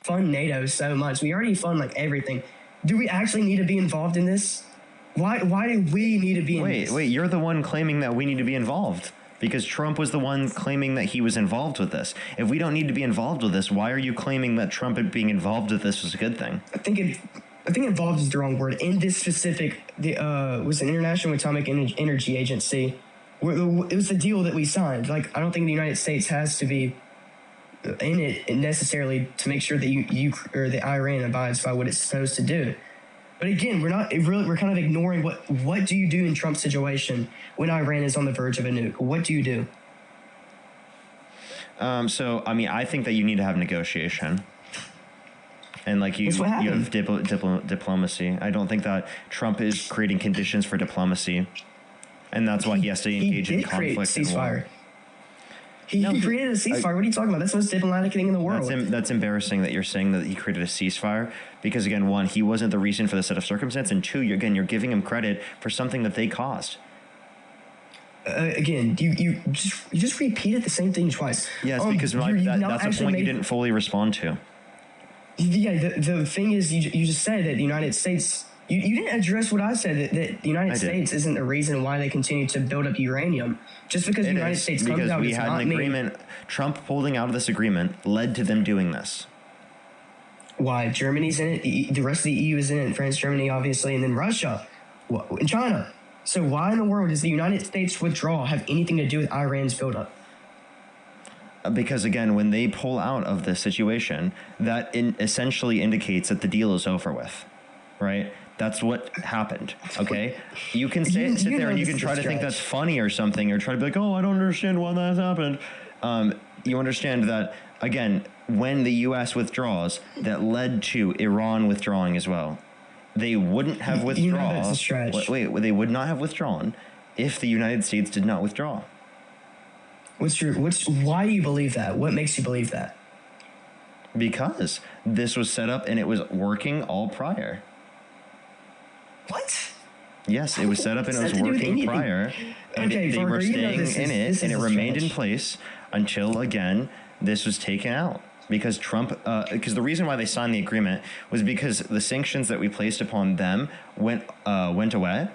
fund NATO so much. We already fund like everything. Do we actually need to be involved in this? Why do we need to be in this? Wait, you're the one claiming that we need to be involved. Because Trump was the one claiming that he was involved with this. If we don't need to be involved with this, why are you claiming that Trump being involved with this was a good thing? I think involved is the wrong word. In this specific, was an International Atomic Energy Agency. It was the deal that we signed. Like, I don't think the United States has to be in it necessarily to make sure that you or the Iran abides by what it's supposed to do. But again, we're kind of ignoring what do you do in Trump's situation when Iran is on the verge of a nuke? What do you do? So, I mean, I think that you need to have negotiation. And like you have diplomacy. I don't think that Trump is creating conditions for diplomacy. And that's why he has to engage in conflict and war. He created a ceasefire. What are you talking about? That's the most diplomatic thing in the world. That's embarrassing that you're saying that he created a ceasefire because, again, one, he wasn't the reason for the set of circumstance, and two, you're giving him credit for something that they caused. Again, you just repeated the same thing twice. Yes, because that's a point you didn't fully respond to. Yeah, the thing is, you just said that the United States. You didn't address what I said, that the United States isn't the reason why they continue to build up uranium. Just because the United States comes out, we had an agreement. Trump pulling out of this agreement led to them doing this. Why? Germany's in it. The rest of the EU is in it. France, Germany, obviously, and then Russia and China. So why in the world does the United States withdrawal have anything to do with Iran's buildup? Because, again, when they pull out of this situation, that essentially indicates that the deal is over with, right? That's what happened, okay? You can sit there and you can try to think that's funny or something, or try to be like, oh, I don't understand why that happened. You understand that, again, when the U.S. withdraws, that led to Iran withdrawing as well. They wouldn't have withdrawn. That's a stretch. Wait, they would not have withdrawn if the United States did not withdraw. Why do you believe that? What makes you believe that? Because this was set up and it was working all prior. What? Yes, it was set up and it was working prior. And they were staying in it, and it remained in place until, again, this was taken out. Because because the reason why they signed the agreement was because the sanctions that we placed upon them went away.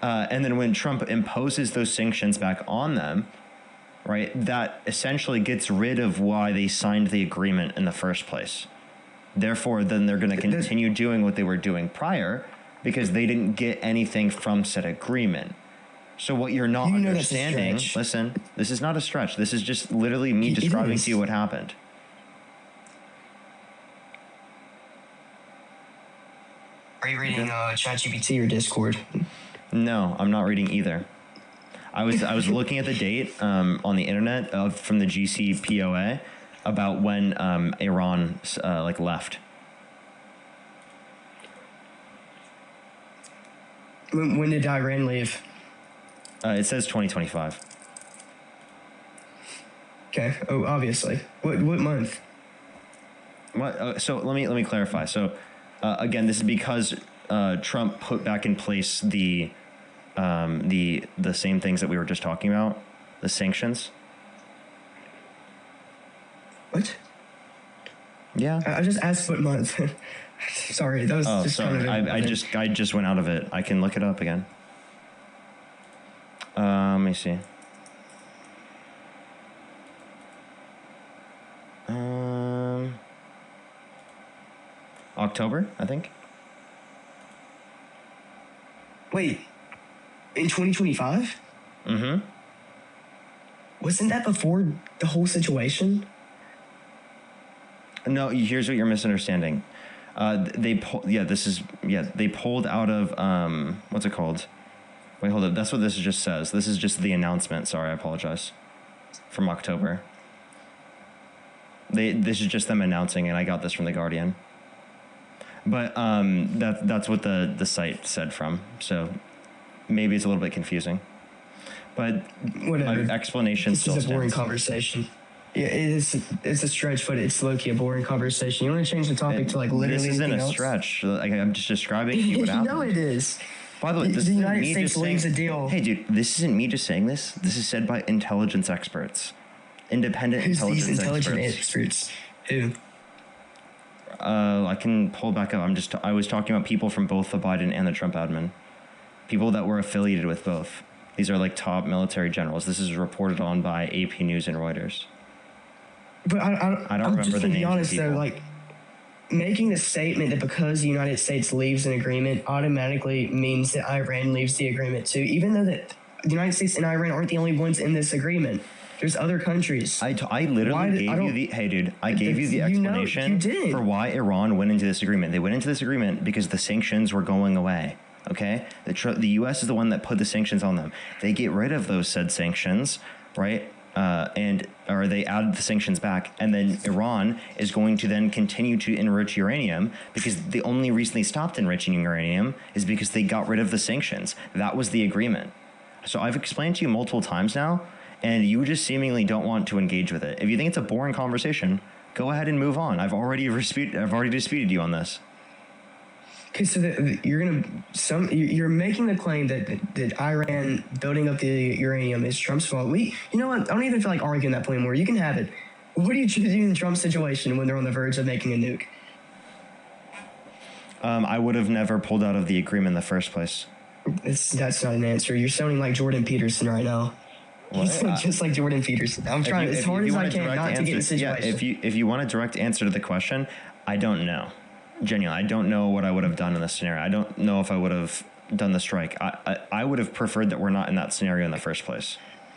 And then when Trump imposes those sanctions back on them, right, that essentially gets rid of why they signed the agreement in the first place. Therefore, then they're going to continue doing what they were doing prior, because they didn't get anything from said agreement. So what you're not understanding, listen, this is not a stretch. This is just literally me describing to you what happened. Are you reading ChatGPT or Discord? No, I'm not reading either. I was looking at the date on the internet from the GCPOA about when Iran left. When did Iran leave? It says 2025. Okay. Oh, obviously. What month? What? So let me clarify. So again, this is because Trump put back in place the same things that we were just talking about, the sanctions. What? Yeah. I just asked what month. Sorry, that was just sorry. kind of. I just went out of it. I can look it up again. Let me see. October, I think. Wait, in 2025? Mm-hmm. Wasn't that before the whole situation? No, here's what you're misunderstanding. They pulled out of what's it called? Wait, hold up. That's what this just says. This is just the announcement. Sorry, I apologize. From October. This is just them announcing, and I got this from The Guardian. But that's what the site said from. So maybe it's a little bit confusing. But whatever. My explanation still stands. This is a boring conversation. Yeah, it's a stretch, but it's low-key a boring conversation. You want to change the topic to literally this isn't anything a else? Stretch. I'm just describing to you what happened. No, it is. By the way, this the isn't United me States just leaves saying, a deal. Hey, dude, this isn't me just saying this. This is said by intelligence experts. Independent Who's intelligence these intelligent experts. Who? I can pull back up. I was talking about people from both the Biden and the Trump admin, people that were affiliated with both. These are like top military generals. This is reported on by AP News and Reuters. But I don't remember the names. To be honest, though, like making the statement that because the United States leaves an agreement automatically means that Iran leaves the agreement too, even though that the United States and Iran aren't the only ones in this agreement. There's other countries. I literally gave you the... Hey, dude, I gave you the explanation for why Iran went into this agreement. They went into this agreement because the sanctions were going away, okay? The U.S. is the one that put the sanctions on them. They get rid of those said sanctions, right? Or they added the sanctions back, and then Iran is going to then continue to enrich uranium because the only reason they stopped enriching uranium is because they got rid of the sanctions. That was the agreement. So I've explained to you multiple times now, and you just seemingly don't want to engage with it. If you think it's a boring conversation, go ahead and move on. I've already disputed you on this. Okay, so you're making the claim that Iran building up the uranium is Trump's fault. You know what? I don't even feel like arguing that point anymore. You can have it. What do you do in Trump's situation when they're on the verge of making a nuke? I would have never pulled out of the agreement in the first place. That's not an answer. You're sounding like Jordan Peterson right now. You sound just like Jordan Peterson. I'm trying as hard as I can not to get in the situation. Yeah, if you want a direct answer to the question, I don't know. Genuinely, I don't know what I would have done in this scenario. I don't know if I would have done the strike. I would have preferred that we're not in that scenario in the first place.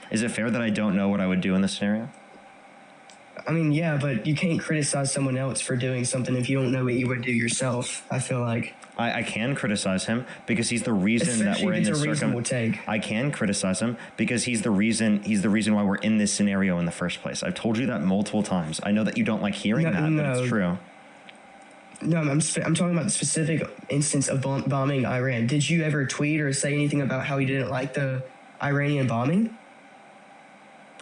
Is it fair that I don't know what I would do in this scenario? I mean, yeah, but you can't criticize someone else for doing something if you don't know what you would do yourself, I feel like. I can criticize him because he's the reason that we're in this circumstance. I can criticize him because he's the reason why we're in this scenario in the first place. I've told you that multiple times. I know that you don't like hearing that, but it's true. No, I'm talking about the specific instance of bombing Iran. Did you ever tweet or say anything about how you didn't like the Iranian bombing?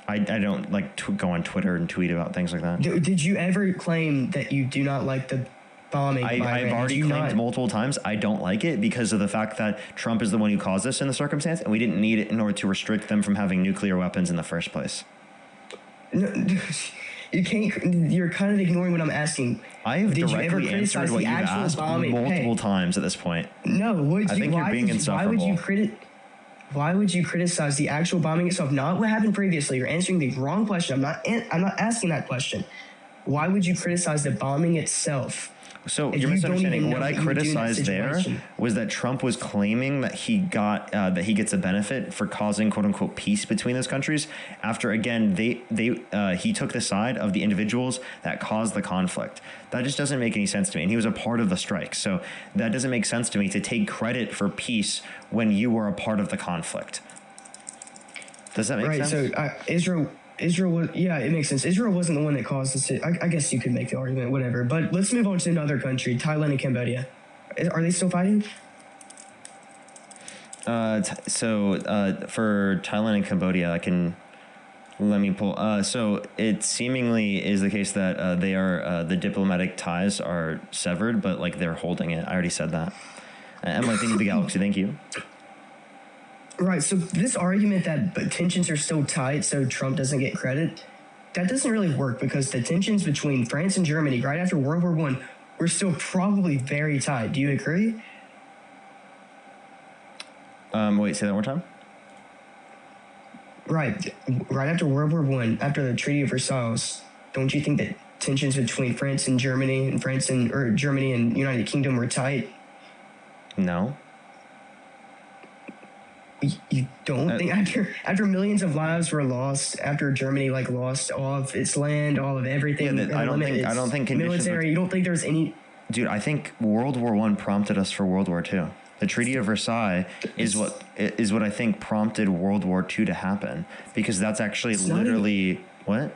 I don't like go on Twitter and tweet about things like that. Did you ever claim that you do not like the bombing? I've already claimed multiple times I don't like it because of the fact that Trump is the one who caused this in the circumstance, and we didn't need it in order to restrict them from having nuclear weapons in the first place. No, you can't. You're kind of ignoring what I'm asking. I have directly answered what you asked multiple times at this point. No, I think you're being insufferable. Why would you criticize the actual bombing itself? Not what happened previously. You're answering the wrong question. I'm not asking that question. Why would you criticize the bombing itself? So you're misunderstanding. What I criticized there was that Trump was claiming that he gets a benefit for causing quote unquote peace between those countries. After again, he took the side of the individuals that caused the conflict. That just doesn't make any sense to me. And he was a part of the strike. So that doesn't make sense to me to take credit for peace when you were a part of the conflict. Does that make sense? Right. So Israel was, yeah, it makes sense. Israel wasn't the one that caused this. I guess you could make the argument, whatever. But let's move on to another country, Thailand and Cambodia. Are they still fighting? For Thailand and Cambodia, let me pull. So it seemingly is the case that they are the diplomatic ties are severed, but they're holding it. I already said that. Emily, thank you for the galaxy. Thank you. Right, so this argument that tensions are still tight so Trump doesn't get credit, that doesn't really work because the tensions between France and Germany right after World War I were still probably very tight. Do you agree? Wait, say that one more time? Right after World War I, after the Treaty of Versailles, don't you think that tensions between France and Germany and Germany and United Kingdom were tight? No. You don't think after millions of lives were lost, after Germany lost all of its land, all of everything? Yeah, I don't think military. You don't think there's any? Dude, I think World War I prompted us for World War II. The Treaty of Versailles is what I think prompted World War II to happen because that's actually literally what.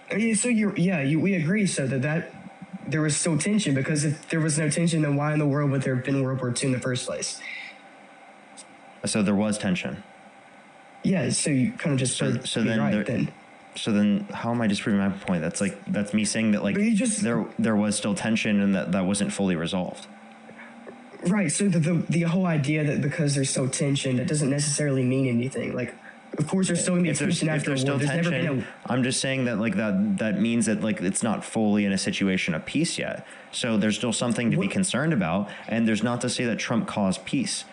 So we agree. So that there was still tension because if there was no tension, then why in the world would there have been World War II in the first place? So there was tension. Yeah, so you kind of just so then how am I disproving my point? That's me saying that there was still tension and that wasn't fully resolved. Right. So the whole idea that because there's still tension, that doesn't necessarily mean anything. Of course, there's still gonna be tension after a war. There's never been I'm just saying that like that means that like it's not fully in a situation of peace yet. So there's still something to be concerned about, and there's not to say that Trump caused peace.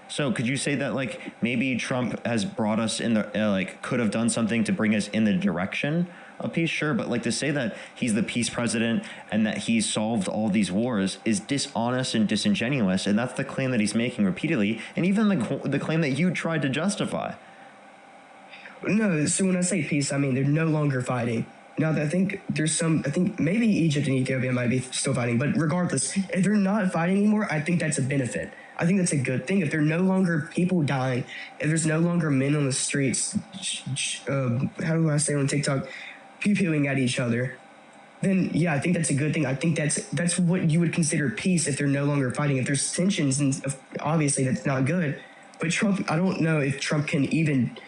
So could you say that like maybe Trump has brought us in the like could have done something to bring us in the direction of peace? Sure, but like to say that he's the peace president and that he's solved all these wars is dishonest and disingenuous, and that's the claim that he's making repeatedly, and even the claim that you tried to justify. No, so when I say peace, I mean they're no longer fighting. Now, I think maybe Egypt and Ethiopia might be still fighting, but regardless, if they're not fighting anymore, I think that's a benefit. I think that's a good thing. If there are no longer people dying, if there's no longer men on the streets, how do I say on TikTok, pew-pewing at each other, then yeah, I think that's a good thing. I think that's what you would consider peace if they're no longer fighting. If there's tensions, and obviously that's not good. But Trump, I don't know if Trump can even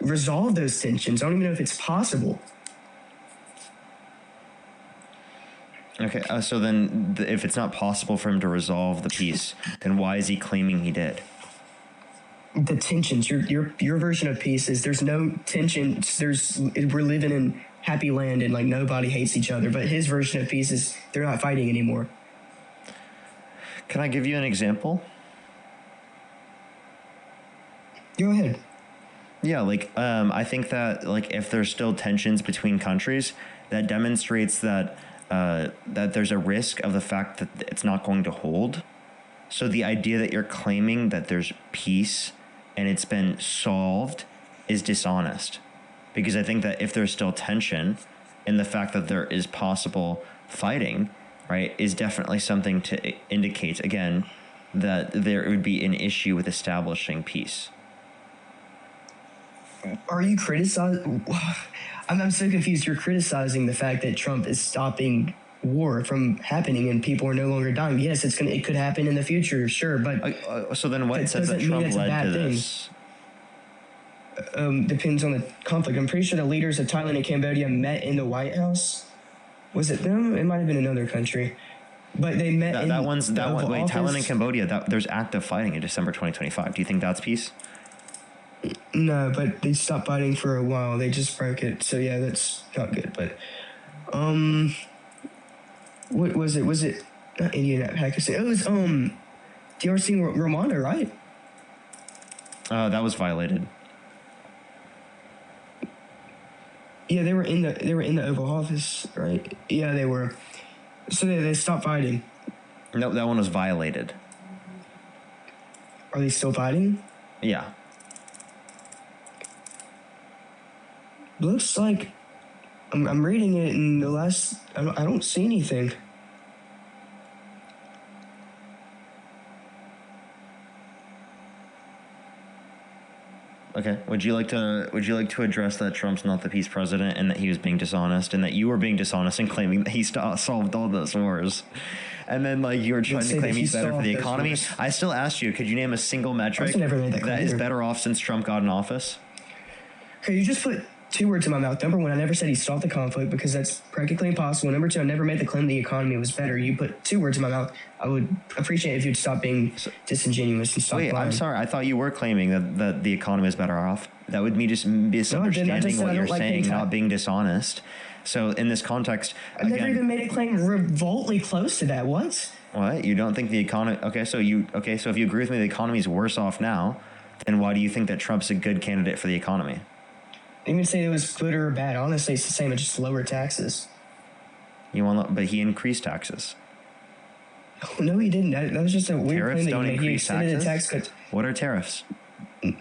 resolve those tensions. I don't even know if it's possible. Okay, so then if it's not possible for him to resolve the peace, then why is he claiming he did? The tensions, your version of peace is there's no tension. We're living in happy land and like nobody hates each other. But his version of peace is they're not fighting anymore. Can I give you an example? Go ahead. Yeah, like I think that like if there's still tensions between countries, that demonstrates that that there's a risk of the fact that it's not going to hold. So the idea that you're claiming that there's peace and it's been solved is dishonest, because I think that if there's still tension, and the fact that there is possible fighting, right, is definitely something to indicate again that there would be an issue with establishing peace. Are you criticizing? I'm so confused. You're criticizing the fact that Trump is stopping war from happening and people are no longer dying. Yes, it could happen in the future, sure, but so then what says that Trump led to this? Depends on the conflict. I'm pretty sure the leaders of Thailand and Cambodia met in the White House. Was it them? It might have been another country, but they met. Wait, Thailand and Cambodia. There's active fighting in December 2025. Do you think that's peace? No, but they stopped fighting for a while. They just broke it. So yeah, that's not good. But what was it? Was it not India, not Pakistan? It was DRC and Rwanda, right? That was violated. Yeah, they were in the Oval Office, right? Yeah, they were. So they stopped fighting. No, that one was violated. Are they still fighting? Yeah. Looks like I'm reading it in the last. I don't see anything. Okay. Would you like to address that Trump's not the peace president and that he was being dishonest and that you were being dishonest in claiming that he solved all those wars? And then like you were trying to claim he's better for the economy. Wars. I still asked you, could you name a single metric that is better off since Trump got in office? Okay, you just put two words in my mouth. Number one, I never said he solved the conflict because that's practically impossible. Number two, I never made the claim the economy was better. You put two words in my mouth. I would appreciate if you'd stop being disingenuous and stop lying. I'm sorry. I thought you were claiming that the economy is better off. That would be just misunderstanding what you're saying, not being dishonest. So in this context, I never even made a claim remotely close to that. What? What? You don't think the economy? So if you agree with me, the economy is worse off now, then why do you think that Trump's a good candidate for the economy? I didn't even say it was good or bad. Honestly, it's the same. It's just lower taxes. But he increased taxes. Oh, no, he didn't. That was just a weird tariffs claim don't increase taxes. The tax cuts. What are tariffs?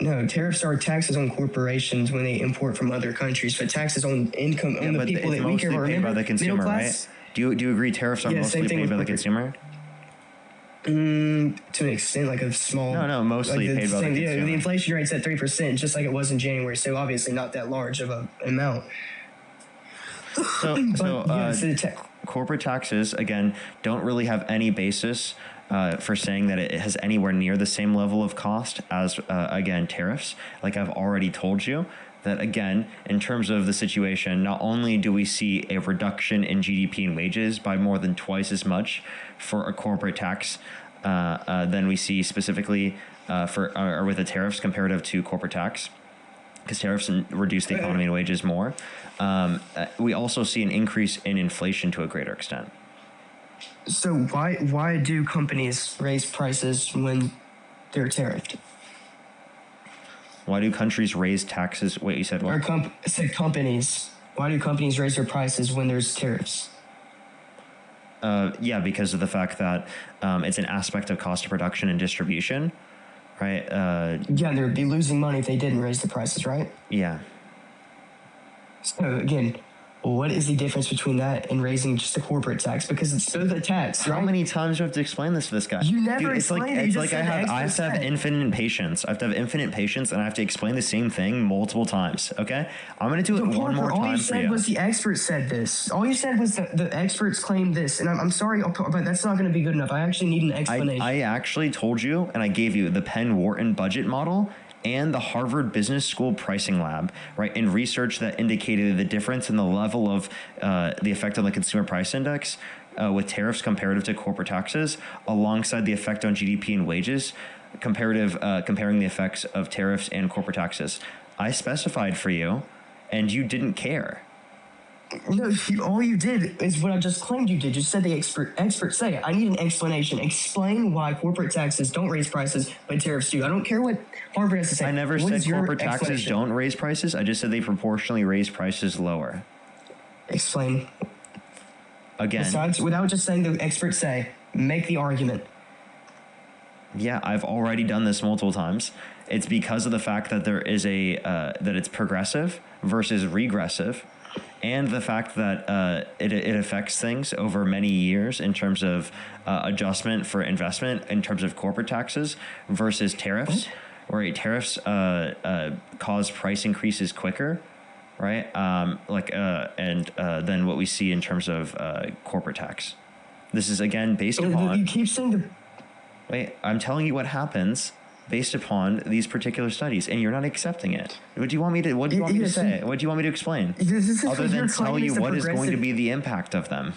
No, tariffs are taxes on corporations when they import from other countries, but taxes on income on the people that we care about. Paid by the consumer, right? Do you agree tariffs are mostly paid by the consumer? To an extent, like a small. No, mostly paid by the consumer. Yeah, the inflation rate's at 3%, just like it was in January. So obviously not that large of an amount. Corporate taxes again don't really have any basis for saying that it has anywhere near the same level of cost as again tariffs. Like I've already told you. That again, in terms of the situation, not only do we see a reduction in GDP and wages by more than twice as much for a corporate tax than we see specifically with the tariffs comparative to corporate tax, because tariffs reduce the economy and wages more. We also see an increase in inflation to a greater extent. So why do companies raise prices when they're tariffed? Why do countries raise taxes? Wait, you said what? I said companies. Why do companies raise their prices when there's tariffs? Yeah, because of the fact that it's an aspect of cost of production and distribution, right? Yeah, they'd be losing money if they didn't raise the prices, right? Yeah. So again, what is the difference between that and raising just a corporate tax? Because it's still a tax, right? How many times do I have to explain this to this guy? You never explained it. It's like I have to have infinite patience. I have to have infinite patience, and I have to explain the same thing multiple times. Okay, I'm gonna do it one more time for you. All you said was the expert said this. All you said was the experts claimed this, and I'm sorry, but that's not going to be good enough. I actually need an explanation. I actually told you, and I gave you the Penn-Wharton budget model and the Harvard Business School pricing lab, right, and research that indicated the difference in the level of the effect on the consumer price index with tariffs comparative to corporate taxes, alongside the effect on GDP and wages, comparing the effects of tariffs and corporate taxes. I specified for you, and you didn't care. No, all you did is what I just claimed you did. You said the experts say. I need an explanation. Explain why corporate taxes don't raise prices, but tariffs do. I don't care what Harvard has to say. I never said corporate taxes don't raise prices. I just said they proportionally raise prices lower. Explain. Again. Besides, without just saying the experts say, make the argument. Yeah, I've already done this multiple times. It's because of the fact that there is that it's progressive versus regressive. And the fact that it affects things over many years in terms of adjustment for investment, in terms of corporate taxes versus tariffs, where tariffs cause price increases quicker, right? Than what we see in terms of corporate tax. This is again based upon. You keep saying Wait, I'm telling you what happens based upon these particular studies, and you're not accepting it. What do you want me to say? What do you want me to explain? Other than tell you what is going to be the impact of them.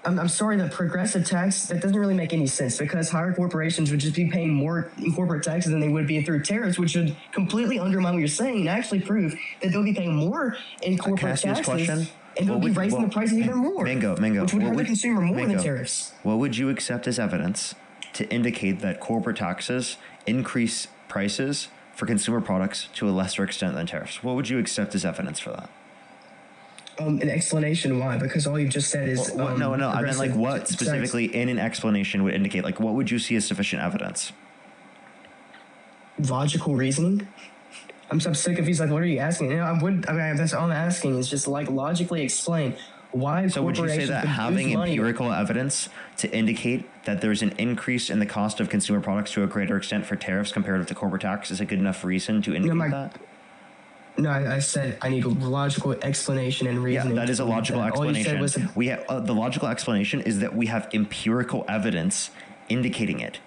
I'm sorry, the progressive tax, that doesn't really make any sense, because higher corporations would just be paying more in corporate taxes than they would be through tariffs, which would completely undermine what you're saying and actually prove that they'll be paying more in corporate taxes. And they'll be raising the prices even more. Mango. Which would hurt the consumer more than tariffs. What would you accept as evidence to indicate that corporate taxes increase prices for consumer products to a lesser extent than tariffs? What would you accept as evidence for that? An explanation why, because all you've just said is... No. I meant what specifically in an explanation would indicate? What would you see as sufficient evidence? Logical reasoning? I'm so confused. What are you asking? That's all I'm asking is just logically explain why. So would you say that having empirical evidence to indicate that there's an increase in the cost of consumer products to a greater extent for tariffs comparative to corporate tax is a good enough reason to indicate that? No, I said I need a logical explanation and reasoning. Yeah, that is a logical explanation. The logical explanation is that we have empirical evidence indicating it.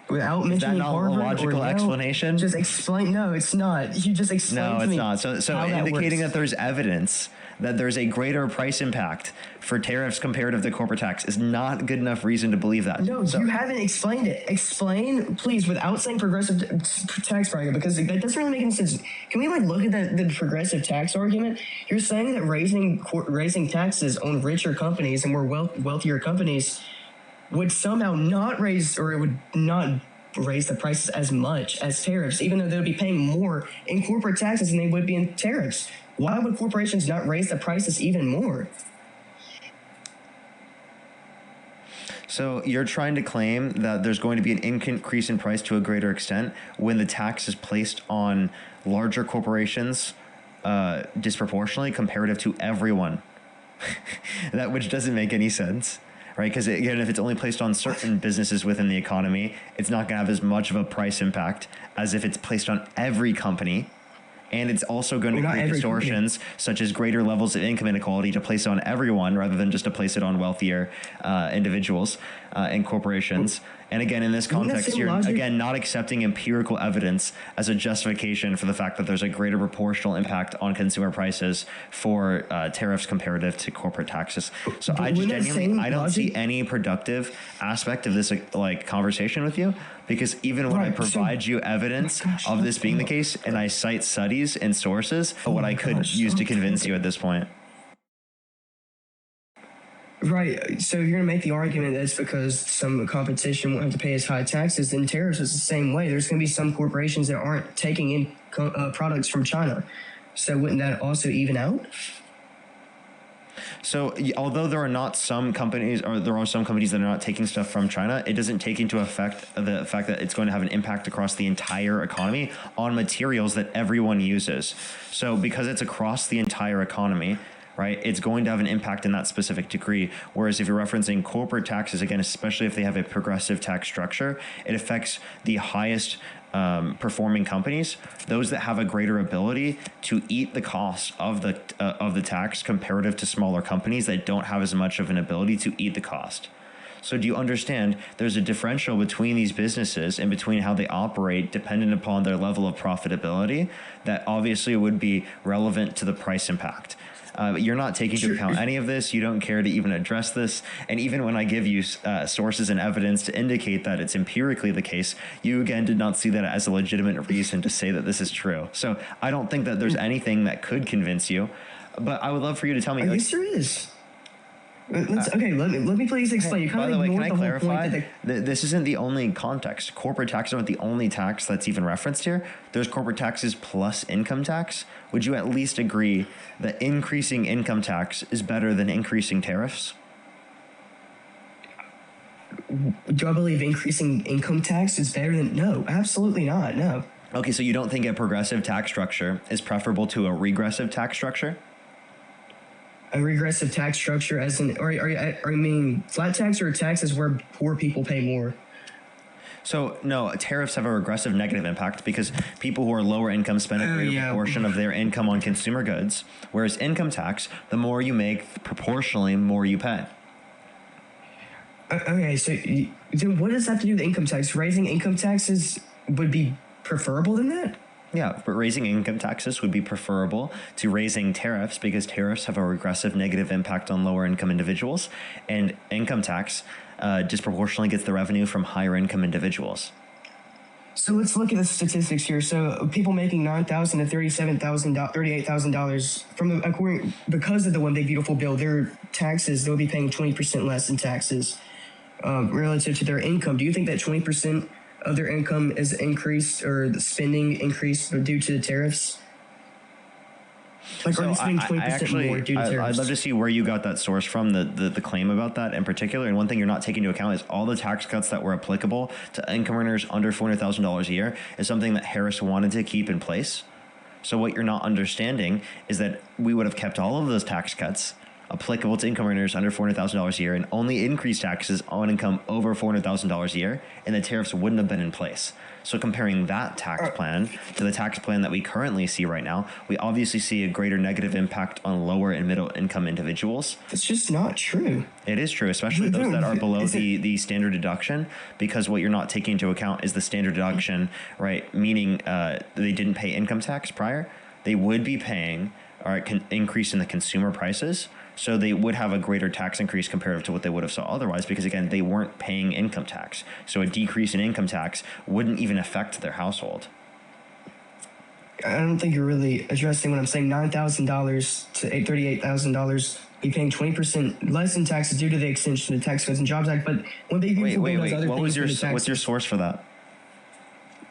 Without mentioning Harvard, is that not a logical explanation? Just explain. No, it's not. You just explain to me. No, it's not. So indicating that there's evidence that there's a greater price impact for tariffs comparative to corporate tax is not good enough reason to believe that. No, you haven't explained it. Explain, please, without saying progressive tax bracket, because that doesn't really make any sense. Can we look at the progressive tax argument? You're saying that raising taxes on richer companies and more wealthier companies would somehow not raise, or it would not raise the prices as much as tariffs, even though they would be paying more in corporate taxes than they would be in tariffs. Why would corporations not raise the prices even more? So you're trying to claim that there's going to be an increase in price to a greater extent when the tax is placed on larger corporations disproportionately comparative to everyone. Which doesn't make any sense. Right, because again, if it's only placed on certain businesses within the economy, it's not going to have as much of a price impact as if it's placed on every company. And it's also going to create distortions, such as greater levels of income inequality, to place it on everyone rather than just to place it on wealthier individuals and corporations. And again, in this context, you're again not accepting empirical evidence as a justification for the fact that there's a greater proportional impact on consumer prices for tariffs comparative to corporate taxes. So I don't see any productive aspect of this conversation with you, Because even when I provide you evidence of this being the case, and I cite studies and sources, what I could use to convince you at this point. Right. So you're going to make the argument that it's because some competition won't have to pay as high taxes. Then tariffs is the same way. There's going to be some corporations that aren't taking in products from China. So wouldn't that also even out? So although there are not some companies, or there are some companies that are not taking stuff from China, it doesn't take into effect the fact that it's going to have an impact across the entire economy on materials that everyone uses. So because it's across the entire economy, right, it's going to have an impact in that specific degree. Whereas if you're referencing corporate taxes, again, especially if they have a progressive tax structure, it affects the highest performing companies, those that have a greater ability to eat the cost of the tax comparative to smaller companies that don't have as much of an ability to eat the cost. So do you understand there's a differential between these businesses and between how they operate dependent upon their level of profitability that obviously would be relevant to the price impact? You're not taking into account any of this. You don't care to even address this. And even when I give you sources and evidence to indicate that it's empirically the case, you again did not see that as a legitimate reason to say that this is true. So I don't think that there's anything that could convince you. But I would love for you to tell me. Yes, there is. Okay, let me please explain. You by the way, can I clarify? This isn't the only context. Corporate taxes aren't the only tax that's even referenced here. There's corporate taxes plus income tax. Would you at least agree that increasing income tax is better than increasing tariffs? Do I believe increasing income tax is better than? No, absolutely not. No. Okay, so you don't think a progressive tax structure is preferable to a regressive tax structure? A regressive tax structure as in, or you mean flat tax or taxes where poor people pay more? So no, tariffs have a regressive negative impact because people who are lower income spend a greater proportion of their income on consumer goods, whereas income tax, the more you make, proportionally more you pay. Okay, so then what does that have to do with income tax? Raising income taxes would be preferable than that? Yeah, but raising income taxes would be preferable to raising tariffs because tariffs have a regressive negative impact on lower income individuals, and income tax disproportionately gets the revenue from higher income individuals. So let's look at the statistics here. So people making $9,000 to $38,000 because of the One Big Beautiful Bill, their taxes, they'll be paying 20% less in taxes relative to their income. Do you think that 20% of their income is increased or the spending increased due to the tariffs? Like, so are they spending 20% more due to tariffs? I'd love to see where you got that source from, the claim about that in particular. And one thing you're not taking into account is all the tax cuts that were applicable to income earners under $400,000 a year is something that Harris wanted to keep in place. So what you're not understanding is that we would have kept all of those tax cuts applicable to income earners under $400,000 a year and only increased taxes on income over $400,000 a year, and the tariffs wouldn't have been in place. So comparing that tax plan to the tax plan that we currently see right now, we obviously see a greater negative impact on lower and middle income individuals. It's just not true. It is true, especially those that are below the standard deduction, because what you're not taking into account is the standard deduction, right? Meaning they didn't pay income tax prior. They would be paying increase in the consumer prices. So they would have a greater tax increase compared to what they would have saw otherwise, because again, they weren't paying income tax. So a decrease in income tax wouldn't even affect their household. I don't think you're really addressing what I'm saying. $9,000 to $38,000, be paying 20% less in taxes due to the extension of the Tax Cuts and Jobs Act. But when they wait. What's your source for that?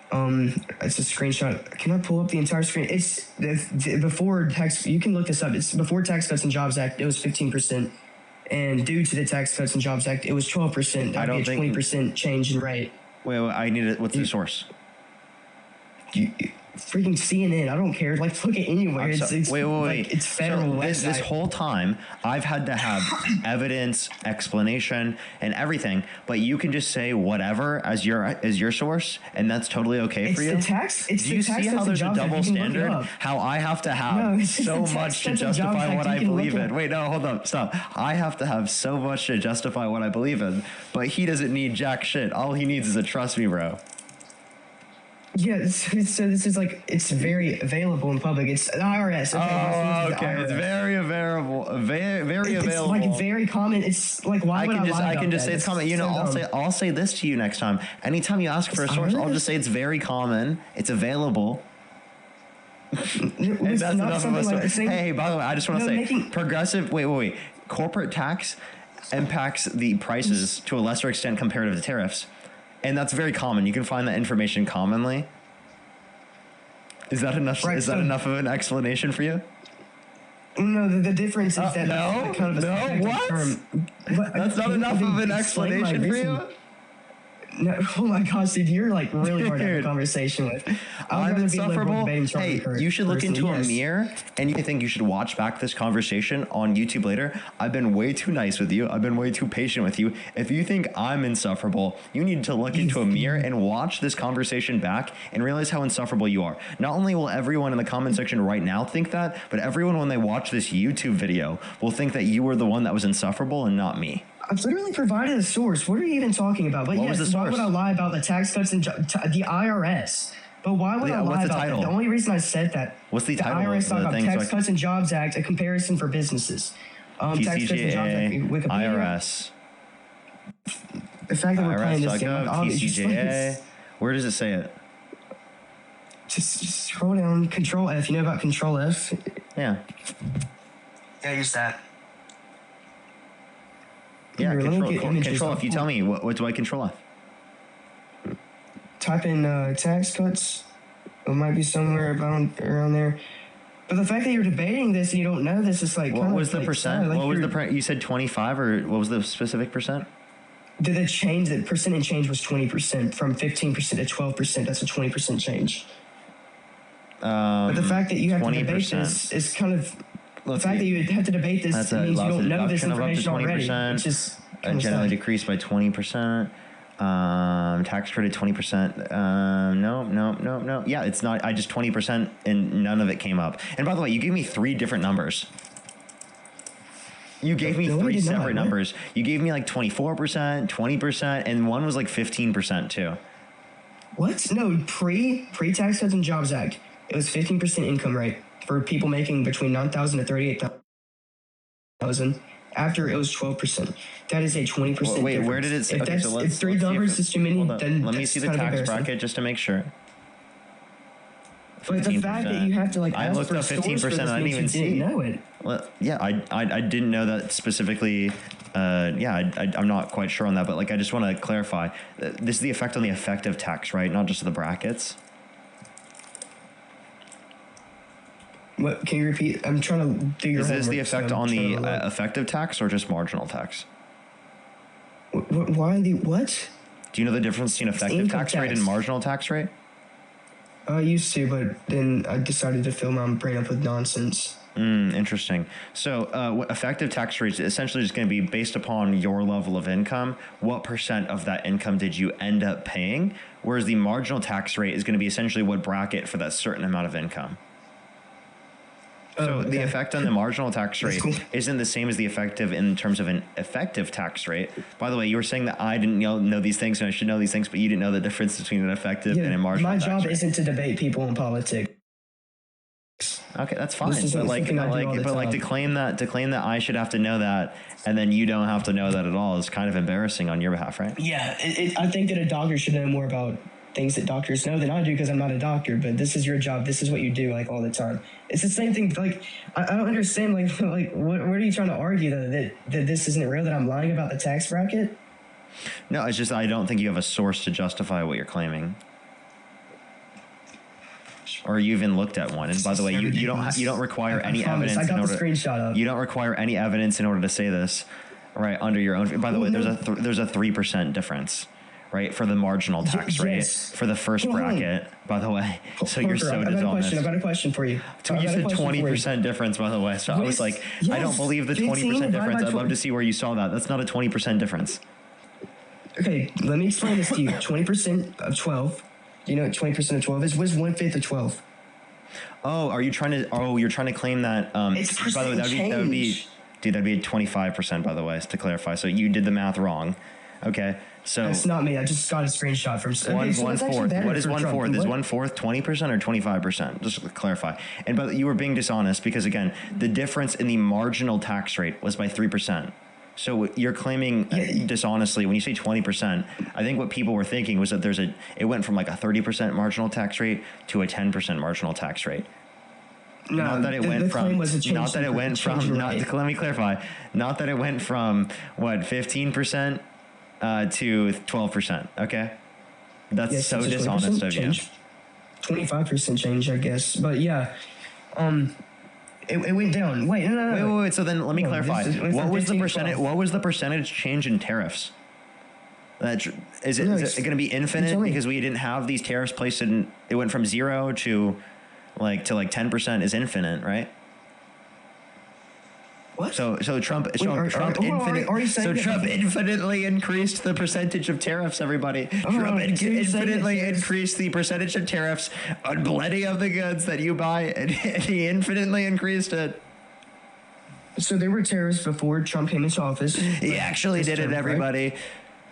It's a screenshot. Can I pull up the entire screen? It's before tax. You can look this up. It's before Tax Cuts and Jobs Act. It was 15%, and due to the Tax Cuts and Jobs Act, it was 12%. That would be a 20% change in rate. Wait. I need it. What's the source? Freaking CNN. I don't care. Like, look at anywhere. Wait. Like, it's federal. So this whole time, I've had to have evidence, explanation, and everything. But you can just say whatever as your source, and that's totally okay for you. It's the tax. Do you see how there's a double standard? How I have to have so much to justify what I believe in. Wait, no, hold up, stop. I have to have so much to justify what I believe in, but he doesn't need jack shit. All he needs is a trust me, bro. Yeah, so this is like, it's very available in public. It's the IRS. Okay, okay. It's very available. Very available. It's like very common. It's like, why would I lie about I can just say it's common. You know, I'll say this to you next time. Anytime you ask for a source, I'll just say it's very common. It's available. And that's enough of us. Hey, by the way, I just want to say, progressive. Wait. Corporate tax impacts the prices to a lesser extent comparative to tariffs. And that's very common. You can find that information commonly. Is that enough? Right, is that enough of an explanation for you? No, the difference is that no, kind of a what? term. That's not enough of an explanation for you? No, oh my gosh, dude, you're like really hard to have a conversation with. I'm insufferable. Hey, you should look into a mirror, and you think you should watch back this conversation on YouTube later. I've been way too nice with you. I've been way too patient with you. If you think I'm insufferable, you need to look into a mirror and watch this conversation back and realize how insufferable you are. Not only will everyone in the comment section right now think that, but everyone when they watch this YouTube video will think that you were the one that was insufferable and not me. I've literally provided a source. What are you even talking about? But what was the source? Why would I lie about the tax cuts and the IRS? But why would I lie about that? The only reason I said that. What's the title? The IRS talk about Tax Cuts and Jobs Act, a comparison for businesses. Tax Cuts and Jobs Act, Wikipedia. IRS. The fact that we're playing this game, TCJA. Where does it say it? Just scroll down. Control F. You know about Control F? Yeah. Yeah, use that. Yeah, control F. You tell me, what do I control F? Type in tax cuts. It might be somewhere around there. But the fact that you're debating this and you don't know this is like... What was the percent? What was the you said 25, or what was the specific percent? The percentage change was 20%, from 15% to 12%. That's a 20% change. But the fact that you have 20%. To debate this is kind of... The fact that you have to debate this means you don't know this information already, which is generally decreased by 20%. Tax credit 20%. No. Yeah, it's not. I just 20%, and none of it came up. And by the way, you gave me 3 different numbers. You gave me 3 separate numbers. You gave me like 24%, 20%, and one was like 15% too. What? No, pre-Tax Cuts and Jobs Act, it was 15% income rate for people making between $9,000 to $38,000. After, it was 12%. That is a 20% difference. Wait, where did it say? If 3 numbers is too many, then let me see the tax bracket just to make sure. But the fact that you have to I looked up 15%, and I didn't even see. Know it. Well, yeah, I didn't know that specifically. I'm not quite sure on that, but like I just want to clarify. This is the effect on the effective tax, right? Not just the brackets. What, can you repeat? I'm trying to do your homework. Is this the effect on the effective tax or just marginal tax? Why the what? Do you know the difference between effective tax rate and marginal tax rate? I used to, but then I decided to fill my brain up with nonsense. Interesting. So effective tax rate is essentially just going to be based upon your level of income. What percent of that income did you end up paying? Whereas the marginal tax rate is going to be essentially what bracket for that certain amount of income. So the effect on the marginal tax rate isn't the same as the effective in terms of an effective tax rate. By the way, you were saying that I didn't know these things and I should know these things, but you didn't know the difference between an effective and a marginal tax rate. My job isn't to debate people in politics. Okay, that's fine. But to claim that I should have to know that and then you don't have to know that at all is kind of embarrassing on your behalf, right? Yeah, I think that a doctor should know more about things that doctors know than I do because I'm not a doctor, but this is your job. This is what you do like all the time. It's the same thing. Like, I don't understand. What are you trying to argue that this isn't real, that I'm lying about the tax bracket? No, it's just, I don't think you have a source to justify what you're claiming. Or you even looked at one. And by the way, you don't require any evidence. I got the screenshot up. You don't require any evidence in order to say this, right? Under your own. By the way, there's a 3% difference. Right, for the marginal tax rate for the first bracket, by the way. So you're so dishonest. I've got a question for you. You said 20% difference, by the way. So I was like, I don't believe the 20% difference. I'd love to see where you saw that. That's not a 20% difference. Okay, let me explain this to you. 20% of 12. Do you know what 20% of 12 is? What is 1/5 of 12? Oh, are you trying to? Oh, you're trying to claim that? It's by the way, that'd be 25%. By the way, to clarify. So you did the math wrong. Okay, so that's not me. I just got a screenshot from one so fourth. What is 1/4? Is 1/4 20% or 25%? Just to clarify. And but you were being dishonest because again, the difference in the marginal tax rate was by 3%. So you're claiming dishonestly when you say 20%. I think what people were thinking was that it went from like a 30% marginal tax rate to a 10% marginal tax rate. No, not that it went from. Not that it went from. Let me clarify. Not that it went from what 15% to 12%. Okay, that's so dishonest of you. 25% change, I guess. But yeah, it went down. Wait, no. Wait. So then let me clarify. What was the percentage? What was the percentage change in tariffs? Is it going to be infinite because we didn't have these tariffs placed in? It went from 0 to like 10% is infinite, right? What? So Trump infinitely increased the percentage of tariffs, everybody. Trump infinitely increased the percentage of tariffs on plenty of the goods that you buy, and he infinitely increased it. So there were tariffs before Trump came into office. He actually did it, everybody. Right?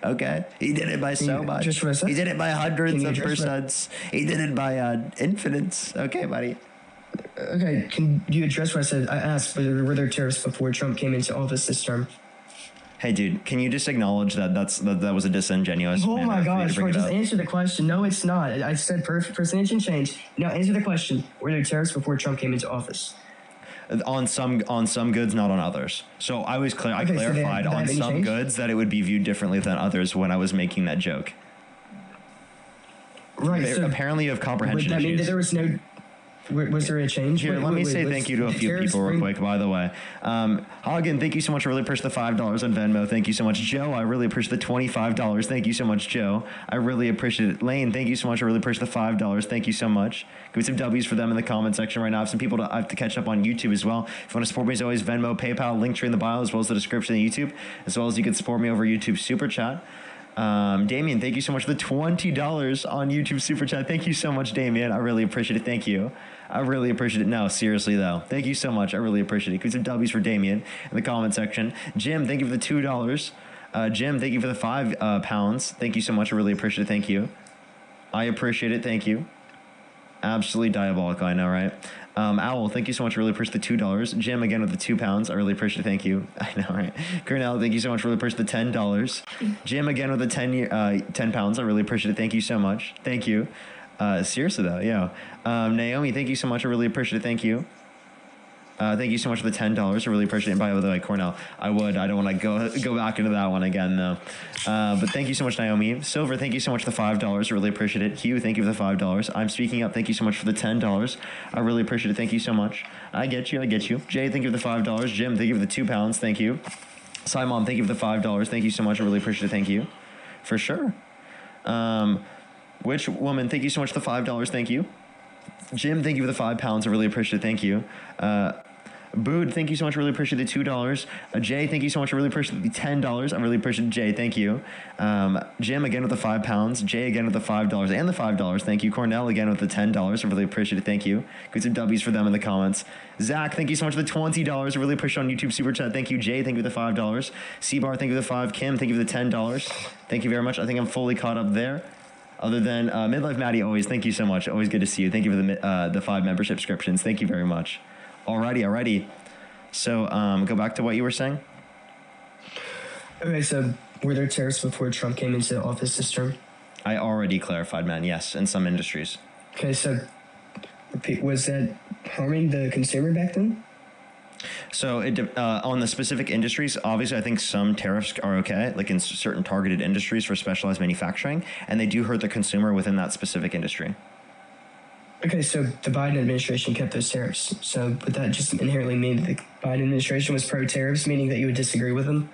Okay, he did it by so much. He did it by hundreds of percents. He did it by infinites. Okay, buddy. Okay, can you address what I said? I asked were there tariffs before Trump came into office this term? Hey, dude, can you just acknowledge that that was a disingenuous? Oh my gosh, bro, just answer the question. No, it's not. I said percentage change. Now answer the question. Were there tariffs before Trump came into office? On some goods, not on others. So I was clear. I clarified on some goods that it would be viewed differently than others when I was making that joke. Right. So apparently, you have comprehension issues. Would that mean that there was no? Was there a change? Here, let me say thank you to a few people real quick, by the way. Hagen, thank you so much. I really appreciate the $5 on Venmo. Thank you so much. Joe, I really appreciate the $25. Thank you so much, Joe. I really appreciate it. Lane, thank you so much. I really appreciate the $5. Thank you so much. Give me some W's for them in the comment section right now. I have some people I have to catch up on YouTube as well. If you want to support me, as always, Venmo, PayPal, link tree in the bio, as well as the description of YouTube, as well as you can support me over YouTube Super Chat. Damien, thank you so much for the $20 on YouTube Super Chat. Thank you so much, Damien. I really appreciate it. Thank you. I really appreciate it. No, seriously, though. Thank you so much. I really appreciate it. Give some W's for Damien in the comment section. Jim, thank you for the $2. Jim, thank you for the £5. Thank you so much. I really appreciate it. Thank you. I appreciate it. Thank you. Absolutely diabolical, I know, right? Owl, thank you so much. I really appreciate the $2. Jim, again, with the £2. I really appreciate it. Thank you. I know, right? Cornell, thank you so much. Really appreciate the $10. Jim, again, with the £10. I really appreciate it. Thank you so much. Thank you. Seriously, though, yeah. Naomi, thank you so much. I really appreciate it. Thank you. Thank you so much for the $10. I really appreciate it. And by the way, Cornell, I don't want to go back into that one again, though. But thank you so much, Naomi. Silver, thank you so much for the $5. I really appreciate it. Hugh, thank you for the $5. I'm speaking up. Thank you so much for the $10. I really appreciate it. Thank you so much. I get you. Jay, thank you for the $5. Jim, thank you for the £2. Thank you. Simon, thank you for the $5. Thank you so much. I really appreciate it. Thank you. For sure. Witch Woman, thank you so much for the $5. Thank you. Jim, thank you for the £5. I really appreciate it. Thank you. Bood, thank you so much. I really appreciate the $2. Jay, thank you so much. I really appreciate the $10. I really appreciate it. Jay, thank you. Jim, again with the £5. Jay, again with the $5 and the $5. Thank you. Cornell, again with the $10. I really appreciate it. Thank you. Get some W's for them in the comments. Zach, thank you so much for the $20. I really appreciate it on YouTube Super Chat. Thank you. Jay, thank you for the $5. C-Bar, thank you for the $5. Kim, thank you for the $10. Thank you very much. I think I'm fully caught up there. Other than Midlife Maddie, always, thank you so much. Always good to see you. Thank you for the 5 membership subscriptions. Thank you very much. Alrighty. So go back to what you were saying. Okay, so were there tariffs before Trump came into office this term? I already clarified, man. Yes, in some industries. Okay, so was that harming the consumer back then? So on the specific industries, obviously, I think some tariffs are okay, like in certain targeted industries for specialized manufacturing, and they do hurt the consumer within that specific industry. Okay, so the Biden administration kept those tariffs. So would that just inherently mean that the Biden administration was pro-tariffs, meaning that you would disagree with them?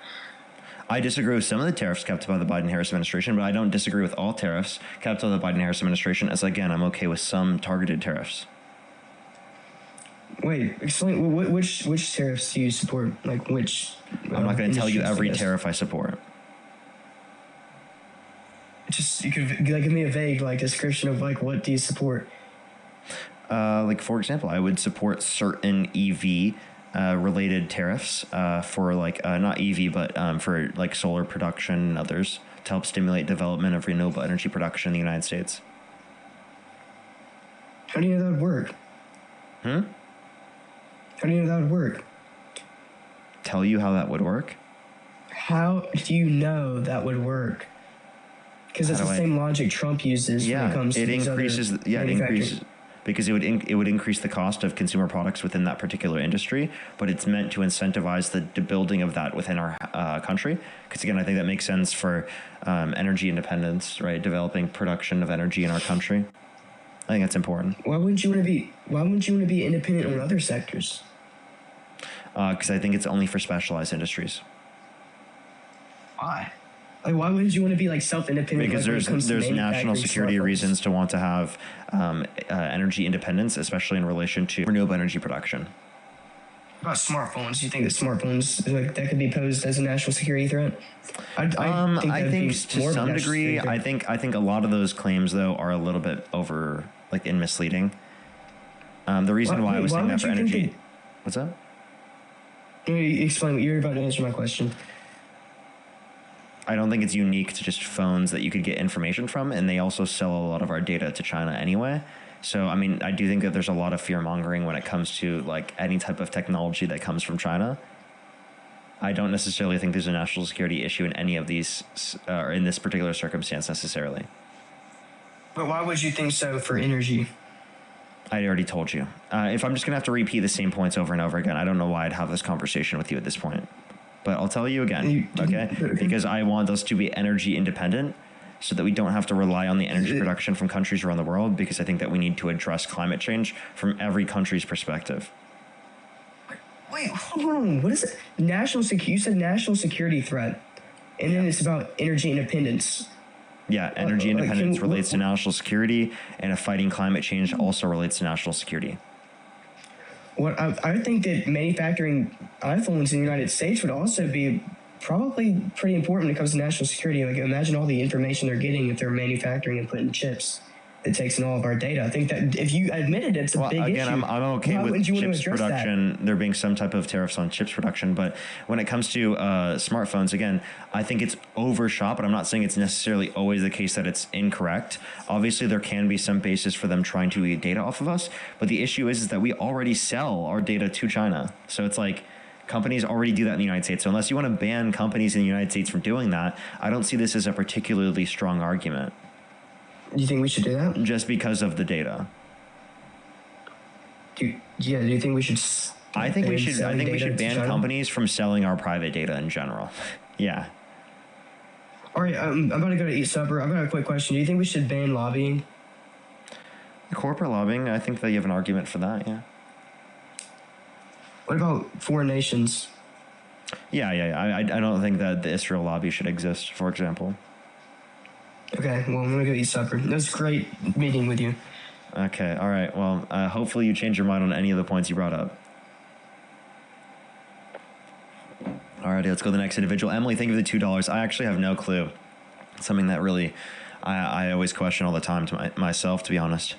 I disagree with some of the tariffs kept by the Biden-Harris administration, but I don't disagree with all tariffs kept by the Biden-Harris administration, as, again, I'm okay with some targeted tariffs. Wait, explain, which tariffs do you support? Like, which... I'm not going to tell you every tariff I support. Just, you could give me a vague, description of, what do you support? For example, I would support certain EV related tariffs for like not EV, but for like solar production and others to help stimulate development of renewable energy production in the United States. How do you know that would work? How do you know that would work? Tell you how that would work? How do you know that would work? Because it's the same logic Trump uses when it comes to these increases. Yeah, it increases because it would increase the cost of consumer products within that particular industry. But it's meant to incentivize the building of that within our country. Because again, I think that makes sense for energy independence, right? Developing production of energy in our country. I think that's important. Why wouldn't you want to be independent on other sectors? Because I think it's only for specialized industries. Why? Like, why wouldn't you want to be like self-independent? Because there's national security reasons to want to have energy independence, especially in relation to renewable energy production. About smartphones, do you think that smartphones like that could be posed as a national security threat? I think to some degree. I think a lot of those claims though are a little bit over and misleading. The reason why I was saying that for energy. What's that? Explain what you're about to answer my question. I don't think it's unique to just phones that you could get information from, and they also sell a lot of our data to China anyway. So, I mean, I do think that there's a lot of fear mongering when it comes to like any type of technology that comes from China. I don't necessarily think there's a national security issue in any of these, or in this particular circumstance necessarily. But why would you think so for energy? I already told you. If I'm just going to have to repeat the same points over and over again, I don't know why I'd have this conversation with you at this point. But I'll tell you again, okay? Because I want us to be energy independent so that we don't have to rely on the energy production from countries around the world, because I think that we need to address climate change from every country's perspective. Wait, hold on. What is it? You said national security threat, and then it's about energy independence. Yeah, energy independence relates to national security, and fighting climate change also relates to national security. What I think that manufacturing iPhones in the United States would also be probably pretty important when it comes to national security. Like, imagine all the information they're getting if they're manufacturing and putting chips that takes in all of our data. I think that if you admitted it's a big issue. I'm okay with chips production. There being some type of tariffs on chips production, but when it comes to smartphones, again, I think it's overshot, but I'm not saying it's necessarily always the case that it's incorrect. Obviously, there can be some basis for them trying to get data off of us, but the issue is that we already sell our data to China. So it's like companies already do that in the United States. So unless you want to ban companies in the United States from doing that, I don't see this as a particularly strong argument. Do you think we should do that? Just because of the data. Do you think we should? I think we should ban companies from selling our private data in general. Yeah. All right, I'm about to go to eat supper. I've got a quick question. Do you think we should ban lobbying? Corporate lobbying, I think that you have an argument for that, yeah. What about foreign nations? Yeah. I don't think that the Israel lobby should exist, for example. Okay, well, I'm going to go eat supper. It was great meeting with you. Okay, all right. Well, hopefully you change your mind on any of the points you brought up. All righty, let's go to the next individual. Emily, thank you for the $2. I actually have no clue. It's something that really I always question all the time to myself, to be honest.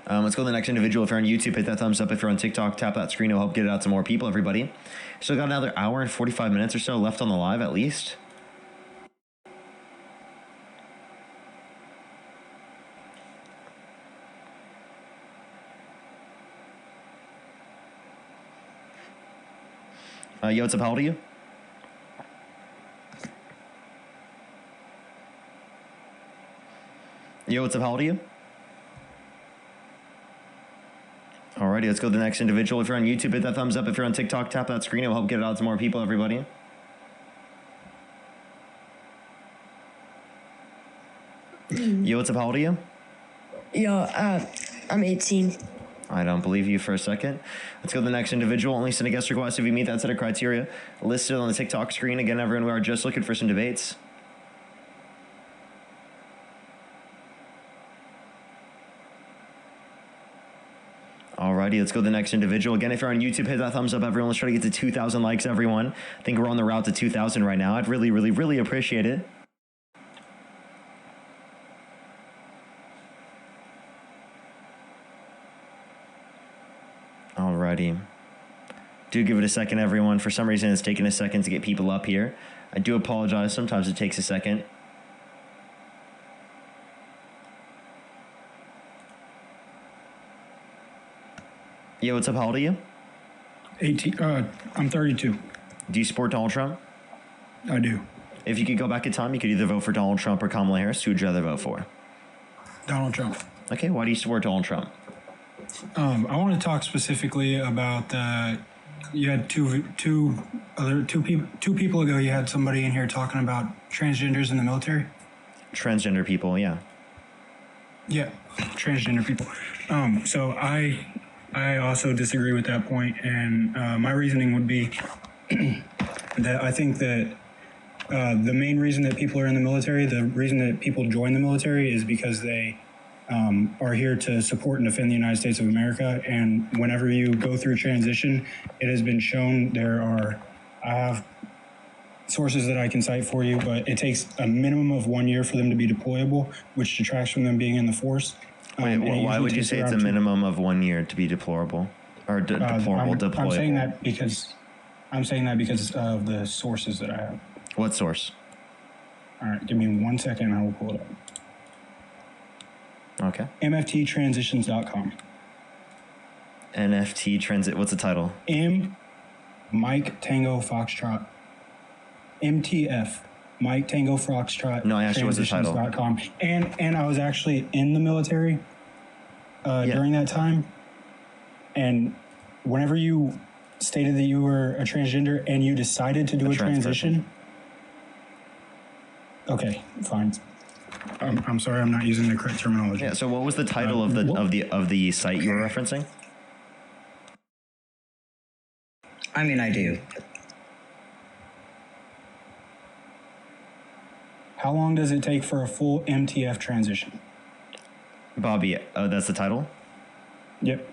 Let's go to the next individual. If you're on YouTube, hit that thumbs up. If you're on TikTok, tap that screen. It'll help get it out to more people, everybody. Still got another hour and 45 minutes or so left on the live, at least. Yo, what's up? How old are you? Yo, what's up? How old are you? Alrighty, let's go to the next individual. If you're on YouTube, hit that thumbs up. If you're on TikTok, tap that screen. It will help get it out to more people, everybody. Yo, what's up? How old are you? Yo, I'm 18. I don't believe you for a second. Let's go to the next individual. Only send a guest request if you meet that set of criteria listed on the TikTok screen. Again, everyone, we are just looking for some debates. Alrighty, let's go to the next individual. Again, if you're on YouTube, hit that thumbs up, everyone. Let's try to get to 2,000 likes, everyone. I think we're on the route to 2,000 right now. I'd really, really, really appreciate it. Alrighty. Do give it a second, everyone. For some reason, it's taking a second to get people up here. I do apologize. Sometimes it takes a second. Yeah, what's up? How old are you? 18. I'm 32. Do you support Donald Trump? I do. If you could go back in time, you could either vote for Donald Trump or Kamala Harris. Who would you rather vote for? Donald Trump. Okay, why do you support Donald Trump? I want to talk specifically about you had two people ago. You had somebody in here talking about transgenders in the military. Transgender people, yeah. Yeah, transgender people. So I also disagree with that point, and my reasoning would be that I think that the main reason that people are in the military, the reason that people join the military, is because they are here to support and defend the United States of America. And whenever you go through transition, it has been shown I have sources that I can cite for you, but it takes a minimum of 1 year for them to be deployable, which detracts from them being in the force. Wait, why would you say it's a minimum of 1 year to be deplorable? Or deployable? I'm saying that because of the sources that I have. What source? All right, give me 1 second and I will pull it up. Okay. MFTtransitions.com. NFT transit. What's the title? Mike Tango Foxtrot. MTF. Mike Tango Foxtrot. No, I asked you what's the title. And I was actually in the military during that time. And whenever you stated that you were a transgender and you decided to do a transition. Okay, fine. I'm sorry, I'm not using the correct terminology. Yeah. So, what was the title of the site you were referencing? I mean, I do. How long does it take for a full MTF transition? Bobby, that's the title? Yep.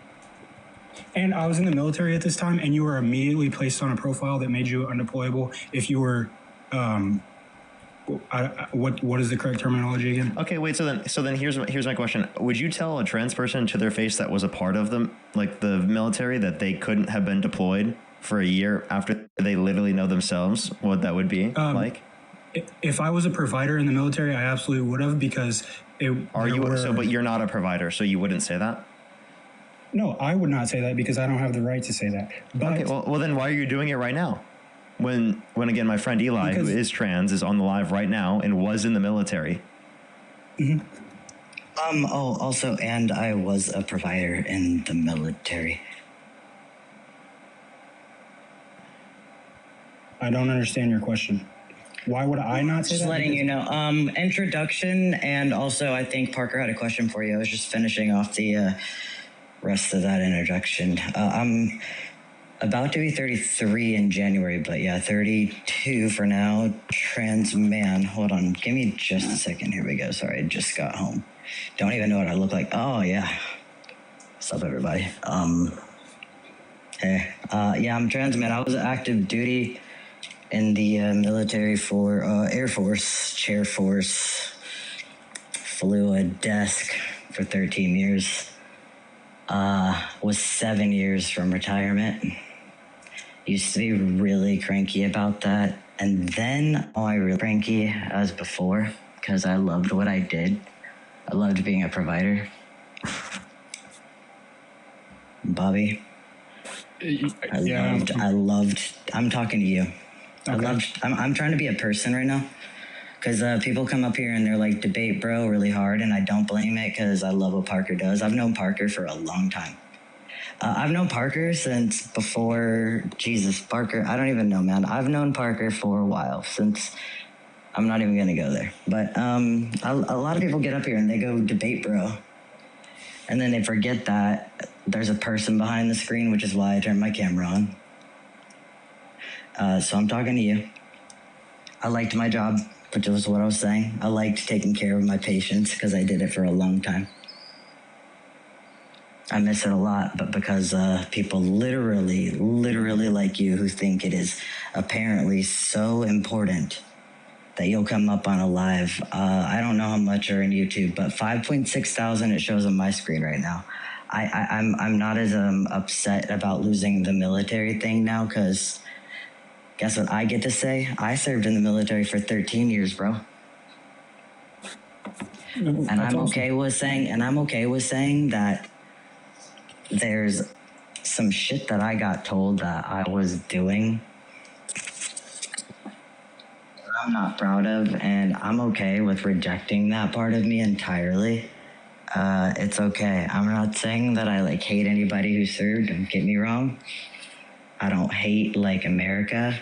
And I was in the military at this time, and you were immediately placed on a profile that made you undeployable if you were. What is the correct terminology again? Okay, wait. So then here's my question. Would you tell a trans person to their face that was a part of the military that they couldn't have been deployed for a year after they literally know themselves what that would be like? If I was a provider in the military, I absolutely would have, because but you're not a provider, so you wouldn't say that? No, I would not say that because I don't have the right to say that. But okay, well then why are you doing it right now? When again, my friend Eli, who is trans, is on the live right now and was in the military. Mm-hmm. Also, and I was a provider in the military. I don't understand your question. Why would I not say that? Just letting you know. Introduction, and also I think Parker had a question for you. I was just finishing off the rest of that introduction. I'm about to be 33 in January, but yeah, 32 for now. Trans man. Hold on. Give me just a second. Here we go. Sorry, I just got home. Don't even know what I look like. Oh, yeah. What's up, everybody? Hey. Yeah, I'm trans man. I was active duty in the military for Air Force, Chair Force. Flew a desk for 13 years. Was 7 years from retirement. Used to be really cranky about that. And then I really cranky as before because I loved what I did. I loved being a provider. Bobby. I'm talking to you. Okay. I'm trying to be a person right now. Because people come up here and they're like, debate bro really hard, and I don't blame it because I love what Parker does. I've known Parker for a long time. I've known Parker since before, Parker, I don't even know, man. I've known Parker for a while, since, I'm not even going to go there. But a lot of people get up here and they go debate bro. And then they forget that there's a person behind the screen, which is why I turned my camera on. So I'm talking to you. I liked my job, which was what I was saying. I liked taking care of my patients because I did it for a long time. I miss it a lot, but because people literally like you who think it is apparently so important that you'll come up on a live. I don't know how much are in YouTube, but 5.6 thousand it shows on my screen right now. I'm not as upset about losing the military thing now, because guess what I get to say? I served in the military for 13 years, bro. And I'm okay with saying that there's some shit that I got told that I was doing that I'm not proud of, and I'm okay with rejecting that part of me entirely. It's okay. I'm not saying that I hate anybody who served. Don't get me wrong. I don't hate America,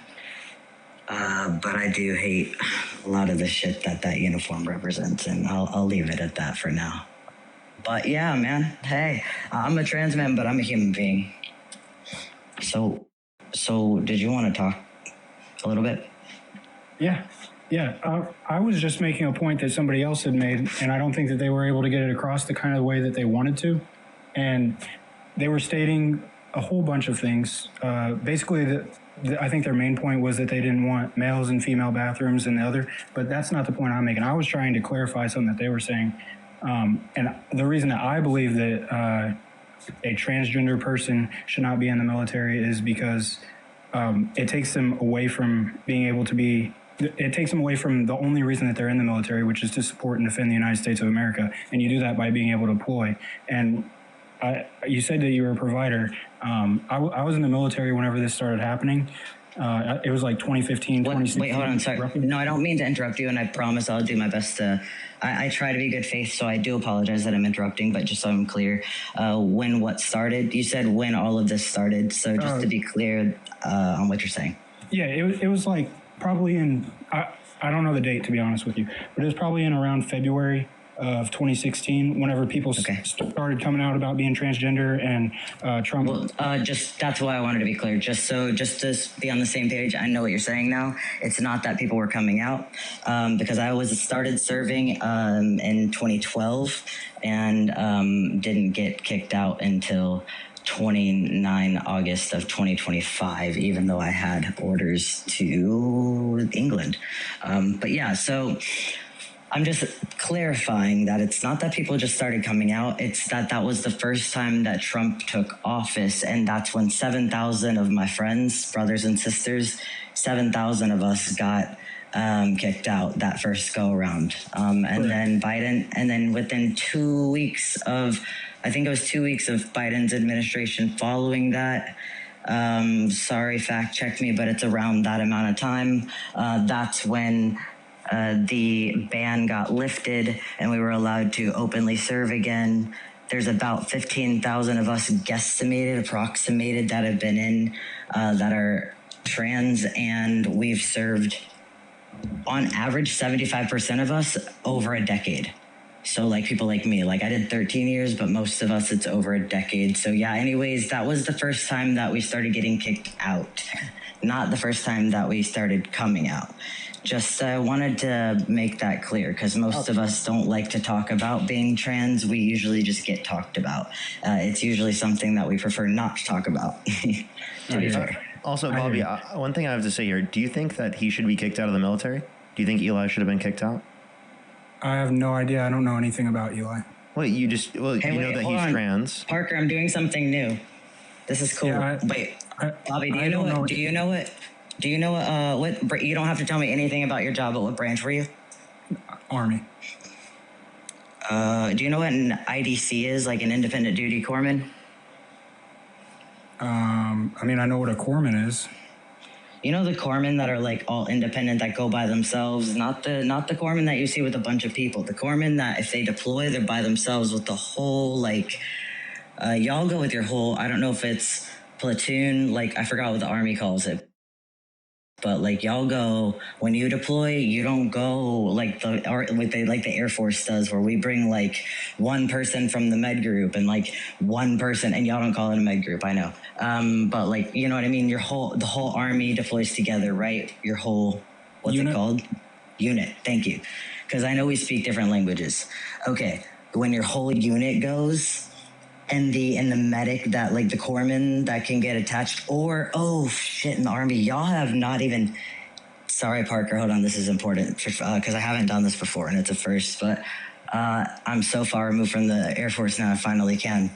but I do hate a lot of the shit that uniform represents, and I'll leave it at that for now. But yeah, man. Hey, I'm a trans man, but I'm a human being. So did you want to talk a little bit? Yeah. I was just making a point that somebody else had made, and I don't think that they were able to get it across the kind of way that they wanted to. And they were stating a whole bunch of things. Basically, I think their main point was that they didn't want males and female bathrooms and the other, but that's not the point I'm making. I was trying to clarify something that they were saying. And the reason that I believe that a transgender person should not be in the military is because it takes them away from being able to be. It takes them away from the only reason that they're in the military, which is to support and defend the United States of America. And you do that by being able to deploy. And you said that you were a provider. I was in the military whenever this started happening. It was 2015, 2016. Wait, hold on. Sorry. Roughly. No, I don't mean to interrupt you, and I promise I'll do my best to. I try to be good faith, so I do apologize that I'm interrupting, but just so I'm clear, when what started, you said when all of this started, so just to be clear on what you're saying. Yeah, it was probably in, I don't know the date, to be honest with you, but it was probably in around February of 2016, whenever people started coming out about being transgender, and Trump. Well, that's why I wanted to be clear. Just to be on the same page, I know what you're saying now. It's not that people were coming out, because I started serving in 2012 and didn't get kicked out until 29 August of 2025, even though I had orders to England. But yeah, so I'm just clarifying that it's not that people just started coming out. It's that was the first time that Trump took office. And that's when 7,000 of my friends, brothers and sisters, 7,000 of us got kicked out that first go around. Then Biden, and then within 2 weeks of, I think it was 2 weeks of Biden's administration following that, sorry, fact check me, but it's around that amount of time. That's when the ban got lifted and we were allowed to openly serve again. There's about 15,000 of us approximated that have been in, that are trans, and we've served on average 75% of us over a decade. So people like me, I did 13 years, but most of us, it's over a decade. So yeah, anyways, that was the first time that we started getting kicked out, not the first time that we started coming out. Just wanted to make that clear, because most of us don't like to talk about being trans. We usually just get talked about. It's usually something that we prefer not to talk about. To be fair. Also, Bobby, one thing I have to say here, do you think that he should be kicked out of the military? Do you think Eli should have been kicked out? I have no idea. I don't know anything about Eli. Wait, you know that he's trans. Parker, I'm doing something new. This is cool. Yeah, Bobby, do you know what? You don't have to tell me anything about your job, but what branch were you? Army. Do you know what an IDC is, an independent duty corpsman? I know what a corpsman is. You know the corpsmen that are all independent, that go by themselves, not the corpsmen that you see with a bunch of people. The corpsmen that if they deploy, they're by themselves with the whole y'all go with your whole. I don't know if it's platoon. I forgot what the Army calls it. But y'all go, when you deploy, you don't go the Air Force does, where we bring one person from the med group and one person, and y'all don't call it a med group, I know. But you know what I mean? The whole Army deploys together, right? Your whole, what's unit. It called? Unit. Thank you. Because I know we speak different languages. Okay. When your whole unit goes, and the medic that the corpsman that can get attached, or in the Army, y'all have not even. Sorry, Parker, hold on, this is important because I haven't done this before and it's a first. But I'm so far removed from the Air Force now. I finally can.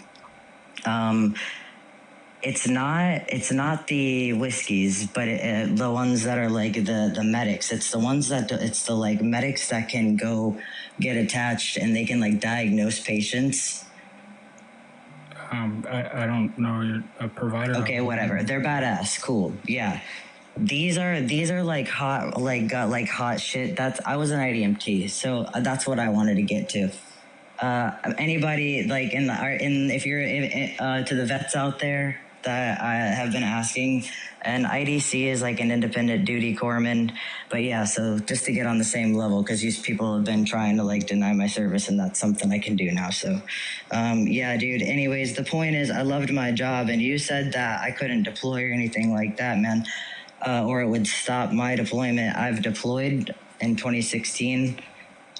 It's not the whiskeys, but the ones that are like the medics. It's the ones it's the like medics that can go get attached and they can like diagnose patients. I don't know. You're a provider. Okay, whatever. They're badass. Cool. Yeah. These are like hot, like hot shit. I was an IDMT, so that's what I wanted to get to. Anybody like if you're to the vets out there that I have been asking, and IDC is like an independent duty corpsman, but yeah, so just to get on the same level, because these people have been trying to like deny my service, and that's something I can do now. So yeah, dude, anyways, the point is I loved my job, and you said that I couldn't deploy or anything like that, man, or it would stop my deployment. I've deployed in 2016.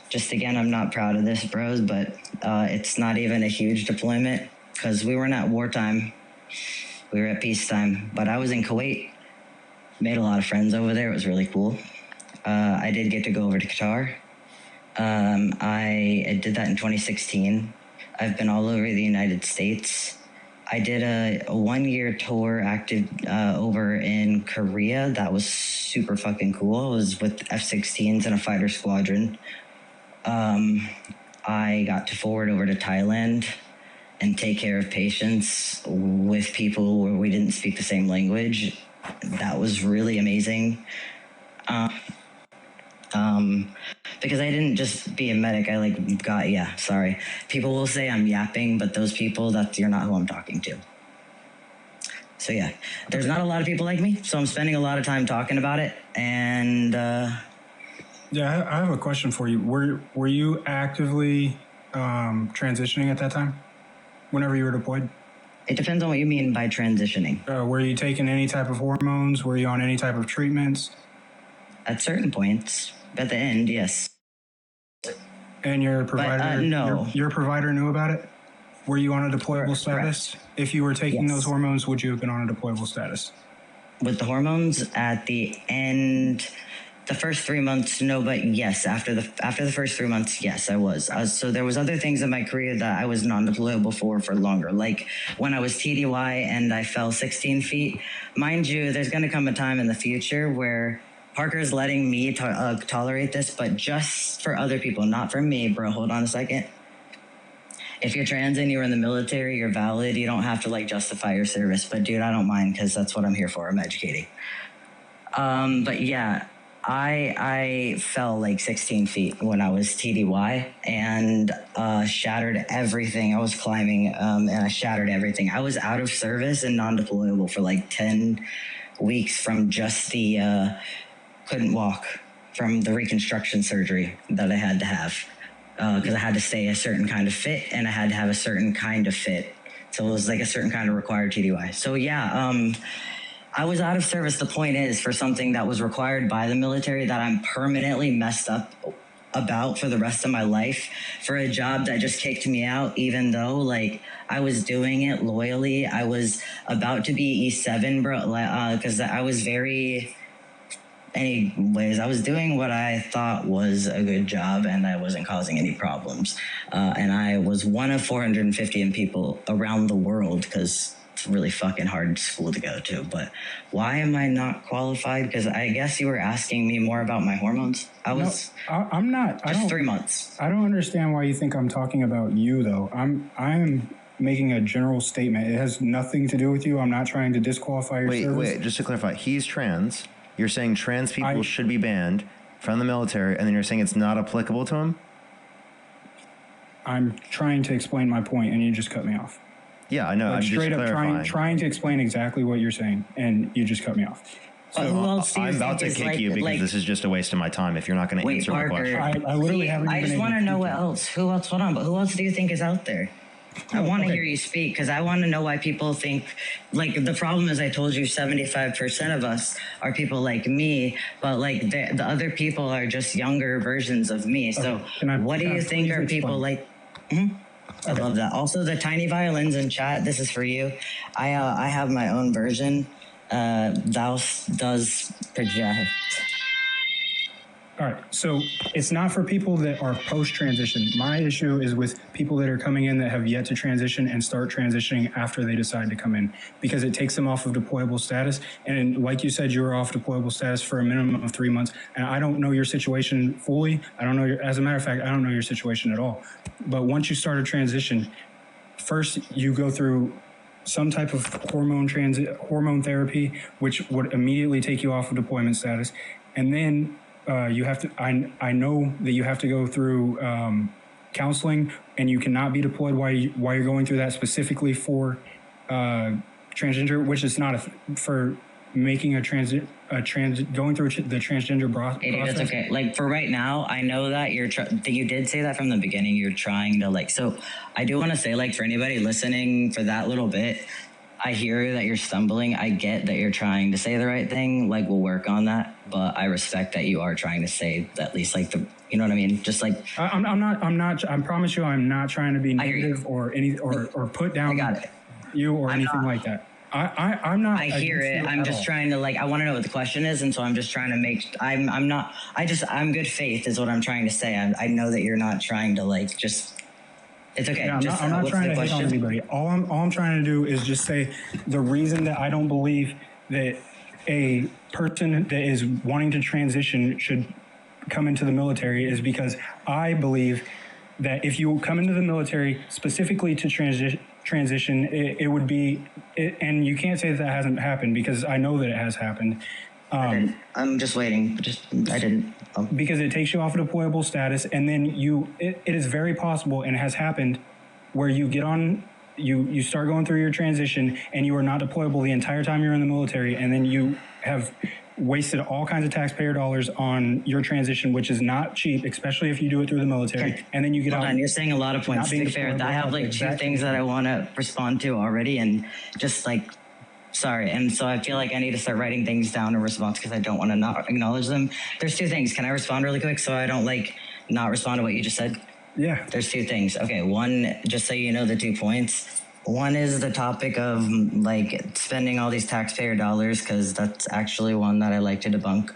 Just again, I'm not proud of this, bros, but it's not even a huge deployment because we weren't at wartime. We were at peacetime, but I was in Kuwait. Made a lot of friends over there. It was really cool. I did get to go over to Qatar. I did that in 2016. I've been all over the United States. I did a 1-year tour active over in Korea. That was super fucking cool. It was with F-16s and a fighter squadron. I got to forward over to Thailand and take care of patients with people where we didn't speak the same language. That was really amazing. Because I didn't just be a medic. I sorry. People will say I'm yapping, but those people, you're not who I'm talking to. So yeah, there's not a lot of people like me, so I'm spending a lot of time talking about it. And yeah, I have a question for you. Were you actively transitioning at that time? Whenever you were deployed? It depends on what you mean by transitioning. Were you taking any type of hormones? Were you on any type of treatments? At certain points. At the end, yes. And your provider, no. Your provider knew about it? Were you on a deployable status? Correct. If you were taking those hormones, would you have been on a deployable status? With the hormones, at the end, the first 3 months, no, but yes, after the first 3 months, yes, I was. So there was other things in my career that I was non-deployable for longer. Like when I was TDY and I fell 16 feet. Mind you, there's going to come a time in the future where Parker's letting me tolerate this, but just for other people, not for me, bro. Hold on a second. If you're trans and you were in the military, you're valid. You don't have to like justify your service. But dude, I don't mind because that's what I'm here for. I'm educating. But yeah, I fell like 16 feet when I was TDY and shattered everything. I was climbing and I shattered everything. I was out of service and non-deployable for like 10 weeks from just the couldn't walk from the reconstruction surgery that I had to have. Because I had to stay a certain kind of fit and I had to have a certain kind of fit. So it was like a certain kind of required TDY. So yeah, I was out of service. The point is, for something that was required by the military that I'm permanently messed up about for the rest of my life, for a job that just kicked me out, even though like I was doing it loyally. I was about to be E7, bro, because I was very... Anyways, I was doing what I thought was a good job and I wasn't causing any problems. And I was one of 450 people around the world because it's a really fucking hard school to go to. But why am I not qualified? Because I guess you were asking me more about my hormones. I'm not. Just 3 months. I don't understand why you think I'm talking about you, though. I'm making a general statement. It has nothing to do with you. I'm not trying to disqualify your service. Wait, just to clarify, he's trans. You're saying trans people should be banned from the military, and then you're saying it's not applicable to him? I'm trying to explain my point, and you just cut me off. Yeah, I know. Like I'm straight just up trying to explain exactly what you're saying, and you just cut me off. So who else do you I'm about to kick you because this is just a waste of my time if you're not going to answer my question. I literally haven't even... I just want to know what else. Who else? Hold on, but who else do you think is out there? I want to hear you speak because I want to know why people think, like, the problem is I told you 75% of us are people like me, but like the other people are just younger versions of me. So what do you think are people like? I love that. Also, the tiny violins in chat, this is for you. I have my own version. Thou does project. All right, so it's not for people that are post-transition. My issue is with people that are coming in that have yet to transition and start transitioning after they decide to come in, because it takes them off of deployable status. And like you said, you were off deployable status for a minimum of 3 months. And I don't know your situation fully. I don't know as a matter of fact, I don't know your situation at all. But once you start a transition, first you go through some type of hormone therapy, which would immediately take you off of deployment status. And then you have to, I know that you have to go through counseling, and you cannot be deployed while you're going through that, specifically for transgender, which is not for making going through the transgender process. That's okay. Like for right now, I know that you did say that from the beginning. You're trying to so I do want to say, like, for anybody listening for that little bit, I hear that you're stumbling. I get that you're trying to say the right thing. Like, we'll work on that. But I respect that you are trying to say at least like you know what I mean? Just like I'm not. I promise you, I'm not trying to be negative or put down you or anything like that. I'm not. I hear it. I'm just trying to I want to know what the question is, and so I'm just trying to make. I'm not. I'm good faith is what I'm trying to say. I know that you're not trying to just. It's okay. Yeah, I'm not trying to hit on anybody. All I'm trying to do is just say the reason that I don't believe that a person that is wanting to transition should come into the military is because I believe that if you come into the military specifically to transition, it would be, and you can't say that hasn't happened, because I know that it has happened. I'm just waiting. I didn't. Because it takes you off of deployable status, and then it is very possible, and it has happened, where you get on, you start going through your transition, and you are not deployable the entire time you're in the military, and then you have wasted all kinds of taxpayer dollars on your transition, which is not cheap, especially if you do it through the military. Okay. And then you get Hold on, you're saying a lot of points. To be fair, I have two things that I want to respond to already, and just sorry. And so I feel like I need to start writing things down in response, because I don't want to not acknowledge them. There's two things. Can I respond really quick so I don't not respond to what you just said? Yeah. There's two things. Okay. One, just so you know the 2 points. One is the topic of spending all these taxpayer dollars, because that's actually one that I like to debunk.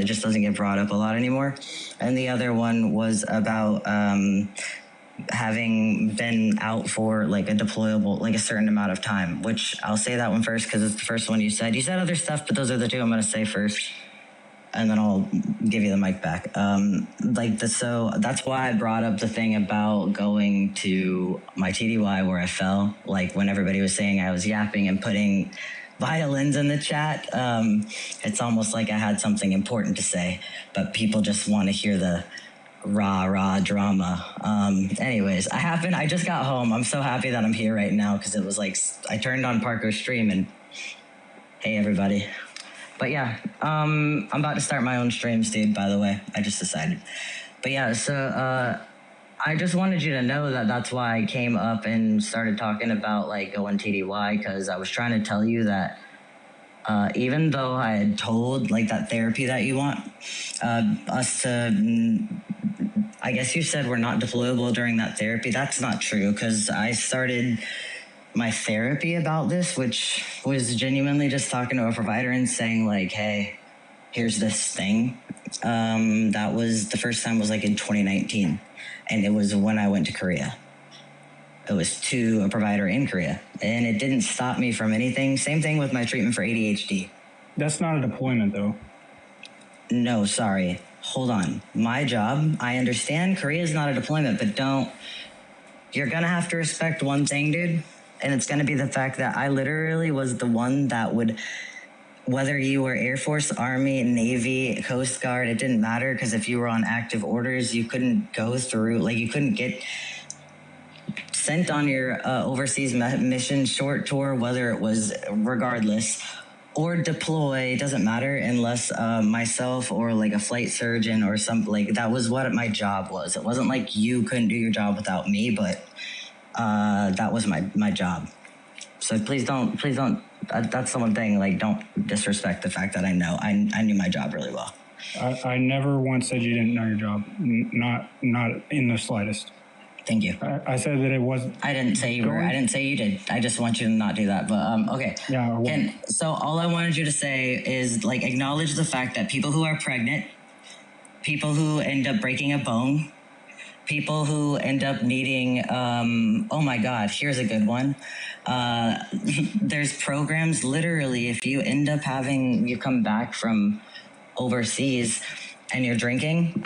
It just doesn't get brought up a lot anymore. And the other one was about having been out for a deployable, a certain amount of time, which I'll say that one first because it's the first one you said. You said other stuff, but those are the two I'm going to say first, and then I'll give you the mic back. So that's why I brought up the thing about going to my TDY where I fell, when everybody was saying I was yapping and putting violins in the chat. It's almost like I had something important to say, but people just want to hear the rah drama. Anyways, I just got home. I'm so happy that I'm here right now, because it was I turned on Parker's stream and hey everybody. But yeah, I'm about to start my own streams, dude, by the way. I just decided. But yeah, so I just wanted you to know that that's why I came up and started talking about going TDY, because I was trying to tell you that even though I had told that therapy that you want us to, I guess you said we're not deployable during that therapy. That's not true, because I started my therapy about this, which was genuinely just talking to a provider and saying hey, here's this thing. That was the first time was in 2019, and it was when I went to Korea. It was to a provider in Korea, and it didn't stop me from anything. Same thing with my treatment for ADHD. That's not a deployment, though. No, sorry. Hold on. My job, I understand Korea is not a deployment, but you're going to have to respect one thing, dude. And it's going to be the fact that I literally was the one that would, whether you were Air Force, Army, Navy, Coast Guard, it didn't matter, because if you were on active orders, you couldn't go through, you couldn't get sent on your overseas mission, short tour, whether it was regardless, or deploy, doesn't matter, unless myself or a flight surgeon or something, that was what my job was. It wasn't you couldn't do your job without me, but that was my job. So please don't, that's the one thing, don't disrespect the fact that I knew my job really well. I never once said you didn't know your job. Not in the slightest. Thank you. I said that it was. I didn't say you were. I didn't say you did. I just want you to not do that. But okay. Yeah. So all I wanted you to say is acknowledge the fact that people who are pregnant people who end up breaking a bone, people who end up needing, oh my God, here's a good one. There's programs, literally, if you end up you come back from overseas and you're drinking,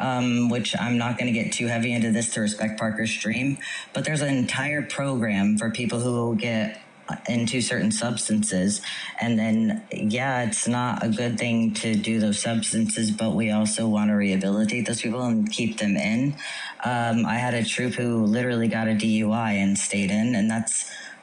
which I'm not going to get too heavy into this to respect Parker's stream, but there's an entire program for people who get into certain substances. And then, yeah, it's not a good thing to do those substances, but we also want to rehabilitate those people and keep them in. I had a troop who literally got a DUI and stayed in, and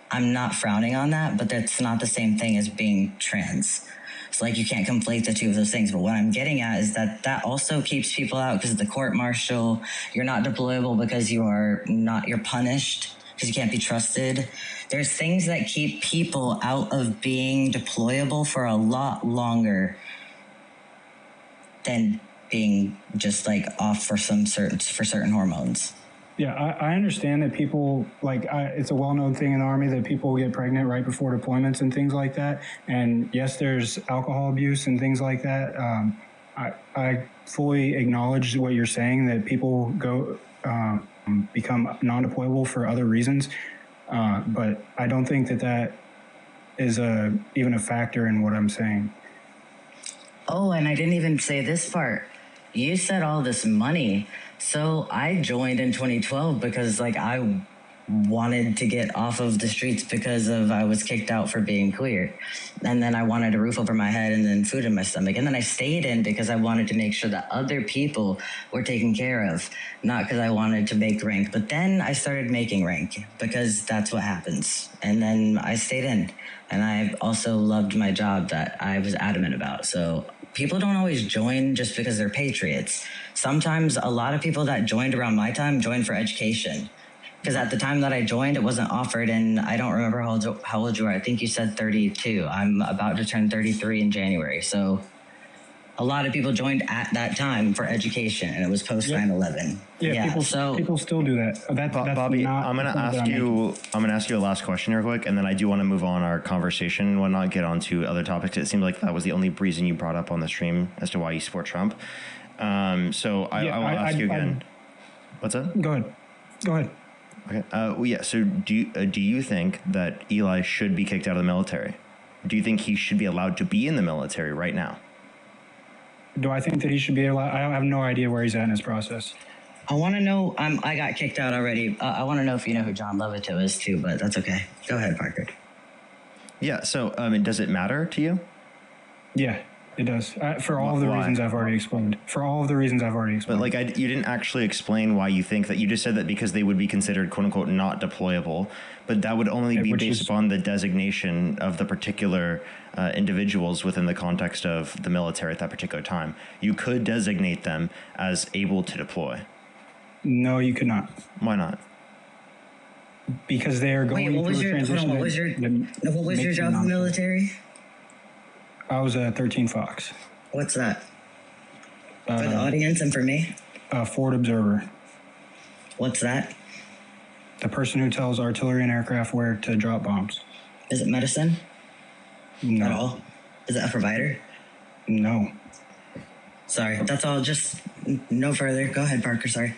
I'm not frowning on that, but that's not the same thing as being trans. It's like you can't conflate the two of those things. But what I'm getting at is that also keeps people out because of the court martial. You're not deployable because you're punished because you can't be trusted. There's things that keep people out of being deployable for a lot longer than being just like off for certain hormones. Yeah, I understand that people, it's a well-known thing in the Army that people get pregnant right before deployments and things like that. And yes, there's alcohol abuse and things like that. I fully acknowledge what you're saying, that people become non-deployable for other reasons. But I don't think that is even a factor in what I'm saying. Oh, and I didn't even say this part. You said all this money. So I joined in 2012 because I wanted to get off of the streets because I was kicked out for being queer. And then I wanted a roof over my head and then food in my stomach. And then I stayed in because I wanted to make sure that other people were taken care of, not because I wanted to make rank. But then I started making rank because that's what happens. And then I stayed in. And I also loved my job that I was adamant about. So people don't always join just because they're patriots. Sometimes a lot of people that joined around my time joined for education. Because at the time that I joined, it wasn't offered, and I don't remember how old you are. I think you said 32. I'm about to turn 33 in January. So a lot of people joined at that time for education, and it was post 9/11. Yeah, people still do that. That's Bobby, not I'm gonna ask you a last question real quick, and then I do want to move on our conversation and whatnot, get on to other topics. It seemed like that was the only reason you brought up on the stream as to why you support Trump. So I will ask you again. What's that? Go ahead. Okay. So do you think that Eli should be kicked out of the military? Do you think he should be allowed to be in the military right now? Do I think that he should be allowed? I have no idea where he's at in his process. I want to know. I got kicked out already. I want to know if you know who John Lovito is too, but that's okay. Go ahead, Parker. Yeah. So, does it matter to you? Yeah, it does. For all of the reasons I've already explained. But you didn't actually explain why you think that. You just said that because they would be considered "quote unquote" not deployable, but that would only be based upon the designation of the particular individuals within the context of the military at that particular time. You could designate them as able to deploy. No, you could not. Why not? Because they are going through a transition. What was your job in the military? I was a 13 Fox. What's that? For the audience and for me? Forward observer. What's that? The person who tells artillery and aircraft where to drop bombs. Is it medicine? No. At all? Is it a provider? No. Sorry, that's all. Just no further. Go ahead, Parker. Sorry.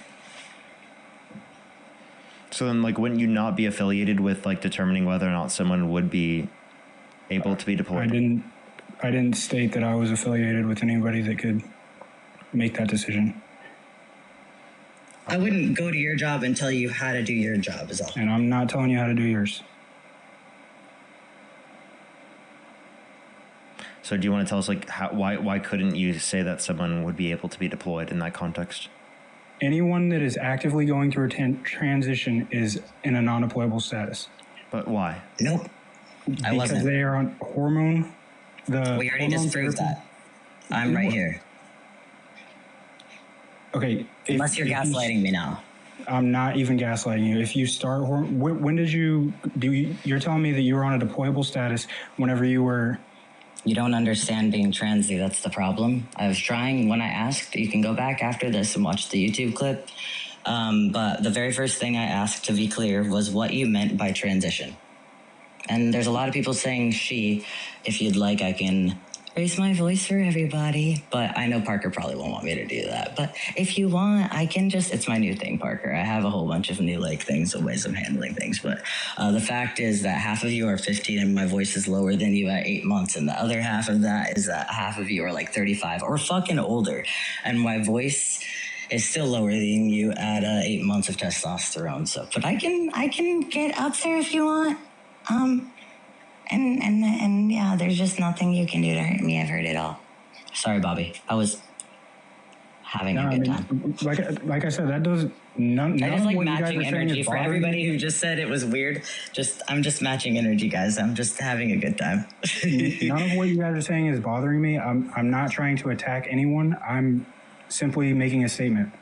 So then, wouldn't you not be affiliated with determining whether or not someone would be able to be deployed? I didn't state that I was affiliated with anybody that could make that decision. I wouldn't go to your job and tell you how to do your job, is all. And I'm not telling you how to do yours. So do you want to tell us why couldn't you say that someone would be able to be deployed in that context? Anyone that is actively going through a transition is in a non-deployable status. But why? Nope. Because they are on hormone. We already disproved that. I'm right here. Okay. Unless you're gaslighting me now. I'm not even gaslighting you. If you start, when did you're telling me that you were on a deployable status whenever you were. You don't understand being transy. That's the problem. I was trying when I asked. You can go back after this and watch the YouTube clip. But the very first thing I asked, to be clear, was what you meant by transition. And there's a lot of people saying she. If you'd like, I can raise my voice for everybody. But I know Parker probably won't want me to do that. But if you want, I can just, it's my new thing, Parker. I have a whole bunch of new like things and ways of handling things. But the fact is that half of you are 15 and my voice is lower than you at 8 months. And the other half of that is that half of you are like 35 or fucking older. And my voice is still lower than you at 8 months of testosterone. So, but I can get up there if you want. And yeah, there's just nothing you can do to hurt me. I've heard it all. Sorry, Bobby. I was having a good time. Like I said, that does none. I just like what matching you guys are saying energy is for bothering everybody me. who just said it was weird. I'm just matching energy, guys. I'm just having a good time. None of what you guys are saying is bothering me. I'm not trying to attack anyone. I'm simply making a statement.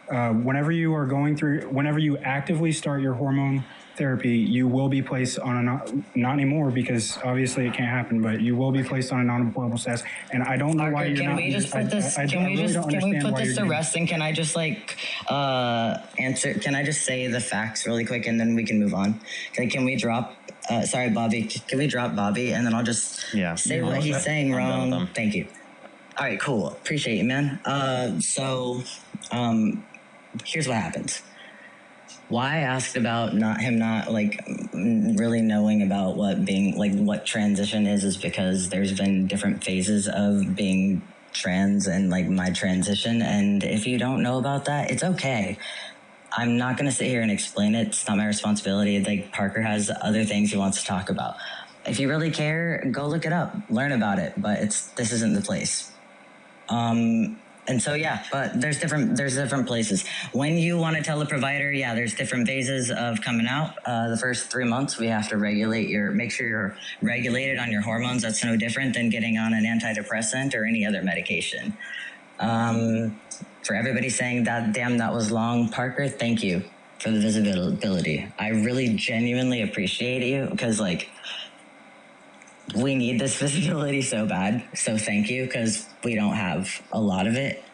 Whenever you actively start your hormone therapy, you will be placed on not anymore because obviously it can't happen, but you will be placed on a non-employable status. And I don't know Parker, why you're can not. we just put this? Can we put this to rest? And can I just like answer? Can I just say the facts really quick and then we can move on? Can we drop? Sorry, Bobby. Can we drop Bobby and then I'll just say what he's saying wrong? Thank you. All right, cool. Appreciate you, man. Here's what happens. Why I asked about him not like really knowing about what transition is because there's been different phases of being trans and like my transition. And if you don't know about that, it's okay. I'm not going to sit here and explain it. It's not my responsibility. Like Parker has other things he wants to talk about. If you really care, go look it up, learn about it. But this isn't the place. And so, yeah, but there's different places. When you want to tell a provider, yeah, there's different phases of coming out. The first 3 months, we have to make sure you're regulated on your hormones. That's no different than getting on an antidepressant or any other medication. For everybody saying that was long, Parker, thank you for the visibility. I really genuinely appreciate you because like, we need this visibility so bad. So thank you, because we don't have a lot of it.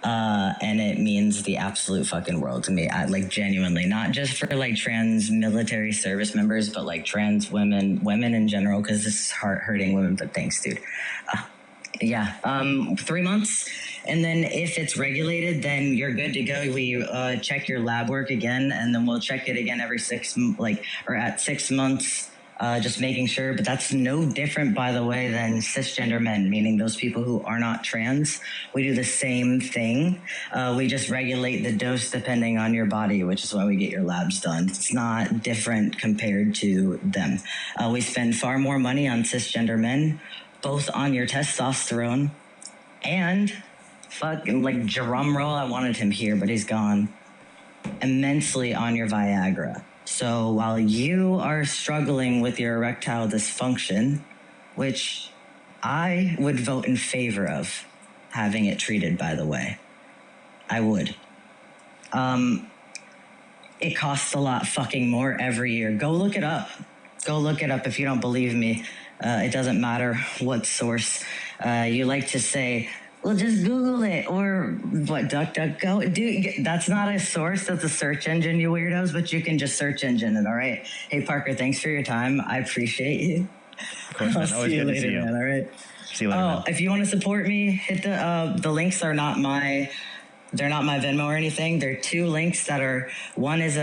And it means the absolute fucking world to me. Like genuinely, not just for like trans military service members, but like trans women in general, because this is hurting women. But thanks, dude. 3 months. And then if it's regulated, then you're good to go. We check your lab work again, and then we'll check it again every at 6 months. Just making sure, but that's no different, by the way, than cisgender men, meaning those people who are not trans. We do the same thing. We just regulate the dose depending on your body, which is why we get your labs done. It's not different compared to them. We spend far more money on cisgender men, both on your testosterone and fucking like drum roll. I wanted him here, but he's gone. Immensely on your Viagra. So while you are struggling with your erectile dysfunction, which I would vote in favor of having it treated, by the way, I would. It costs a lot fucking more every year. Go look it up. Go look it up if you don't believe me. It doesn't matter what source. You like to say, well, just Google it or what, DuckDuckGo. Dude, that's not a source. That's a search engine, you weirdos, but you can just search engine it, all right? Hey, Parker, thanks for your time. I appreciate you. Of course, man. Always good to see you. Man, all right? See you later, man. If you want to support me, hit the links are not my... They're not my Venmo or anything. They're 2 links that are... One is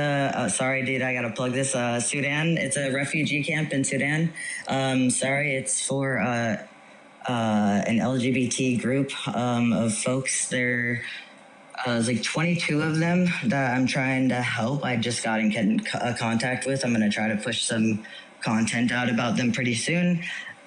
sorry, dude, I got to plug this. Sudan. It's a refugee camp in Sudan. Sorry, it's for... an LGBT group of folks. There's like 22 of them that I'm trying to help. I just got in contact with. I'm going to try to push some content out about them pretty soon.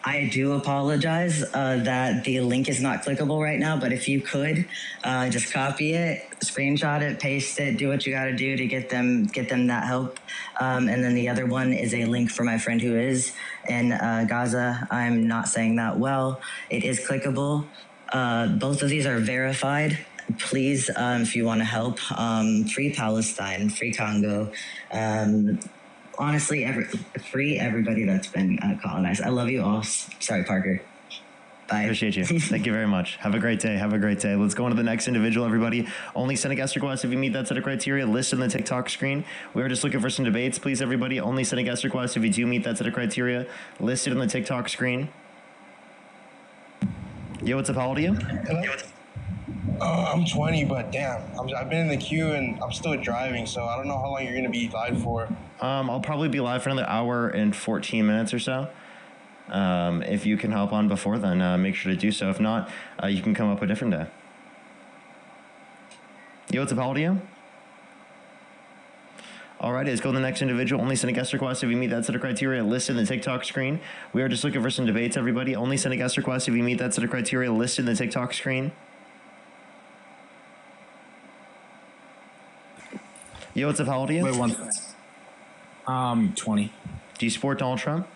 I do apologize that the link is not clickable right now, but if you could just copy it, screenshot it, paste it, do what you got to do to get them that help. And then the other one is a link for my friend who is in Gaza. I'm not saying that well. It is clickable. Both of these are verified. Please, if you want to help, free Palestine, free Congo. Honestly, free everybody that's been colonized. I love you all. Sorry, Parker. Bye. Appreciate you. Thank you very much. Have a great day. Have a great day. Let's go on to the next individual, everybody. Only send a guest request if you meet that set of criteria listed on the TikTok screen. We are just looking for some debates, please, everybody. Only send a guest request if you do meet that set of criteria listed on the TikTok screen. Yo, what's up? How old are you? Hello? I'm 20, but damn, I've been in the queue and I'm still driving, so I don't know how long you're gonna be live for. I'll probably be live for another hour and 14 minutes or so. If you can hop on before then, make sure to do so. If not, you can come up a different day. Yo, what's up? How old are you? Alrighty, let's go to the next individual. Only send a guest request if you meet that set of criteria listed in the TikTok screen. We are just looking for some debates, everybody. Only send a guest request if you meet that set of criteria listed in the TikTok screen. Yo, what's up? How old are you? Wait, 20. Do you support Donald Trump?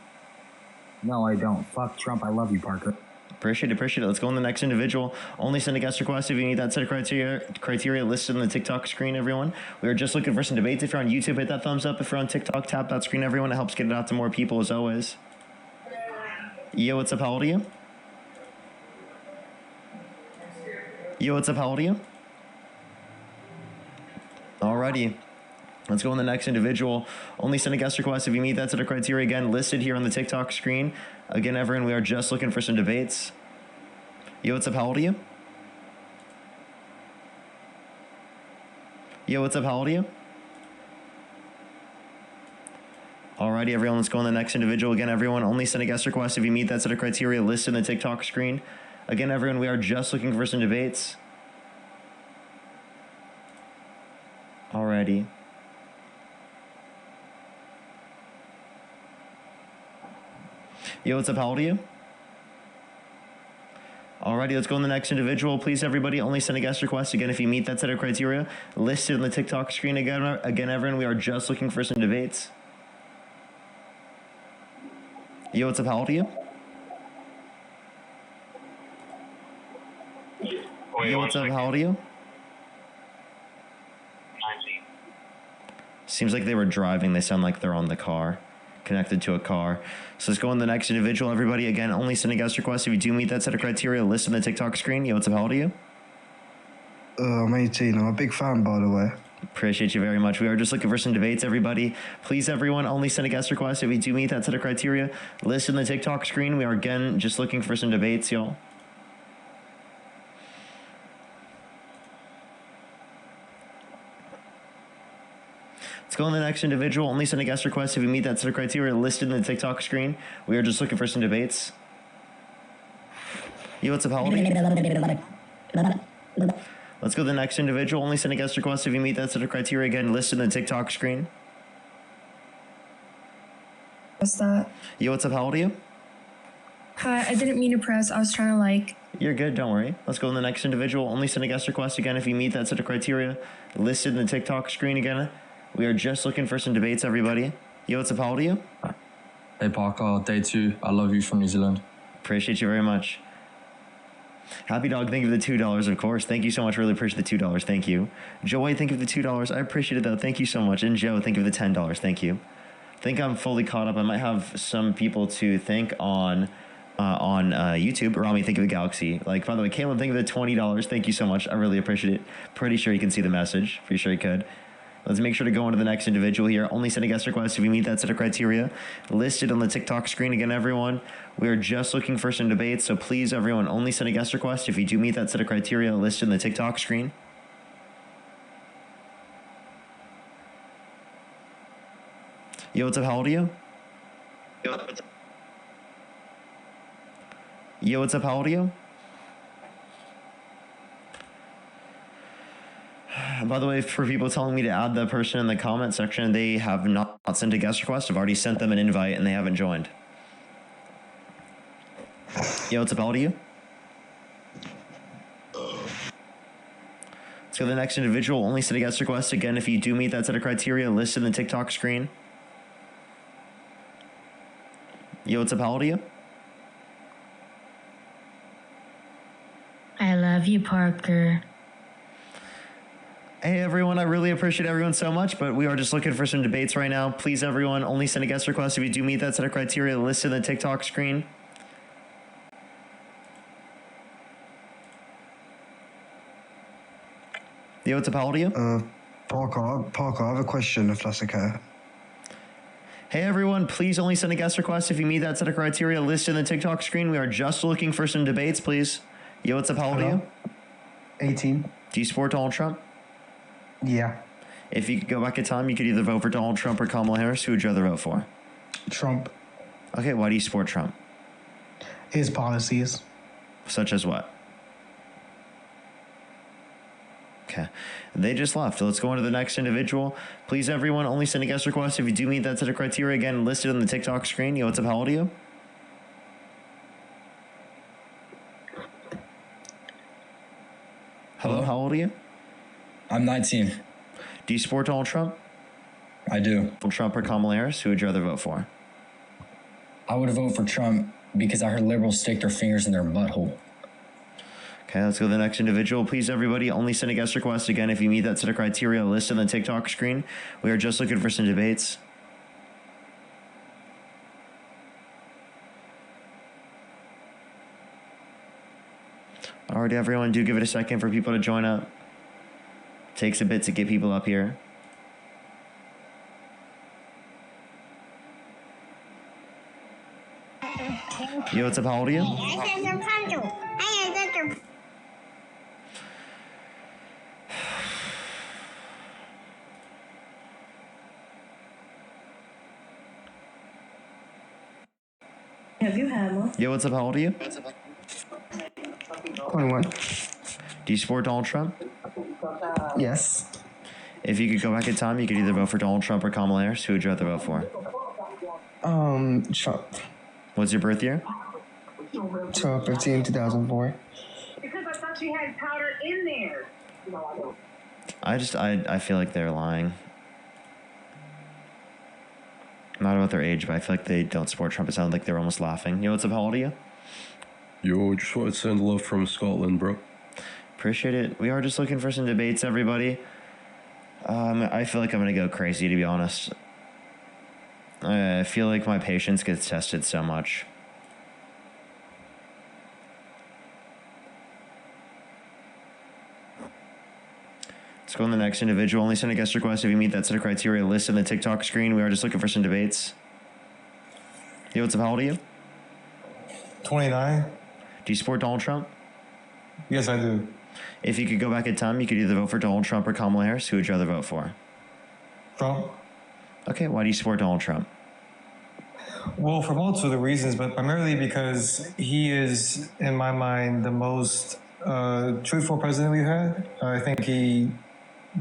No, I don't. Fuck Trump. I love you, Parker. Appreciate it. Let's go on the next individual. Only send a guest request if you need that set of criteria listed in the TikTok screen, everyone. We are just looking for some debates. If you're on YouTube, hit that thumbs up. If you're on TikTok, tap that screen, everyone. It helps get it out to more people, as always. Yo, what's up? How old are you? Yo, what's up? How old are you? Alrighty. Let's go on the next individual. Only send a guest request if you meet that set of criteria, again, listed here on the TikTok screen. Again, everyone, we are just looking for some debates. Yo, what's up? How old are you? Yo, what's up? How old are you? Alrighty, everyone, let's go on the next individual. Again, everyone, only send a guest request if you meet that set of criteria listed in the TikTok screen. Again, everyone, we are just looking for some debates. Alrighty. Yo, what's up? How old are you? Alrighty, let's go on the next individual. Please, everybody, only send a guest request. Again, if you meet that set of criteria listed on the TikTok screen. Again, everyone, we are just looking for some debates. Yo, what's up? How old are you? Yo, what's up? How old are you? 19. Seems like they were driving. They sound like they're on the car, connected to a car. So let's go on the next individual, everybody. Again, only send a guest request if you do meet that set of criteria listed in the TikTok screen. Yo, what's up? How old are you? I'm 18. I'm a big fan, by the way. Appreciate you very much. We are just looking for some debates, everybody. Please, everyone, only send a guest request if you do meet that set of criteria listed in the TikTok screen. We are, again, just looking for some debates, y'all. Let's go on the next individual. Only send a guest request if you meet that set of criteria listed in the TikTok screen. We are just looking for some debates. Yo, what's up? How old are you? Let's go to the next individual. Only send a guest request if you meet that set of criteria, again, listed in the TikTok screen. What's that? Yo, what's up? How old are you? Hi, I didn't mean to press. I was trying to like. You're good. Don't worry. Let's go to the next individual. Only send a guest request, again, if you meet that set of criteria listed in the TikTok screen, again. We are just looking for some debates, everybody. Yo, what's up? How old are you? Hey, Parker. Day 2. I love you from New Zealand. Appreciate you very much. Happy Dog, thank you for the $2, of course. Thank you so much. Really appreciate the $2. Thank you. Joy, thank you for the $2. I appreciate it, though. Thank you so much. And Joe, thank you for the $10. Thank you. I think I'm fully caught up. I might have some people to thank on YouTube. Rami, thank you for the Galaxy. Like, by the way, Caleb, thank you for the $20. Thank you so much. I really appreciate it. Pretty sure you can see the message. Pretty sure you could. Let's make sure to go on to the next individual here. Only send a guest request if you meet that set of criteria listed on the TikTok screen. Again, everyone, we are just looking for some debates. So please, everyone, only send a guest request if you do meet that set of criteria listed in the TikTok screen. Yo, what's up? How old are you? Yo, what's up? How old are you? By the way, for people telling me to add the person in the comment section, they have not sent a guest request. I've already sent them an invite and they haven't joined. Yo, what's up? How old are you? Let's go to the next individual. Only send a guest request, again, if you do meet that set of criteria listed in the TikTok screen. Yo, what's up? How old are you? I love you, Parker. Hey, everyone, I really appreciate everyone so much, but we are just looking for some debates right now. Please, everyone, only send a guest request if you do meet that set of criteria listed in the TikTok screen. Yo, what's up? How old are you? Parker, I have a question, if that's okay. Hey, everyone, please only send a guest request if you meet that set of criteria listed in the TikTok screen. We are just looking for some debates, please. Yo, what's up? How old are you? 18. Do you support Donald Trump? Yeah. If you could go back in time, you could either vote for Donald Trump or Kamala Harris. Who would you rather vote for? Trump. Okay, why do you support Trump? His policies. Such as what? Okay. They just left. Let's go on to the next individual. Please, everyone, only send a guest request if you do meet that set of criteria. Again, listed on the TikTok screen. Yo, what's up? How old are you? Hello, how old are you? I'm 19. Do you support Donald Trump? I do. Donald Trump or Kamala Harris? Who would you rather vote for? I would vote for Trump because I heard liberals stick their fingers in their butthole. Okay, let's go to the next individual. Please, everybody, only send a guest request. Again, if you meet that set of criteria listed on the TikTok screen. We are just looking for some debates. All right, everyone, do give it a second for people to join up. Takes a bit to get people up here. Yo, what's up? How old are you? Have you had one? Yo, what's up? How old are you? 21. Do you support Donald Trump? Yes. If you could go back in time, you could either vote for Donald Trump or Kamala Harris. Who would you rather vote for? Trump. What's your birth year? 12/15, 2004. Because I thought she had powder in there. I feel like they're lying. Not about their age, but I feel like they don't support Trump. It sounded like they were almost laughing. Yo, what's up? How old are you? Yo, just wanted to send love from Scotland, bro. Appreciate it. We are just looking for some debates, everybody. I feel like I'm going to go crazy, to be honest. I feel like my patience gets tested so much. Let's go on the next individual. Only send a guest request if you meet that set of criteria listed on the TikTok screen. We are just looking for some debates. Yo, what's up? How old are you? 29. Do you support Donald Trump? Yes, I do. If you could go back in time, you could either vote for Donald Trump or Kamala Harris. Who would you rather vote for? Trump. Okay, why do you support Donald Trump? Well, for multiple reasons, but primarily because he is, in my mind, the most truthful president we've had. I think he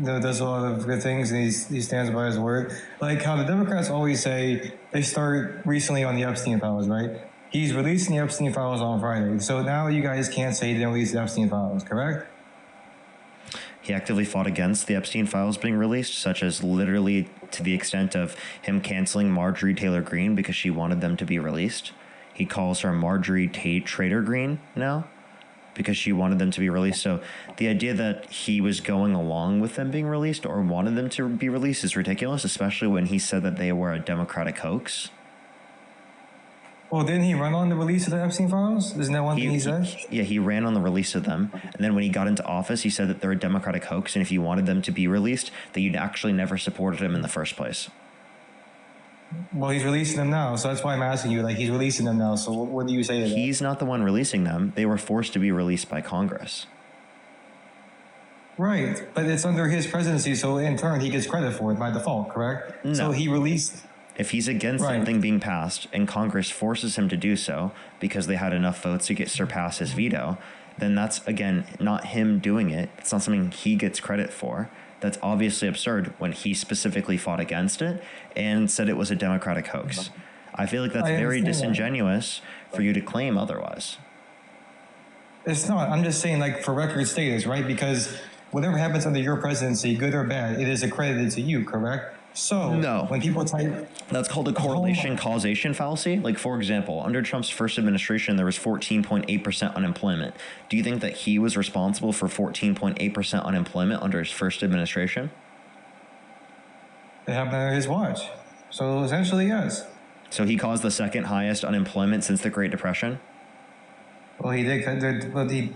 does a lot of good things, and he stands by his word. Like how the Democrats always say, they start recently on the Epstein files, right? He's releasing the Epstein files on Friday. So now you guys can't say he didn't release the Epstein files, correct? He actively fought against the Epstein files being released, such as literally to the extent of him canceling Marjorie Taylor Greene because she wanted them to be released. He calls her Marjorie Tate Trader Greene now because she wanted them to be released. So the idea that he was going along with them being released or wanted them to be released is ridiculous, especially when he said that they were a Democratic hoax. Well, didn't he run on the release of the Epstein files? Isn't that one thing he said? Yeah, he ran on the release of them. And then when he got into office, he said that they're a Democratic hoax. And if you wanted them to be released, that you'd actually never supported him in the first place. Well, he's releasing them now. So that's why I'm asking you. Like, he's releasing them now. So what do you say to that? He's not the one releasing them. They were forced to be released by Congress. Right. But it's under his presidency. So in turn, he gets credit for it by default, correct? No. So he released... If he's against something being passed and Congress forces him to do so because they had enough votes to surpass his veto, then that's, again, not him doing it. It's not something he gets credit for. That's obviously absurd when he specifically fought against it and said it was a Democratic hoax. I feel like that's very disingenuous for you to claim otherwise. It's not. I'm just saying, like, for record status, right? Because whatever happens under your presidency, good or bad, it is accredited to you, correct? So no. When people type... That's called a correlation causation fallacy. Like, for example, under Trump's first administration, there was 14.8% unemployment. Do you think that he was responsible for 14.8% unemployment under his first administration? It happened under his watch. So essentially, yes. So he caused the second highest unemployment since the Great Depression? Well, he did. Actually,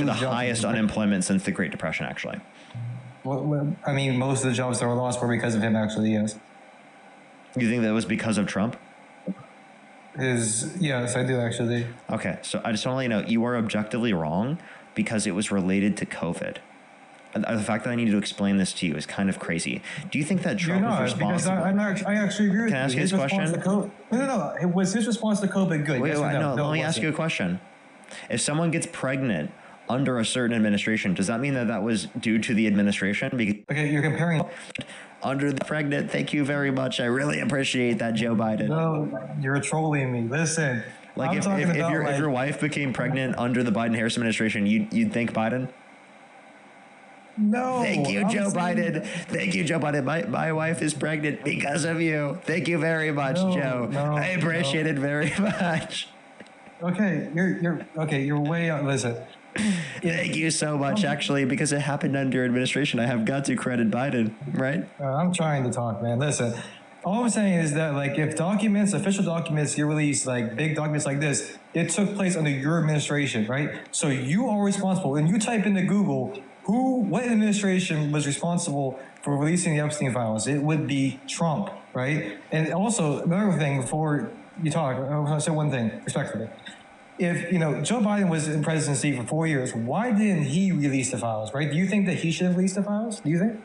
the highest unemployment since the Great Depression, actually. Well, I mean, most of the jobs that were lost were because of him, actually, yes. You think that was because of Trump? Yes, I do actually. Okay, so I just want to let you know you are objectively wrong because it was related to COVID. The fact that I need to explain this to you is kind of crazy. Do you think that Trump is responsible? I actually agree with you. Can I ask you this question? No. Was his response to COVID good? Wait, Yes or no? let me ask you a question. If someone gets pregnant under a certain administration, does that mean that that was due to the administration? Okay, you're comparing under the pregnant. Thank you very much. I really appreciate that, Joe Biden. No, you're trolling me. Listen, like if your wife became pregnant under the Biden-Harris administration, you'd think Biden. No. Thank you, Joe Biden. Thank you, Joe Biden. My wife is pregnant because of you. Thank you very much, Joe. I appreciate it very much. Okay, you're way out. Listen. Thank you so much, actually, because it happened under your administration. I have got to credit Biden, right? I'm trying to talk, man. Listen, all I'm saying is that, like, if official documents get released, like big documents like this, it took place under your administration, right? So you are responsible. When you type into Google, what administration was responsible for releasing the Epstein files? It would be Trump, right? And also, another thing before you talk, I want to say one thing, respectfully. If, Joe Biden was in presidency for 4 years, why didn't he release the files, right? Do you think that he should have released the files? Do you think?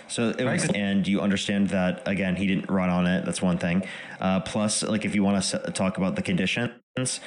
So, and you understand that, again, he didn't run on it. That's one thing. Plus, like, if you want to talk about the conditions,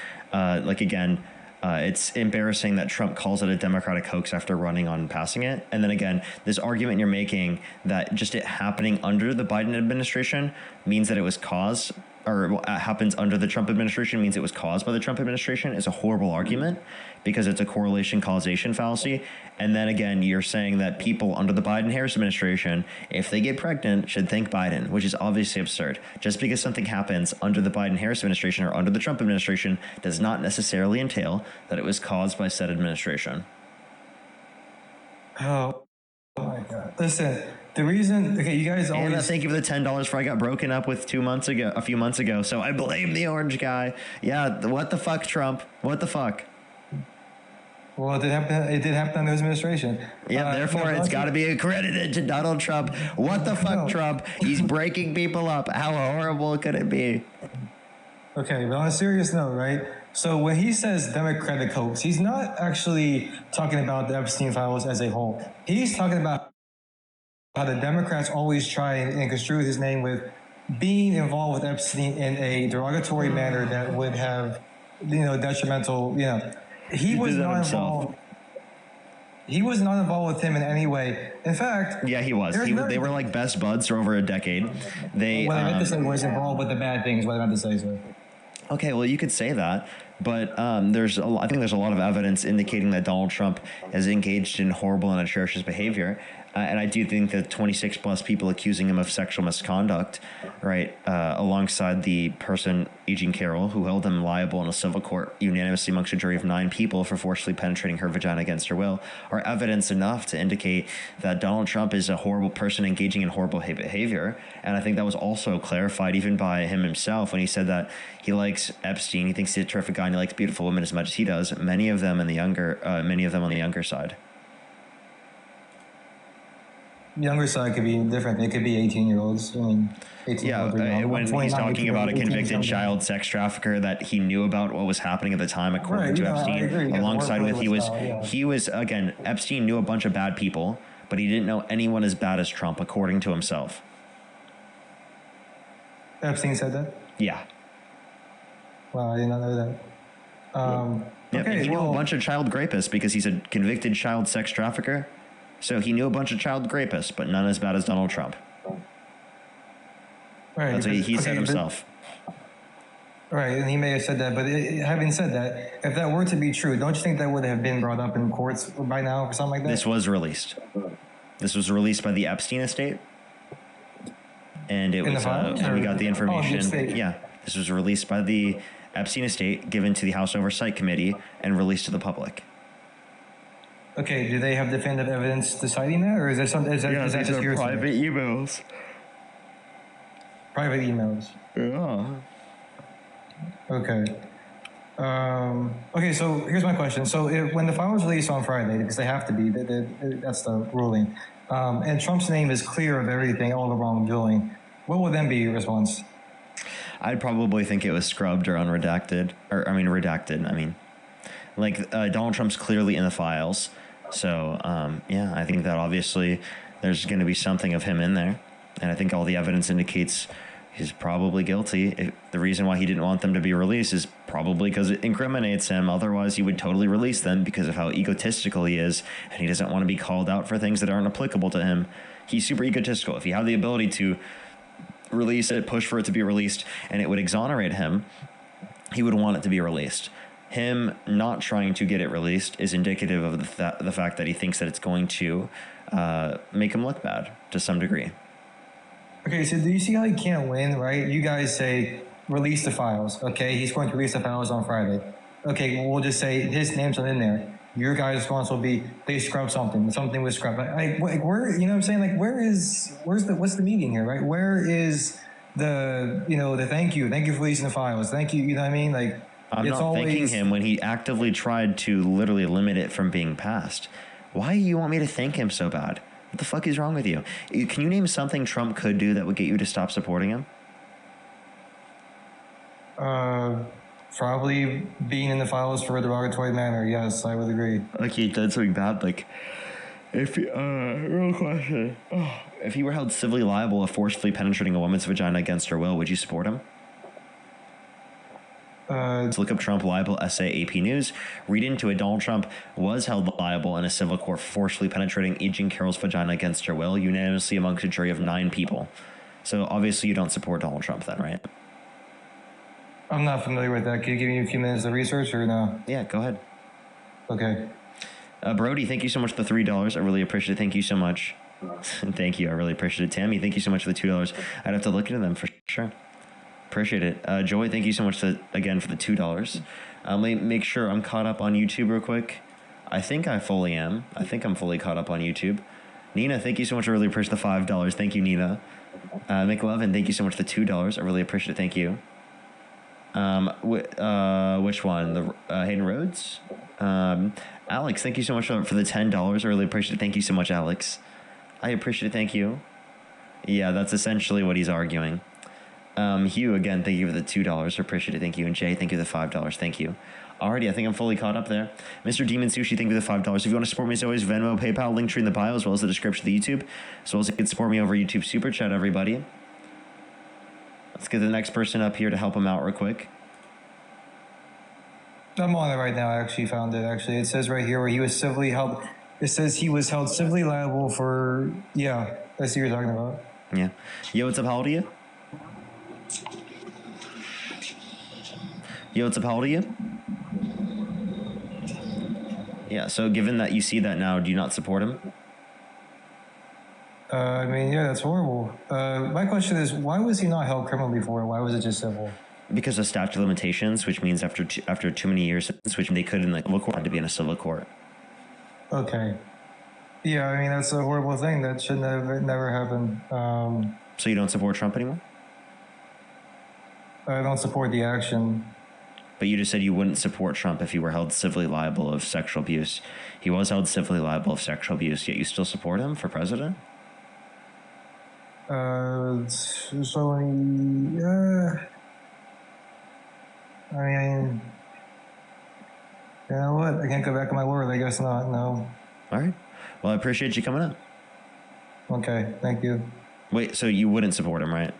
it's embarrassing that Trump calls it a Democratic hoax after running on passing it. And then again, this argument you're making that just it happening under the Biden administration means that it was caused, or happens under the Trump administration means it was caused by the Trump administration is a horrible argument because it's a correlation causation fallacy. And then again, you're saying that people under the Biden-Harris administration, if they get pregnant, should thank Biden, which is obviously absurd. Just because something happens under the Biden-Harris administration or under the Trump administration does not necessarily entail that it was caused by said administration. Oh my God. Listen, the reason, you guys always... And thank you for the $10 for I got broken up with a few months ago. So I blame the orange guy. Yeah, what the fuck, Trump? What the fuck? Well, it did happen under his administration. Yeah, therefore it's got to be accredited to Donald Trump. What the fuck, Trump? He's breaking people up. How horrible could it be? Okay, but on a serious note, right? So when he says Democratic hoax, he's not actually talking about the Epstein files as a whole. He's talking about how the Democrats always try and construe his name with being involved with Epstein in a derogatory manner that would have, detrimental, He was not involved. He was not involved with him in any way. In fact, yeah, he was. They were like best buds for over a decade. What I meant to say was involved with the bad things. What I meant to say, sir. Okay, well, you could say that, but I think there's a lot of evidence indicating that Donald Trump has engaged in horrible and atrocious behavior. And I do think that 26 plus people accusing him of sexual misconduct, right, alongside the person, Eugene Carroll, who held him liable in a civil court unanimously amongst a jury of 9 people for forcibly penetrating her vagina against her will, are evidence enough to indicate that Donald Trump is a horrible person engaging in horrible behavior. And I think that was also clarified even by him himself when he said that he likes Epstein, he thinks he's a terrific guy, and he likes beautiful women as much as he does. Many of them on the younger side. Younger side could be different. They could be 18-year-olds. When he's talking about a convicted child sex trafficker that he knew about what was happening at the time, according to Epstein, alongside with he was again, Epstein knew a bunch of bad people, but he didn't know anyone as bad as Trump, according to himself. Epstein said that? Yeah. Wow, I did not know that. He knew a bunch of child rapists because he's a convicted child sex trafficker. So he knew a bunch of child rapists, but none as bad as Donald Trump. Right. That's what he said himself. Right, and he may have said that, but having said that, if that were to be true, don't you think that would have been brought up in courts by now or something like that? This was released. This was released by the Epstein estate. And it was, we got the information. Yeah, this was released by the Epstein estate, given to the House Oversight Committee, and released to the public. Okay, do they have definitive evidence deciding that, or is there something? Is that just hearsay? Private emails. Private emails. Yeah. Okay. Okay, so here's my question. So when the file was released on Friday, because they have to be, that's the ruling, and Trump's name is clear of everything, all the wrongdoing, what will then be your response? I'd probably think it was scrubbed or unredacted, redacted. I mean, like Donald Trump's clearly in the files, so yeah, I think that obviously there's going to be something of him in there, and I think all the evidence indicates he's probably guilty. The reason why he didn't want them to be released is probably because it incriminates him. Otherwise, he would totally release them because of how egotistical he is, and he doesn't want to be called out for things that aren't applicable to him. He's super egotistical. If he had the ability to release it, push for it to be released, and it would exonerate him, he would want it to be released. Him not trying to get it released is indicative of the fact that he thinks that it's going to make him look bad to some degree. Okay, so do you see how he can't win, right? You guys say, release the files. Okay, he's going to release the files on Friday. Okay, we'll just say his name's not in there. Your guys' response will be, they scrubbed something was scrubbed. Like where, you know what I'm saying? Like, what's the meeting here, right? Where is the thank you for releasing the files. Thank you, you know what I mean? Like, I'm not thanking him when he actively tried to literally limit it from being passed. Why do you want me to thank him so bad? What the fuck is wrong with you? Can you name something Trump could do that would get you to stop supporting him? Probably being in the files for a derogatory manner. Yes, I would agree. Like he did something bad. Like, if real question, if he were held civilly liable of forcefully penetrating a woman's vagina against her will, would you support him? Let's look up Trump liable essay AP News. Read into it. Donald Trump was held liable in a civil court for forcefully penetrating E. Jean Carroll's vagina against her will, unanimously amongst a jury of 9 people. So obviously you don't support Donald Trump then, right? I'm not familiar with that. Can you give me a few minutes of research or no? Yeah, go ahead. Okay. Brody, thank you so much for the $3. I really appreciate it. Thank you so much. Thank you. I really appreciate it. Tammy, thank you so much for the $2. I'd have to look into them for sure. Appreciate it. Joy, thank you so much again for the $2. Let me make sure I'm caught up on YouTube real quick. I think I fully am. I think I'm fully caught up on YouTube. Nina, thank you so much. I really appreciate the $5. Thank you, Nina. McLovin, thank you so much for the $2. I really appreciate it. Thank you. Which one? The Hayden Rhodes? Alex, thank you so much for the $10. I really appreciate it. Thank you so much, Alex. I appreciate it. Thank you. Yeah, that's essentially what he's arguing. Hugh, again, thank you for the $2. I appreciate it. Thank you. And Jay, thank you for the $5. Thank you. Alrighty, I think I'm fully caught up there. Mr. Demon Sushi, thank you for the $5. If you want to support me as always, Venmo, PayPal, link tree in the bio, as well as the description of the YouTube, as well as you can support me over YouTube Super Chat, everybody. Let's get the next person up here to help him out real quick. I'm on it right now. I actually found it. Actually, it says right here where he was civilly held. It says he was held civilly liable for. Yeah, that's what you're talking about. Yeah. Yo, what's up? How old are you? Yo, what's up? How old are you? Yeah. So, given that you see that now, do you not support him? I mean, yeah, that's horrible. My question is, why was he not held criminal before? Why was it just civil? Because of statute of limitations, which means after too many years, which they could in civil court, had to be in a civil court. Okay. Yeah, I mean that's a horrible thing. That should never happen. So you don't support Trump anymore? I don't support the action. But you just said you wouldn't support Trump if he were held civilly liable of sexual abuse. He was held civilly liable of sexual abuse, yet you still support him for president? I mean, you know what? I can't go back on my word. I guess not. No. All right. Well, I appreciate you coming up. Okay. Thank you. Wait, so you wouldn't support him, right?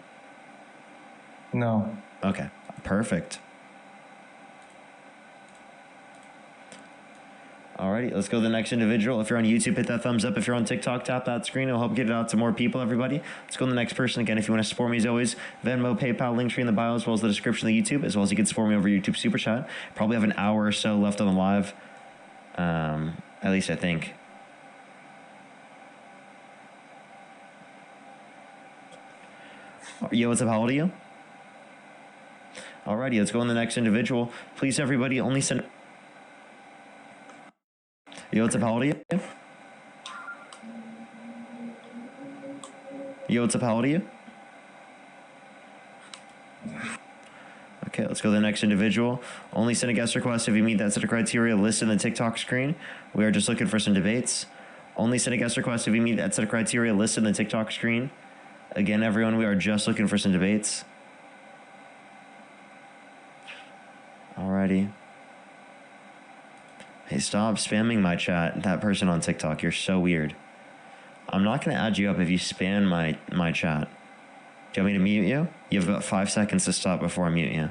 No. Okay. Perfect. Alrighty, let's go to the next individual. If you're on YouTube, hit that thumbs up. If you're on TikTok, tap that screen. It'll help get it out to more people, everybody. Let's go to the next person. Again, if you want to support me as always, Venmo, PayPal, link tree in the bio, as well as the description of the YouTube, as well as you can support me over YouTube Super Chat. Probably have an hour or so left on the live. At least I think. Yo, what's up? How old are you? Alrighty, let's go on the next individual. Please, everybody, only send... Yo, what's up? How old are you? Yo, what's up? How old are you? Okay, let's go to the next individual. Only send a guest request if you meet that set of criteria listed in the TikTok screen. We are just looking for some debates. Only send a guest request if you meet that set of criteria listed in the TikTok screen. Again, everyone, we are just looking for some debates. Alrighty. Hey, stop spamming my chat. That person on TikTok, you're so weird. I'm not going to add you up if you spam my chat. Do you want me to mute you? You have about 5 seconds to stop before I mute you.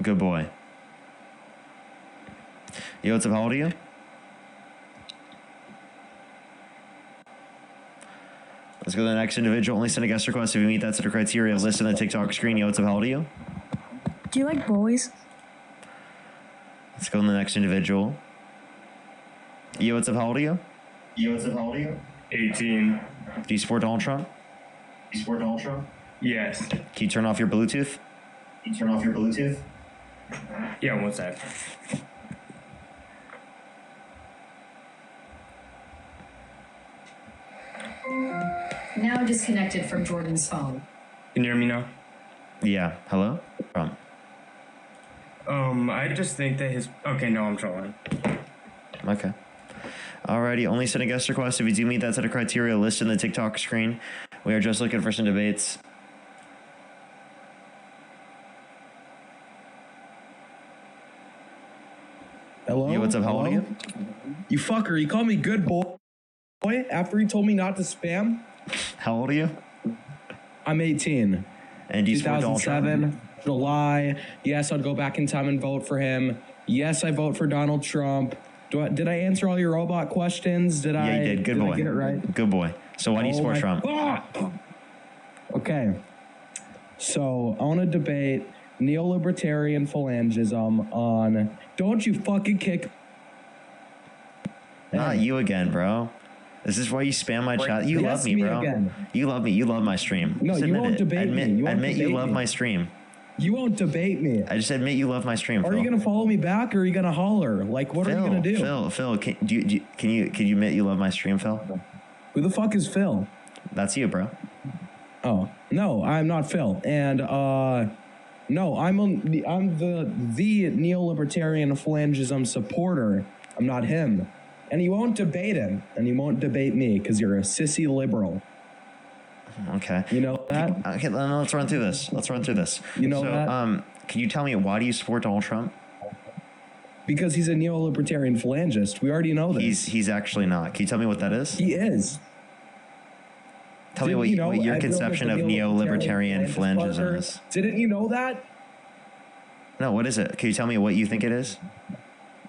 Good boy. Yo, what's up? How old are you? Let's go to the next individual. Only send a guest request if you meet that set of criteria. List on the TikTok screen. Yo, what's up? How old are you? Do you like boys? Let's go to the next individual. Yo, what's up? How old are you? Yo, what's up? How old are you? 18. Do you support Donald Trump? You support Donald Trump? Yes. Can you turn off your Bluetooth? Can you turn off your Bluetooth? Yeah, what's that? Now disconnected from Jordan's phone. Can you hear me now? Yeah. Hello? I just think that his... Okay, no, I'm trolling. Okay. Alrighty, only send a guest request if you do meet that set of criteria listed in the TikTok screen. We are just looking for some debates. Hello? Yo, what's up? How old are you? You fucker, you called me good boy after he told me not to spam? How old are you? I'm 18. And do you support Donald Trump? 2007, July. Yes, I'd go back in time and vote for him. Yes, I vote for Donald Trump. Did I answer all your robot questions? Yeah, you did. Good boy. I get it right? Good boy. So why do you support Trump? Okay. So I want to debate neolibertarian phalangism on... Don't you fucking kick... Not you again, bro. Is this why you spam my chat? You love me, bro. Again. You love me. You love my stream. No, Just you admit won't it. debate me. You won't admit you debate love me. my stream. You won't debate me. I just admit you love my stream, Are Phil. you gonna follow me back, or are you gonna holler? Like, what are you gonna do? Phil, can you admit you love my stream, Phil? Who the fuck is Phil? That's you, bro. Oh no, I'm not Phil, and no, I'm the neolibertarian phalangism supporter. I'm not him, and you won't debate him, and you won't debate me because you're a sissy liberal. Okay. You know that? Okay, let's run through this. You know that? Can you tell me why do you support Donald Trump? Because he's a neolibertarian phalangist. We already know this. He's actually not. Can you tell me what that is? He is. Tell me what your conception of neolibertarian phalangism is. Didn't you know that? No, what is it? Can you tell me what you think it is?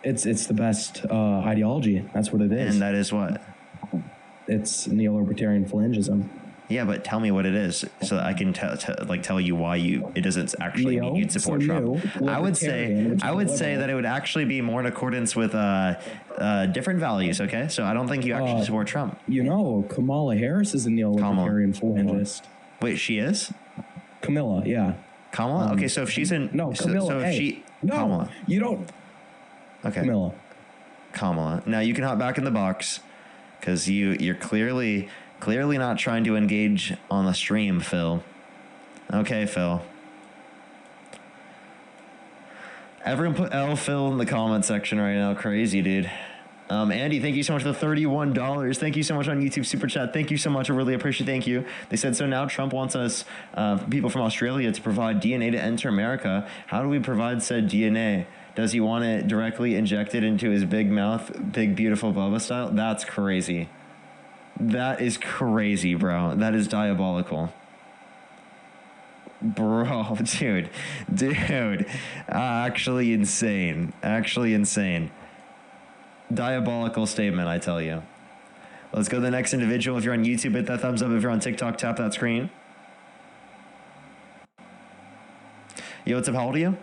It's the best ideology. That's what it is. And that is what? It's neolibertarian phalangism. Yeah, but tell me what it is so that I can tell you why it doesn't actually mean you'd support Trump. I would say that it would actually be more in accordance with different values. Okay, so I don't think you actually support Trump. You know, Kamala Harris is a neolibertarian phalangist. Wait, she is? Camilla, yeah. Kamala? Okay, so if she's in Camilla. so if she Kamala. You don't. Okay. Kamala. Now you can hop back in the box because you're clearly not trying to engage on the stream, Phil. Okay, Phil. Everyone put L Phil in the comment section right now. Crazy, dude. Andy, thank you so much for the $31. Thank you so much on YouTube Super Chat. Thank you so much. I really appreciate it. Thank you. They said, so now Trump wants us, people from Australia, to provide DNA to enter America. How do we provide said DNA? Does he want it directly injected into his big mouth, big, beautiful Bubba style? That's crazy. That is crazy, bro. That is diabolical. Bro, dude. Actually insane. Diabolical statement, I tell you. Let's go to the next individual. If you're on YouTube, hit that thumbs up. If you're on TikTok, tap that screen. Yo, what's up? How old are you?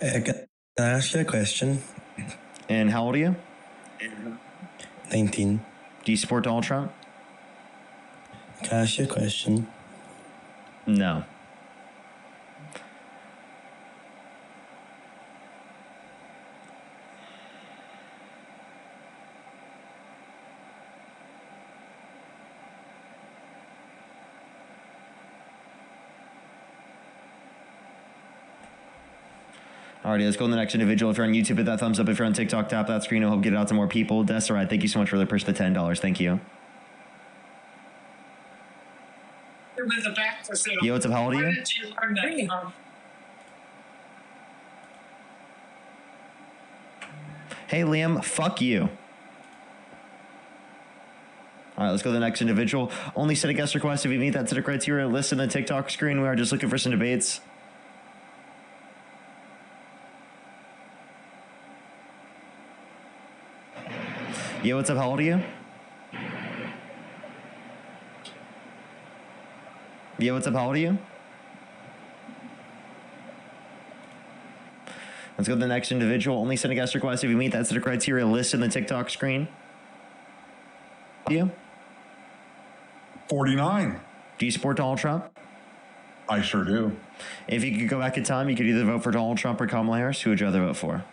Can I ask you a question? And how old are you? 19. Do you support Donald Trump? Can I ask you a question? No. Alrighty, let's go to the next individual. If you're on YouTube, hit that thumbs up. If you're on TikTok, tap that screen. I'll help get it out to more people. Desiree, thank you so much for the push the $10. Thank you. in the back for sale. Yo, what's up? How old are Why you? didn't you learn that? Hey, Liam, fuck you. All right, let's go to the next individual. Only set a guest request if you meet that set of criteria. Listen to the TikTok screen. We are just looking for some debates. Yo, what's up? How old are you? Yo, what's up? How old are you? Let's go to the next individual. Only send a guest request if you meet that set of criteria. List in the TikTok screen. You? 49. Do you support Donald Trump? I sure do. If you could go back in time, you could either vote for Donald Trump or Kamala Harris. Who would you rather vote for?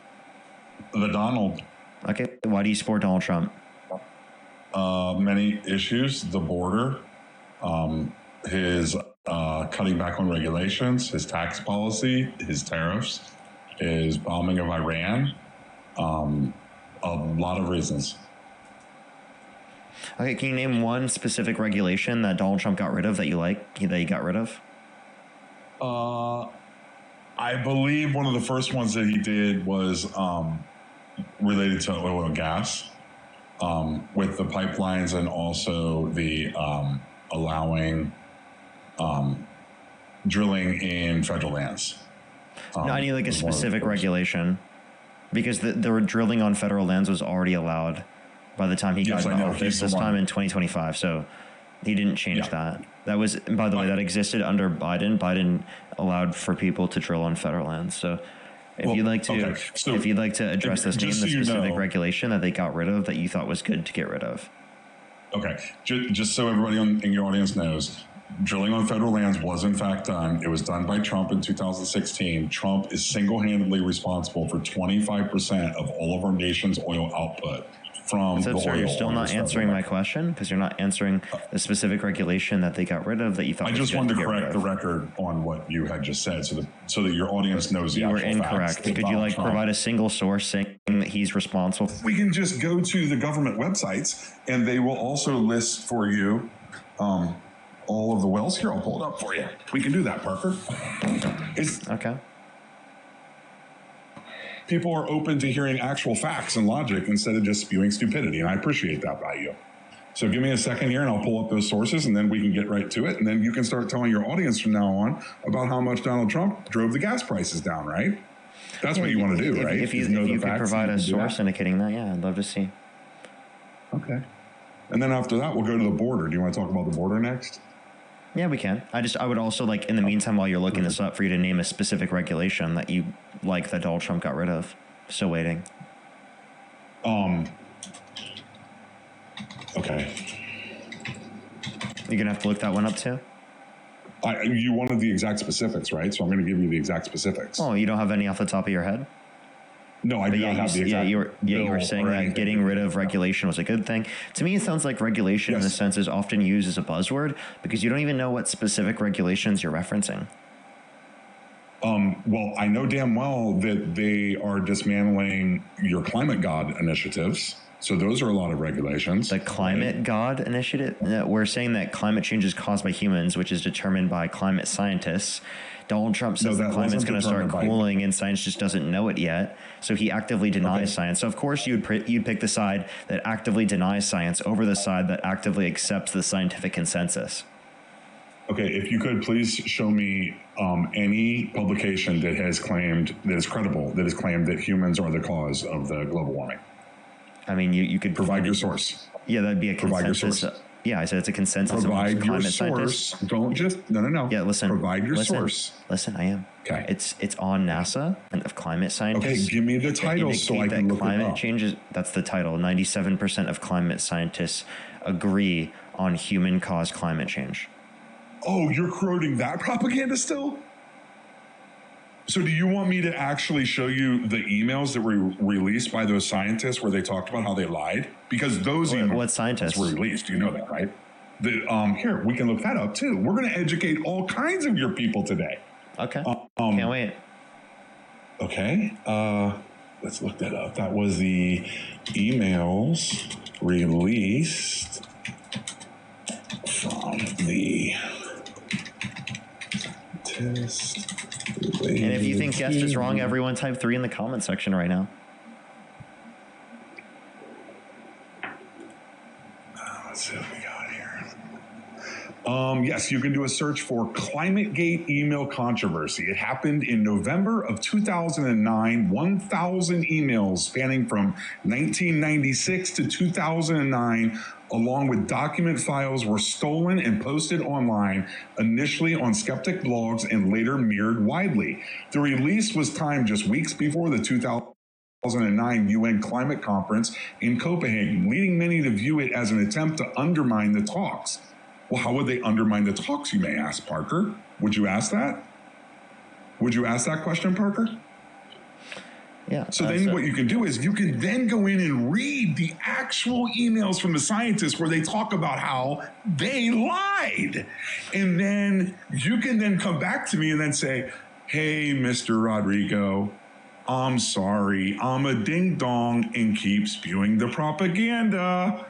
The Donald. Okay. Why do you support Donald Trump? Many issues. The border. His cutting back on regulations. His tax policy. His tariffs. His bombing of Iran. A lot of reasons. Okay, can you name one specific regulation that Donald Trump got rid of that you like, that he got rid of? I believe one of the first ones that he did was related to oil and gas, with the pipelines and also the allowing drilling in federal lands. No, I need like a specific regulation, because the drilling on federal lands was already allowed by the time he got into office this time in 2025. So he didn't change that. That was, by the way, that existed under Biden. Biden allowed for people to drill on federal lands. So if you'd like to, if you'd like to address this, name the specific regulation that they got rid of that you thought was good to get rid of. Okay, just so everybody in your audience knows, drilling on federal lands was in fact done. It was done by Trump in 2016. Trump is single-handedly responsible for 25% of all of our nation's oil output from the oil. Sir, you're still not answering my question, because you're not answering the specific regulation that they got rid of that you thought was good. I just wanted to correct the record on what you had just said, so that your audience knows the actual facts. You were incorrect. Could you provide a single source saying that he's responsible? We can just go to the government websites, and they will also list for you all of the wells. Here, I'll pull it up for you. We can do that, Parker. Okay. People are open to hearing actual facts and logic instead of just spewing stupidity, and I appreciate that by you. So give me a second here, and I'll pull up those sources, and then we can get right to it, and then you can start telling your audience from now on about how much Donald Trump drove the gas prices down, right? That's what you want to do, right? If you could provide a source indicating that, yeah, I'd love to see. Okay. And then after that, we'll go to the border. Do you want to talk about the border next? Yeah, we can. I would also like, in the meantime, while you're looking this up, for you to name a specific regulation that you like that Donald Trump got rid of. Still waiting. Okay. You're gonna have to look that one up too. You wanted the exact specifics, right? So I'm going to give you the exact specifics. Oh, you don't have any off the top of your head? No, I do not have the exact. You were saying that getting rid of regulation was a good thing. To me, it sounds like regulation, in a sense, is often used as a buzzword because you don't even know what specific regulations you're referencing. Well, I know damn well that they are dismantling your climate god initiatives. So those are a lot of regulations. The Climate God Initiative? We're saying that climate change is caused by humans, which is determined by climate scientists. Donald Trump says the climate's going to start cooling and science just doesn't know it yet. So he actively denies science. So of course you'd pick the side that actively denies science over the side that actively accepts the scientific consensus. Okay, if you could please show me any publication that has claimed, that is credible, that has claimed that humans are the cause of the global warming. I mean, you could provide your source. Yeah, that'd be a consensus. Provide your source. Yeah, I said it's a consensus Provide amongst your climate source. scientists. Don't just no. Yeah, listen. Provide your source. Listen, I am. Okay. It's on NASA and of climate scientists. Okay, give me the title so I can look it climate up. changes. That's the title. 97% of climate scientists agree on human-caused climate change. Oh, you're quoting that propaganda still? So do you want me to actually show you the emails that were released by those scientists where they talked about how they lied? Because those emails what scientists were released. You know that, right? Here, we can look that up too. We're going to educate all kinds of your people today. Okay. Can't wait. Okay. Let's look that up. That was the emails released from the Scientist. And if you think guest is wrong, everyone type 3 in the comment section right now. Let's see what we got here. Yes, you can do a search for ClimateGate email controversy. It happened in November of 2009. 1,000 emails spanning from 1996 to 2009, along with document files, were stolen and posted online, initially on skeptic blogs and later mirrored widely. The release was timed just weeks before the 2009 UN climate conference in Copenhagen, leading many to view it as an attempt to undermine the talks. Well, how would they undermine the talks, you may ask, Parker? Would you ask that? Would you ask that question, Parker? Yeah. So then what you can do is you can then go in and read the actual emails from the scientists where they talk about how they lied. And then you can then come back to me and then say, hey, Mr. Rodrigo, I'm sorry, I'm a ding-dong and keep spewing the propaganda.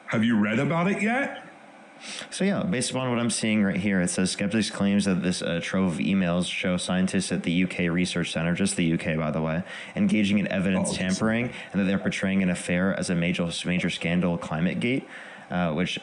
Have you read about it yet? So yeah, based upon what I'm seeing right here, it says skeptics claims that this trove of emails show scientists at the UK Research Centre, just the UK by the way, engaging in evidence tampering, and that they're portraying an affair as a major scandal, ClimateGate. Which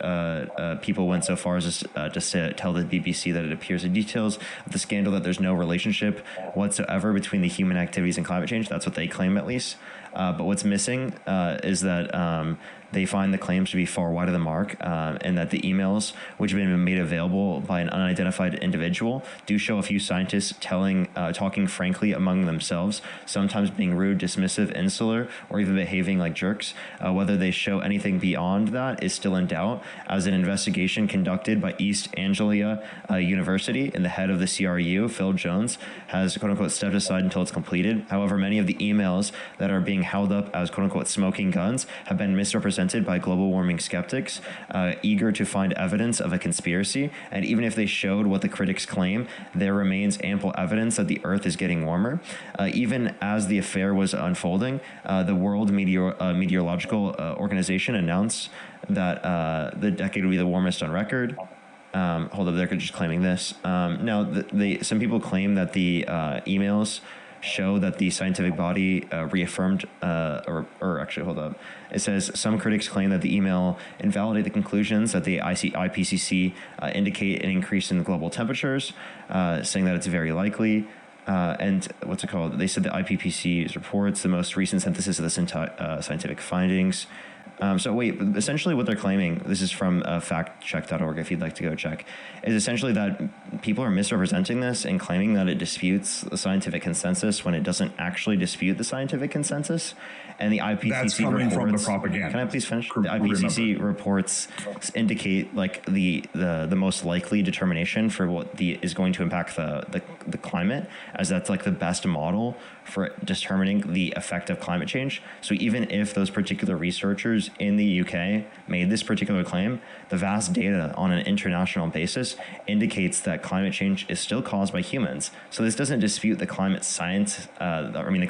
people went so far as to tell the BBC that it appears in details of the scandal that there's no relationship whatsoever between the human activities and climate change. That's what they claim, at least. But what's missing is that they find the claims to be far wide of the mark, and that the emails, which have been made available by an unidentified individual, do show a few scientists talking frankly among themselves, sometimes being rude, dismissive, insular, or even behaving like jerks. Whether they show anything beyond that is still in doubt, as an investigation conducted by East Anglia University and the head of the CRU, Phil Jones, has quote-unquote stepped aside until it's completed. However, many of the emails that are being held up as quote-unquote smoking guns have been misrepresented by global warming skeptics, eager to find evidence of a conspiracy. And even if they showed what the critics claim, there remains ample evidence that the Earth is getting warmer. Even as the affair was unfolding, the World Meteorological Organization announced that the decade will be the warmest on record. Hold up, they're just claiming this. Now, some people claim that the emails show that the scientific body reaffirmed, or actually, hold up. It says some critics claim that the email invalidate the conclusions that the IPCC indicate an increase in global temperatures, saying that it's very likely. And what's it called? They said the IPCC reports the most recent synthesis of the scientific findings. So wait, essentially what they're claiming, this is from factcheck.org if you'd like to go check, is essentially that people are misrepresenting this and claiming that it disputes the scientific consensus when it doesn't actually dispute the scientific consensus. And the IPCC That's coming reports, from the propaganda. Can I please finish? The IPCC reports indicate like the most likely determination for what is going to impact the climate, as that's like the best model for determining the effect of climate change. So even if those particular researchers in the UK made this particular claim, the vast data on an international basis indicates that climate change is still caused by humans. So this doesn't dispute the climate science, the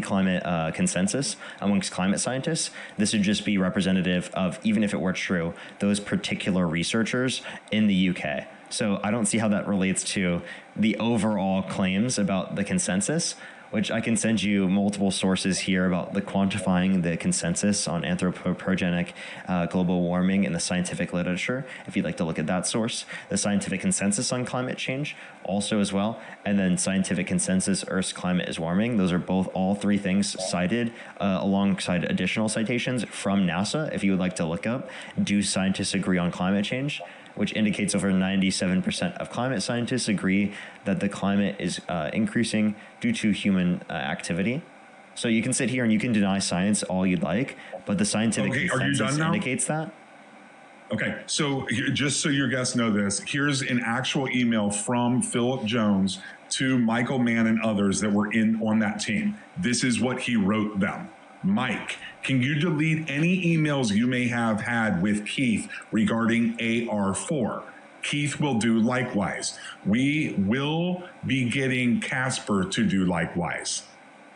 climate consensus amongst climate scientists. This would just be representative of, even if it were true, those particular researchers in the UK. So I don't see how that relates to the overall claims about the consensus, which I can send you multiple sources here about the quantifying the consensus on anthropogenic global warming in the scientific literature, if you'd like to look at that source. The scientific consensus on climate change also as well, and then scientific consensus Earth's climate is warming. Those are all three things cited alongside additional citations from NASA. If you would like to look up, do scientists agree on climate change? Which indicates over 97% of climate scientists agree that the climate is increasing due to human activity. So you can sit here and you can deny science all you'd like, but the scientific consensus indicates that. Okay, so just so your guests know this, here's an actual email from Philip Jones to Michael Mann and others that were on that team. This is what he wrote them. Mike, can you delete any emails you may have had with Keith regarding AR4? Keith will do likewise. We will be getting Casper to do likewise.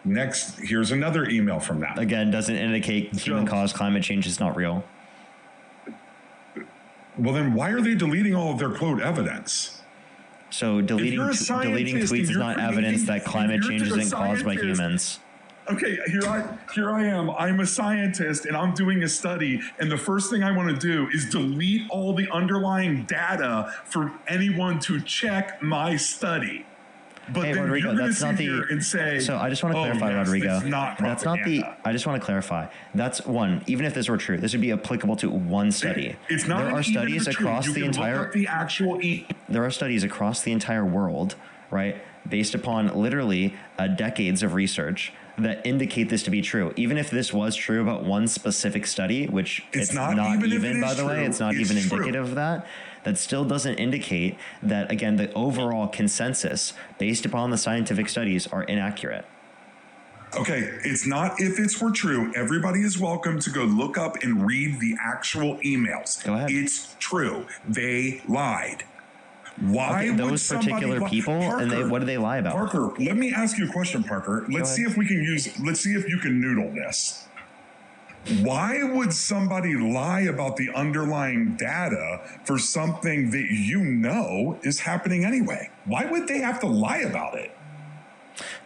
Next, here's another email from them. Again, doesn't indicate human-caused climate change is not real. Well, then why are they deleting all of their quote evidence? So deleting tweets is not evidence that climate change isn't caused by humans. Okay, here I am. I'm a scientist and I'm doing a study, and the first thing I want to do is delete all the underlying data for anyone to check my study. But hey, then Rodrigo, you're going to that's not sit here and say, so I just want to clarify, yes, Rodrigo. That's not I just want to clarify. That's one. Even if this were true, this would be applicable to one study. It's not. There are studies across the entire. There are studies across the entire world, right, based upon literally decades of research that indicate this to be true. Even if this was true about one specific study, which it's not even by the way, it's not even indicative of that. That still doesn't indicate that, again, the overall consensus based upon the scientific studies are inaccurate. Okay, it's not if it were true. Everybody is welcome to go look up and read the actual emails. Go ahead. It's true. They lied. Why would those particular people, Parker, and what do they lie about? Parker, let me ask you a question, Parker. Let's see if you can noodle this. Why would somebody lie about the underlying data for something that you know is happening anyway? Why would they have to lie about it?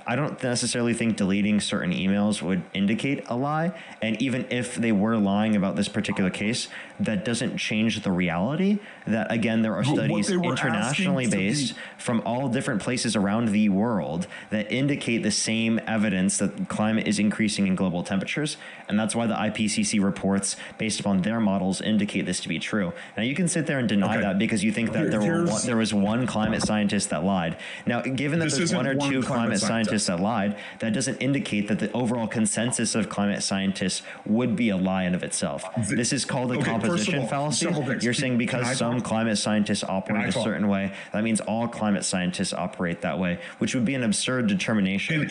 I don't necessarily think deleting certain emails would indicate a lie. And even if they were lying about this particular case, that doesn't change the reality that, again, there are studies internationally based from all different places around the world that indicate the same evidence that climate is increasing in global temperatures. And that's why the IPCC reports based upon their models indicate this to be true. Now, you can sit there and deny that because you think that there was one climate scientist that lied. Now, given that there's one or two climate scientists that lied, that doesn't indicate that the overall consensus of climate scientists would be a lie in of itself. This is called a composition fallacy. You're saying because some climate scientists operate a certain way, that means all climate scientists operate that way, which would be an absurd determination.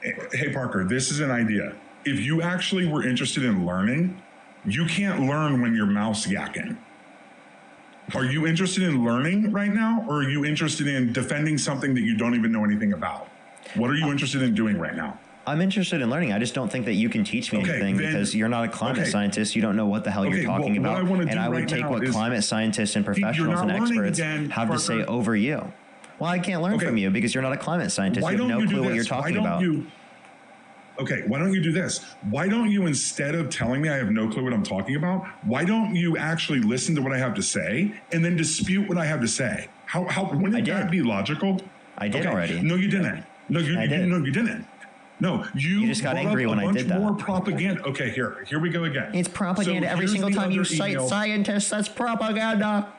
Hey, Parker, this is an idea. If you actually were interested in learning, you can't learn when you're mouse yakking. Are you interested in learning right now, or are you interested in defending something that you don't even know anything about? What are you interested in doing right now? I'm interested in learning. I just don't think that you can teach me anything because you're not a climate scientist. You don't know what the hell you're talking about. And I would take what climate scientists and professionals and experts have to say over you. Well, I can't learn from you because you're not a climate scientist. You have no clue what you're talking about. Okay, why don't you do this? Why don't you, instead of telling me I have no clue what I'm talking about, why don't you actually listen to what I have to say and then dispute what I have to say? Wouldn't that be logical? I did already. No, you didn't. No, you didn't. No, you just got angry when I did that. More propaganda. Okay, here we go again. It's propaganda every single time you cite scientists. That's propaganda.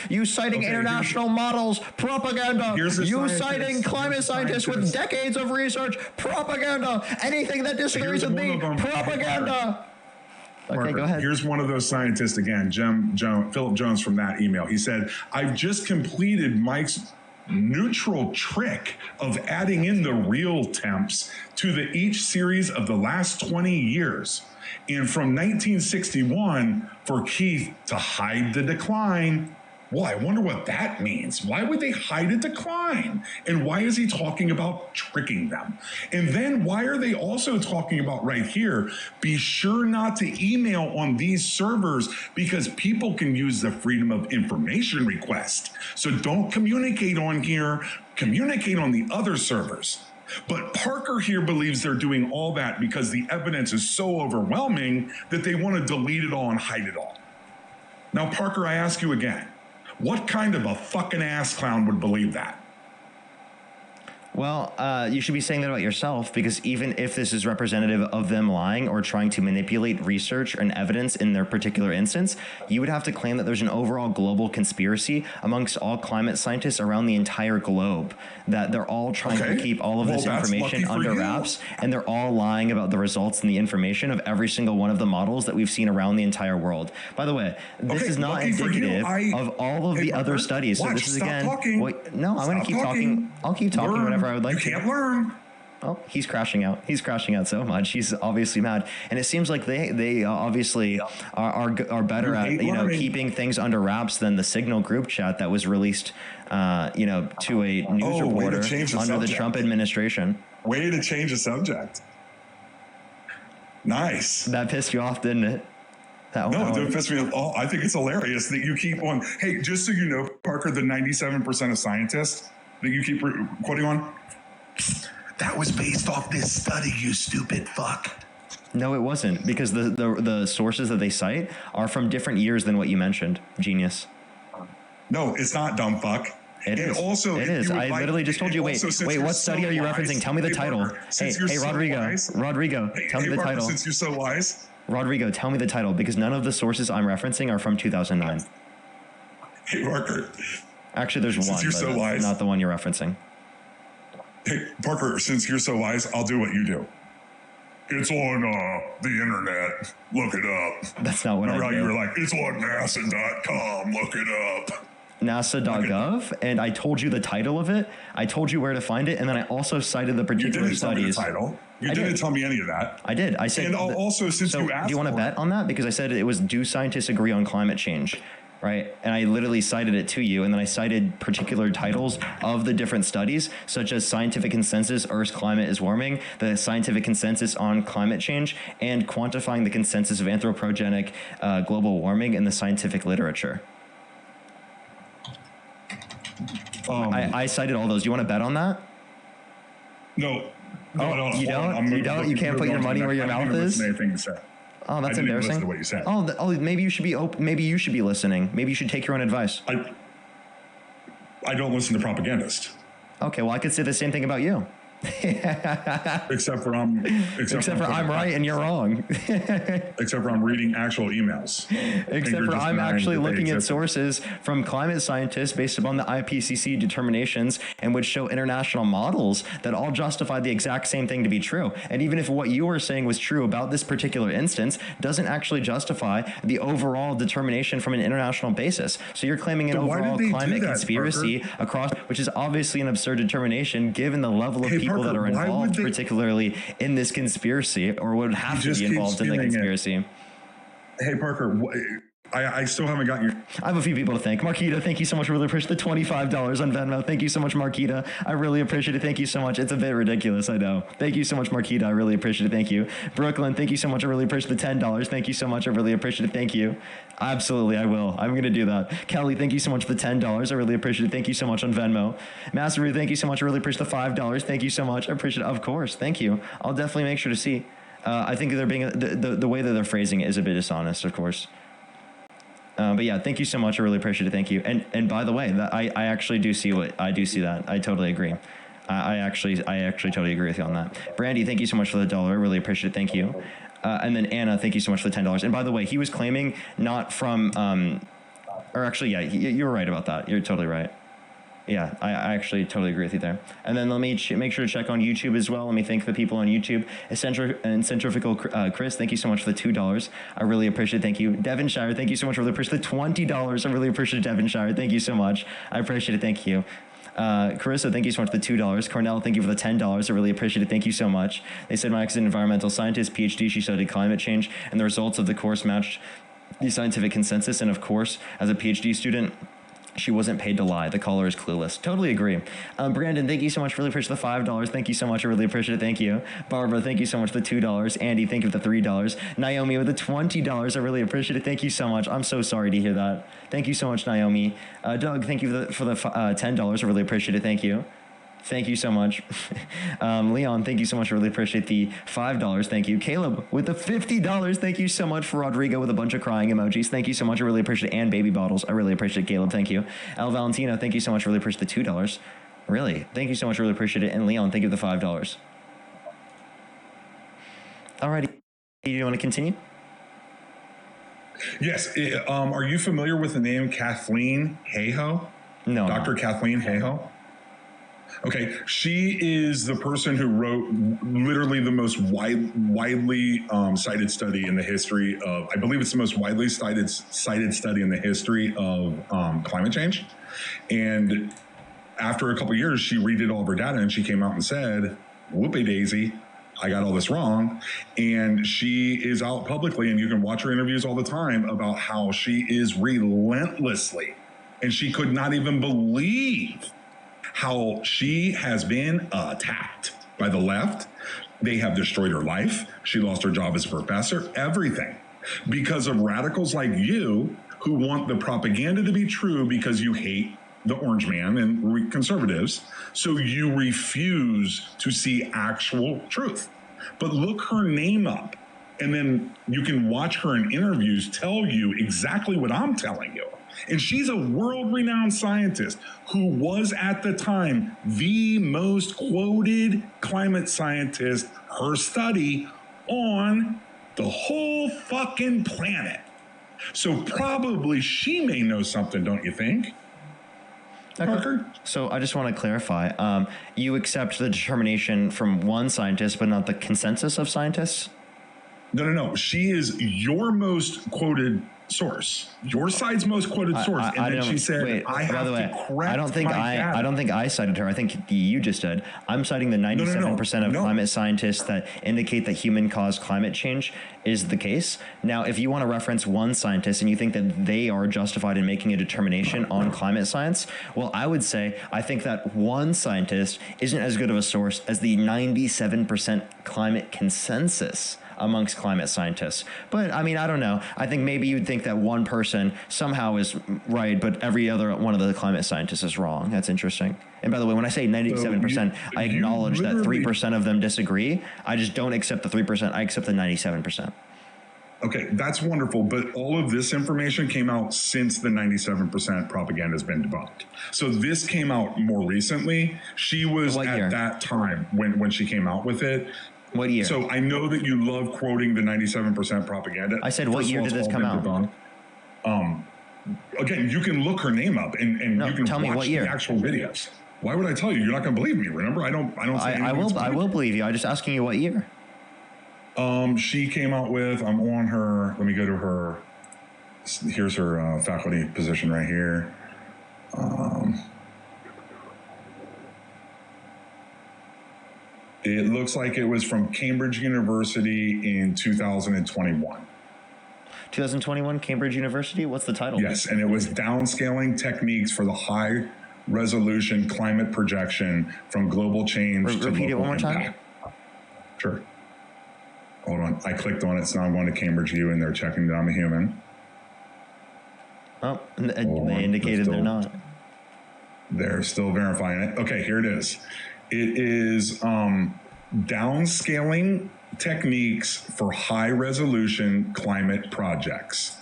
You citing international models, propaganda. You citing climate scientists with decades of research, propaganda. Anything that disagrees with me, propaganda. Okay, Parker, go ahead. Here's one of those scientists again, Philip Jones from that email. He said, I've just completed Mike's neutral trick of adding in the real temps to each series of the last 20 years. And from 1961 for Keith to hide the decline. Well, I wonder what that means. Why would they hide a decline? And why is he talking about tricking them? And then why are they also talking about right here, be sure not to email on these servers because people can use the freedom of information request. So don't communicate on here, communicate on the other servers. But Parker here believes they're doing all that because the evidence is so overwhelming that they want to delete it all and hide it all. Now, Parker, I ask you again, what kind of a fucking ass clown would believe that? Well, you should be saying that about yourself because even if this is representative of them lying or trying to manipulate research and evidence in their particular instance, you would have to claim that there's an overall global conspiracy amongst all climate scientists around the entire globe, that they're all trying to keep all of this information under wraps, and they're all lying about the results and the information of every single one of the models that we've seen around the entire world. By the way, this is not indicative of all of the other studies. So this is again, no, I'm going to keep talking. I'll keep talking whenever I would like to. You can't learn. Oh, he's crashing out. He's crashing out so much. He's obviously mad, and it seems like they obviously are better at keeping things under wraps than the Signal group chat that was released to a news reporter under the Trump administration. Way to change the subject. Nice. That pissed you off, didn't it? Don't piss me off. I think it's hilarious that you keep on. Hey, just so you know, Parker, the 97% of scientists that you keep quoting on, that was based off this study, you stupid fuck. No, it wasn't, because the sources that they cite are from different years than what you mentioned, genius. No, it's not, dumb fuck. It is. Also, it is. I literally just told you. Wait, what study are you referencing? Tell me the title. Hey, Rodrigo, tell me the title. Since you're so wise. Rodrigo, tell me the title, because none of the sources I'm referencing are from 2009. Hey, Parker. Actually, there's one, you're but so wise. Not the one you're referencing. Hey, Parker, since you're so wise, I'll do what you do. It's on the internet. Look it up. That's not what Remember I do. how you were like, it's on NASA.com. Look it up. NASA.gov, and I told you the title of it. I told you where to find it, and then I also cited the particular studies. You didn't tell me any of that. I did. I said. And also, since you asked, do you want to bet on that? Because I said it was, do scientists agree on climate change? Right, and I literally cited it to you, and then I cited particular titles of the different studies, such as Scientific Consensus, Earth's Climate is Warming, the Scientific Consensus on Climate Change, and Quantifying the Consensus of Anthropogenic Global Warming in the Scientific Literature. I cited all those. You want to bet on that? No. No, you don't? You don't? You can't put your money where your mouth is? Oh, that's embarrassing. Listen to what you said. Oh, maybe you should be open. Maybe you should be listening. Maybe you should take your own advice. I don't listen to propagandists. Okay, well, I could say the same thing about you. Except for I'm right and you're wrong. Except for I'm reading actual emails. Except for I'm actually looking at sources from climate scientists based upon the IPCC determinations, and which show international models that all justify the exact same thing to be true. And even if what you were saying was true about this particular instance, doesn't actually justify the overall determination from an international basis. So you're claiming an overall climate conspiracy across, which is obviously an absurd determination given the level of people that are involved, particularly in this conspiracy, or would have to be involved in the conspiracy. Hey, Parker, I still haven't gotten your... I have a few people to thank. Marquita, thank you so much. Really appreciate the $25 on Venmo. Thank you so much, Marquita. I really appreciate it. Thank you so much. It's a bit ridiculous, I know. Thank you so much, Marquita. I really appreciate it. Thank you. Brooklyn, thank you so much. I really appreciate the $10. Thank you so much. I really appreciate it. Thank you. Absolutely, I will. I'm going to do that. Kelly, thank you so much for the $10. I really appreciate it. Thank you so much on Venmo. Master Ruth, thank you so much. I really appreciate the $5. Thank you so much. I appreciate it. Of course. Thank you. I'll definitely make sure to see. I think they're being the way that they're phrasing it is a bit dishonest, of course. But yeah, thank you so much. I really appreciate it. Thank you. And by the way, that I actually do see that. I totally agree. I actually totally agree with you on that. Brandy, thank you so much for the $1. Really appreciate it. Thank you. And then Anna, thank you so much for the $10. And by the way, he was claiming not from, or actually, yeah, you were right about that. You're totally right. Yeah, I actually totally agree with you there. And then let me make sure to check on YouTube as well. Let me thank the people on YouTube. Centrifugal Chris, thank you so much for the $2. I really appreciate it. Thank you. Devonshire, thank you so much. I really appreciate the $20. I really appreciate it, Devonshire. Thank you so much. I appreciate it. Thank you. Carissa, thank you so much for the $2. Cornell, thank you for the $10. I really appreciate it. Thank you so much. They said Max is an environmental scientist, PhD. She studied climate change, and the results of the course matched the scientific consensus. And of course, as a PhD student, she wasn't paid to lie. The caller is clueless. Totally agree. Brandon, thank you so much. Really appreciate the $5. Thank you so much. I really appreciate it. Thank you. Barbara, thank you so much for the $2. Andy, thank you for the $3. Naomi with the $20. I really appreciate it. Thank you so much. I'm so sorry to hear that. Thank you so much, Naomi. Doug, thank you for the $10. I really appreciate it. Thank you. Thank you so much. Leon, thank you so much. I really appreciate the $5. Thank you. Caleb with the $50. Thank you so much. For Rodrigo with a bunch of crying emojis. Thank you so much. I really appreciate it. And baby bottles. I really appreciate it, Caleb. Thank you. El Valentino, thank you so much. I really appreciate the $2. Really? Thank you so much. I really appreciate it. And Leon, thank you for the $5. Alrighty. Do you want to continue? Yes. Are you familiar with the name Kathleen Hayhoe? No. Dr. Kathleen Hayhoe? Okay, she is the person who wrote literally the most widely cited study in the history of, I believe it's the most widely cited study in the history of climate change. And after a couple of years, she redid all of her data and she came out and said, whoopee daisy, I got all this wrong. And she is out publicly, and you can watch her interviews all the time about how she is relentlessly, and she could not even believe how she has been attacked by the left. They have destroyed her life. She lost her job as a professor, everything. because of radicals like you who want the propaganda to be true because you hate the orange man and conservatives. So you refuse to see actual truth. But look her name up, and then you can watch her in interviews tell you exactly what I'm telling you. And she's a world-renowned scientist who was at the time the most quoted climate scientist, her study on the whole fucking planet. So probably she may know something, don't you think? Parker? So I just want to clarify. You accept the determination from one scientist, but not the consensus of scientists? No. She is your most quoted source, your side's most quoted source, and then she said, "I have to correct I don't think my data." I don't think I cited her. I think you just did. I'm citing the 97% of climate scientists that indicate that human-caused climate change is the case. Now, if you want to reference one scientist and you think that they are justified in making a determination on climate science, well, I would say I think that one scientist isn't as good of a source as the 97% climate consensus amongst climate scientists. But I mean, I don't know. I think maybe you'd think that one person somehow is right, but every other one of the climate scientists is wrong. That's interesting. And by the way, when I say 97%, I acknowledge that 3% of them disagree. I just don't accept the 3%. I accept the 97%. Okay, that's wonderful, but all of this information came out since the 97% propaganda has been debunked. So this came out more recently. She was at that time when she came out with it. What year? So I know that you love quoting the 97% propaganda. I said, what year did this come out? Again, you can look her name up and you can tell me watch what year. the actual videos. Why would I tell you? You're not going to believe me. Remember, I don't say anything. I will believe you. I'm just asking you what year. She came out with, I'm on her, let me go to her, here's her faculty position right here. It looks like it was from Cambridge University in 2021. 2021, Cambridge University? What's the title? Yes, and it was downscaling techniques for the high resolution climate projection from global change to repeat it local one more impact. Sure. Hold on. I clicked on it, so now I'm going to Cambridge U, and they're checking that I'm a human. Oh, they indicated they're not. They're still verifying it. Okay, here it is. It is downscaling techniques for high-resolution climate projects,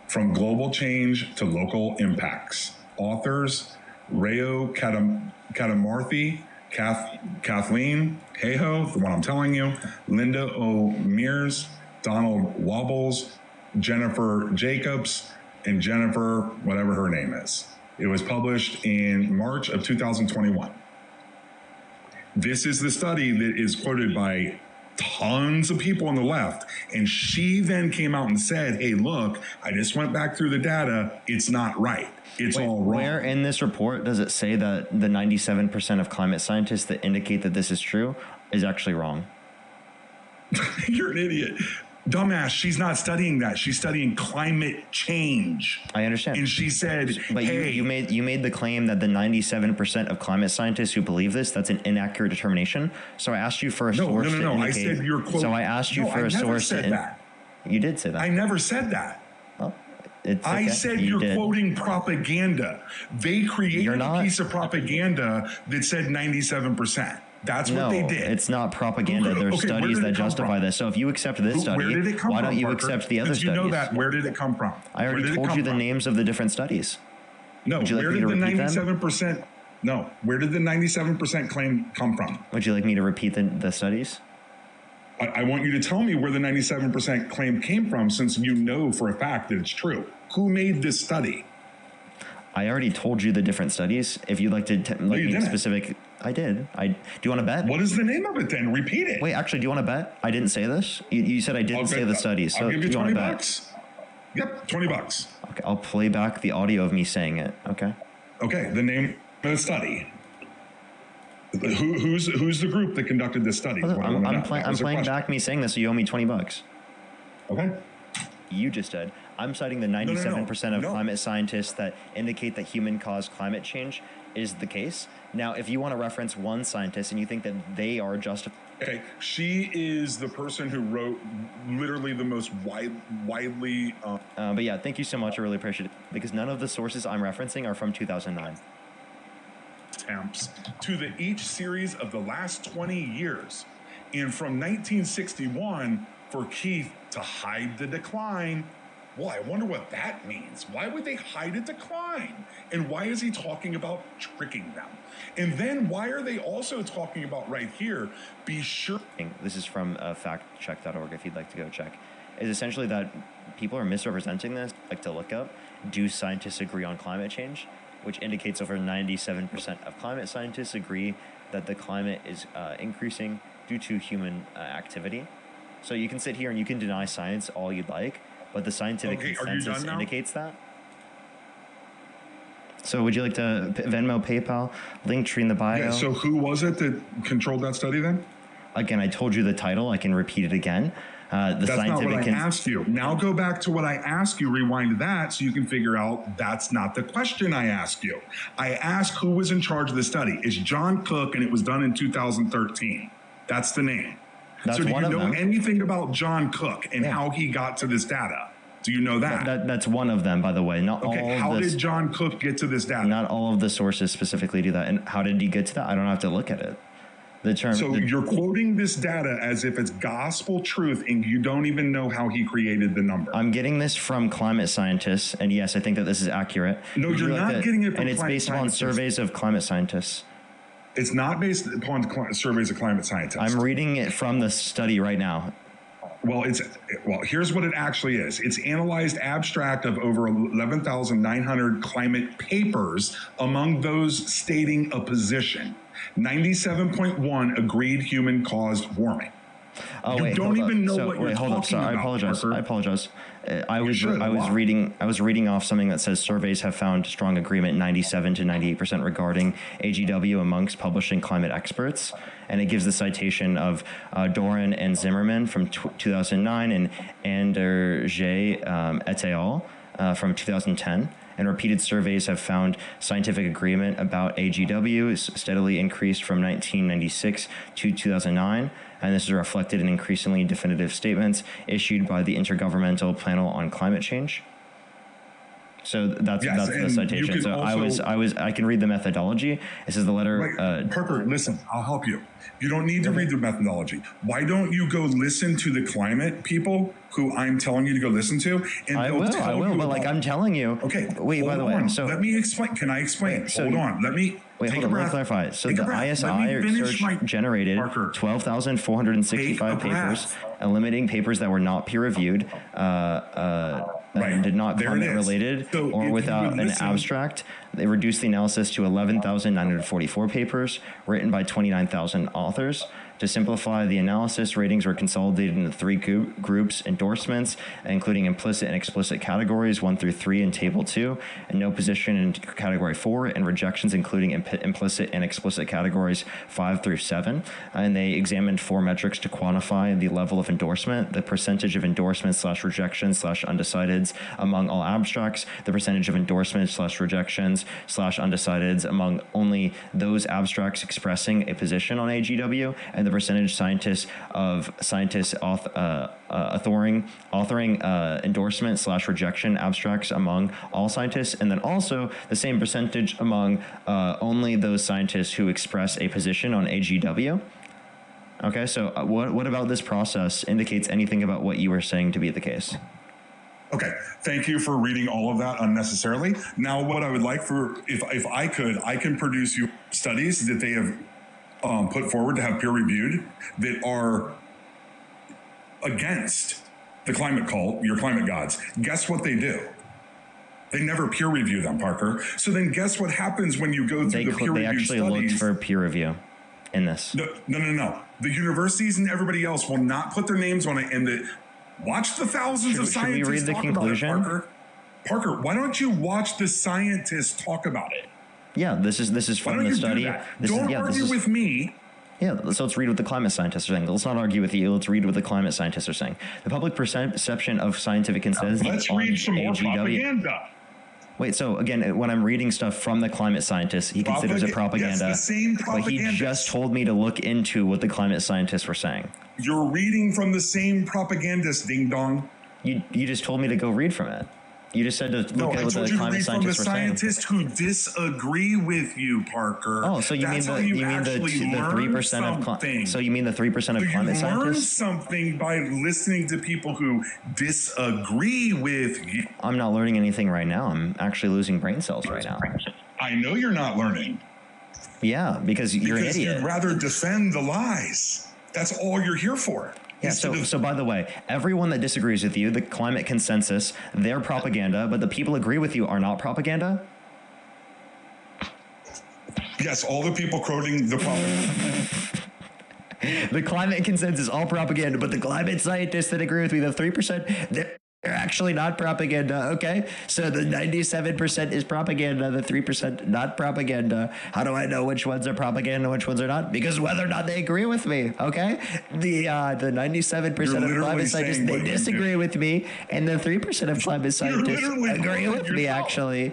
from global change to local impacts. Authors, Rayo Katamarthi, Kathleen Hayhoe, the one I'm telling you, Linda O. Mears, Donald Wobbles, Jennifer Jacobs, and Jennifer, whatever her name is. It was published in March of 2021. This is the study that is quoted by tons of people on the left. And she then came out and said, hey, look, I just went back through the data. It's not right. It's all wrong. Where in this report does it say that the 97% of climate scientists that indicate that this is true is actually wrong? You're an idiot. Dumbass, she's not studying that. She's studying climate change. I understand. And she said, but hey, you made the claim that the 97% of climate scientists who believe this, that's an inaccurate determination. So I asked you for a source to indicate. I said you're quoting. So I asked you for a source to that. You did say that. I never said that. Well, it's okay. I said you're quoting propaganda. They created a piece of propaganda that said 97%. That's what they did. It's not propaganda. There's studies that justify this. So if you accept this study, where did it come why don't from, you Parker? accept the other Since you studies? know that, where did it come from? I already told you the names of the different studies. No, Would you like where me did to the repeat 97%? No, where did the 97% claim come from? Would you like me to repeat the studies? I want you to tell me where the 97% claim came from, since you know for a fact that it's true. Who made this study? I already told you the different studies. If you'd like to be specific, I did. Do you want to bet? What is the name of it then? Repeat it. Wait, actually, do you want to bet? I didn't say this. You said I didn't say the studies. So I'll give you do $20. Bet? Yep, $20. Okay, I'll play back the audio of me saying it. Okay. Okay, the name of the study. Who's the group that conducted this study? I'm playing back me saying this, so you owe me $20. Okay. You just did. I'm citing the 97% of climate scientists that indicate that human-caused climate change is the case. Now, if you want to reference one scientist and you think that they are justified. Okay, she is the person who wrote literally the most widely. But yeah, thank you so much. I really appreciate it because none of the sources I'm referencing are from 2009. Attempts to each series of the last 20 years. And from 1961, for Keith to hide the decline. Well, I wonder what that means. Why would they hide a decline? And why is he talking about tricking them? And then why are they also talking about right here, be sure. This is from factcheck.org if you'd like to go check. Is essentially that people are misrepresenting this. Like to look up, do scientists agree on climate change? Which indicates over 97% of climate scientists agree that the climate is increasing due to human activity. So you can sit here and you can deny science all you'd like, but the scientific consensus indicates that. So would you like to Venmo, PayPal, Linktree in the bio? Yeah, so who was it that controlled that study then? Again, I told you the title. I can repeat it again. That's not what I asked you. Now go back to what I asked you, rewind that so you can figure out that's not the question I asked you. I asked who was in charge of the study. It's John Cook, and it was done in 2013. That's the name. That's so do you one of know them. Anything about John Cook and how he got to this data? Do you know that? That's one of them, by the way. Not all. How did John Cook get to this data? Not all of the sources specifically do that. And how did he get to that? I don't have to look at it. You're quoting this data as if it's gospel truth, and you don't even know how he created the number. I'm getting this from climate scientists, and yes, I think that this is accurate. No, you're not getting it from and it's based upon surveys of climate scientists. It's not based upon surveys of climate scientists. I'm reading it from the study right now. Well, here's what it actually is. It's analyzed abstract of over 11,900 climate papers among those stating a position. 97.1 agreed human-caused warming. Oh, you wait, don't even know what you're hold up. talking Sorry, about. I apologize. I was Why? reading off something that says surveys have found strong agreement 97 to 98% regarding AGW amongst publishing climate experts, and it gives the citation of Doran and Zimmerman from 2009 and Anderge et al. From 2010. And repeated surveys have found scientific agreement about AGW steadily increased from 1996 to 2009, and this is reflected in increasingly definitive statements issued by the Intergovernmental Panel on Climate Change. So that's the citation. So I can read the methodology. This is the letter. Parker, listen, I'll help you. You don't need to read the methodology. Why don't you go listen to the climate people who I'm telling you to go listen to? And I will, but like I'm telling you. Okay. Wait, by the way, so let me explain. Can I explain? Hold on. Let me hold on. Let me clarify. So the ISI search generated 12,465 papers, eliminating papers that were not peer reviewed. Did not climate related or without an abstract. They reduced the analysis to 11,944 papers written by 29,000 authors. To simplify the analysis, ratings were consolidated into three groups: endorsements, including implicit and explicit categories 1 through 3 in Table 2, and no position in Category 4, and rejections, including implicit and explicit categories 5 through 7. And they examined 4 metrics to quantify the level of endorsement: the percentage of endorsements / rejections / undecideds among all abstracts, the percentage of endorsements / rejections / undecideds among only those abstracts expressing a position on AGW, and the percentage scientists authoring endorsement / rejection abstracts among all scientists, and then also the same percentage among only those scientists who express a position on AGW. Okay, so what about this process indicates anything about what you were saying to be the case? Okay, thank you for reading all of that unnecessarily. Now, what I would like if I could, I can produce you studies that they have put forward to have peer reviewed that are against the climate cult, your climate gods. Guess what they do? They never peer review them, Parker. So then guess what happens when you go through the peer review studies? They actually looked for peer review in this. No. The universities and everybody else will not put their names on it, and watch the thousands of scientists should we read the talk conclusion? About it, Parker, why don't you watch the scientists talk about it? Yeah, this is from the study. Don't argue with me. Yeah, so let's read what the climate scientists are saying. Let's not argue with you. Let's read what the climate scientists are saying. The public perception of scientific consensus Let's read some more propaganda. Wait, so again, when I'm reading stuff from the climate scientists, he considers it propaganda. Yes, the same propaganda. But he just told me to look into what the climate scientists were saying. You're reading from the same propagandist, ding dong. You just told me to go read from it. You just said to look at what the climate scientists were saying. Scientists who disagree with you, Parker. Oh, so you mean the 3% of so you mean the 3% of climate scientists? You learn something by listening to people who disagree with you. I'm not learning anything right now. I'm actually losing brain cells right now. I know you're not learning. Yeah, because you're an idiot. You'd rather defend the lies. That's all you're here for. Yeah, so by the way, everyone that disagrees with you, the climate consensus, they're propaganda, but the people agree with you are not propaganda? Yes, all the people quoting the propaganda. The climate consensus, all propaganda, but the climate scientists that agree with me, the 3%, they're actually not propaganda, okay? So the 97% is propaganda, the 3% not propaganda. How do I know which ones are propaganda and which ones are not? Because whether or not they agree with me, okay? The 97% of climate scientists, they disagree with me, and the 3% of climate scientists agree with me, actually.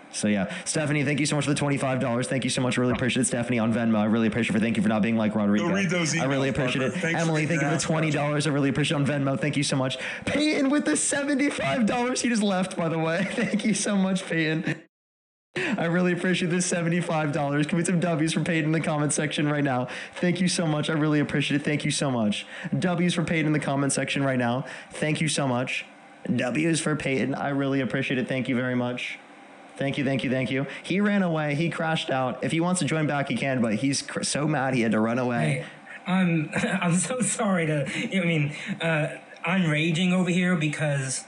So yeah, Stephanie, thank you so much for the $25. Thank you so much. I really appreciate it. Stephanie on Venmo, I really appreciate it. Thank you for not being like Rodrigo. Go read those emails, I really appreciate it. Thanks Emily, thank you for the $20. I really appreciate it on Venmo. Thank you so much. Peyton with the $75. He just left, by the way. Thank you so much, Peyton. I really appreciate this $75. Can we get some W's for Peyton in the comment section right now? Thank you so much. I really appreciate it. Thank you so much. W's for Peyton in the comment section right now. Thank you so much. W's for Peyton. I really appreciate it. Thank you very much. Thank you, thank you, thank you. He ran away. He crashed out. If he wants to join back, he can, but he's so mad he had to run away. Hey, I'm so sorry I'm raging over here because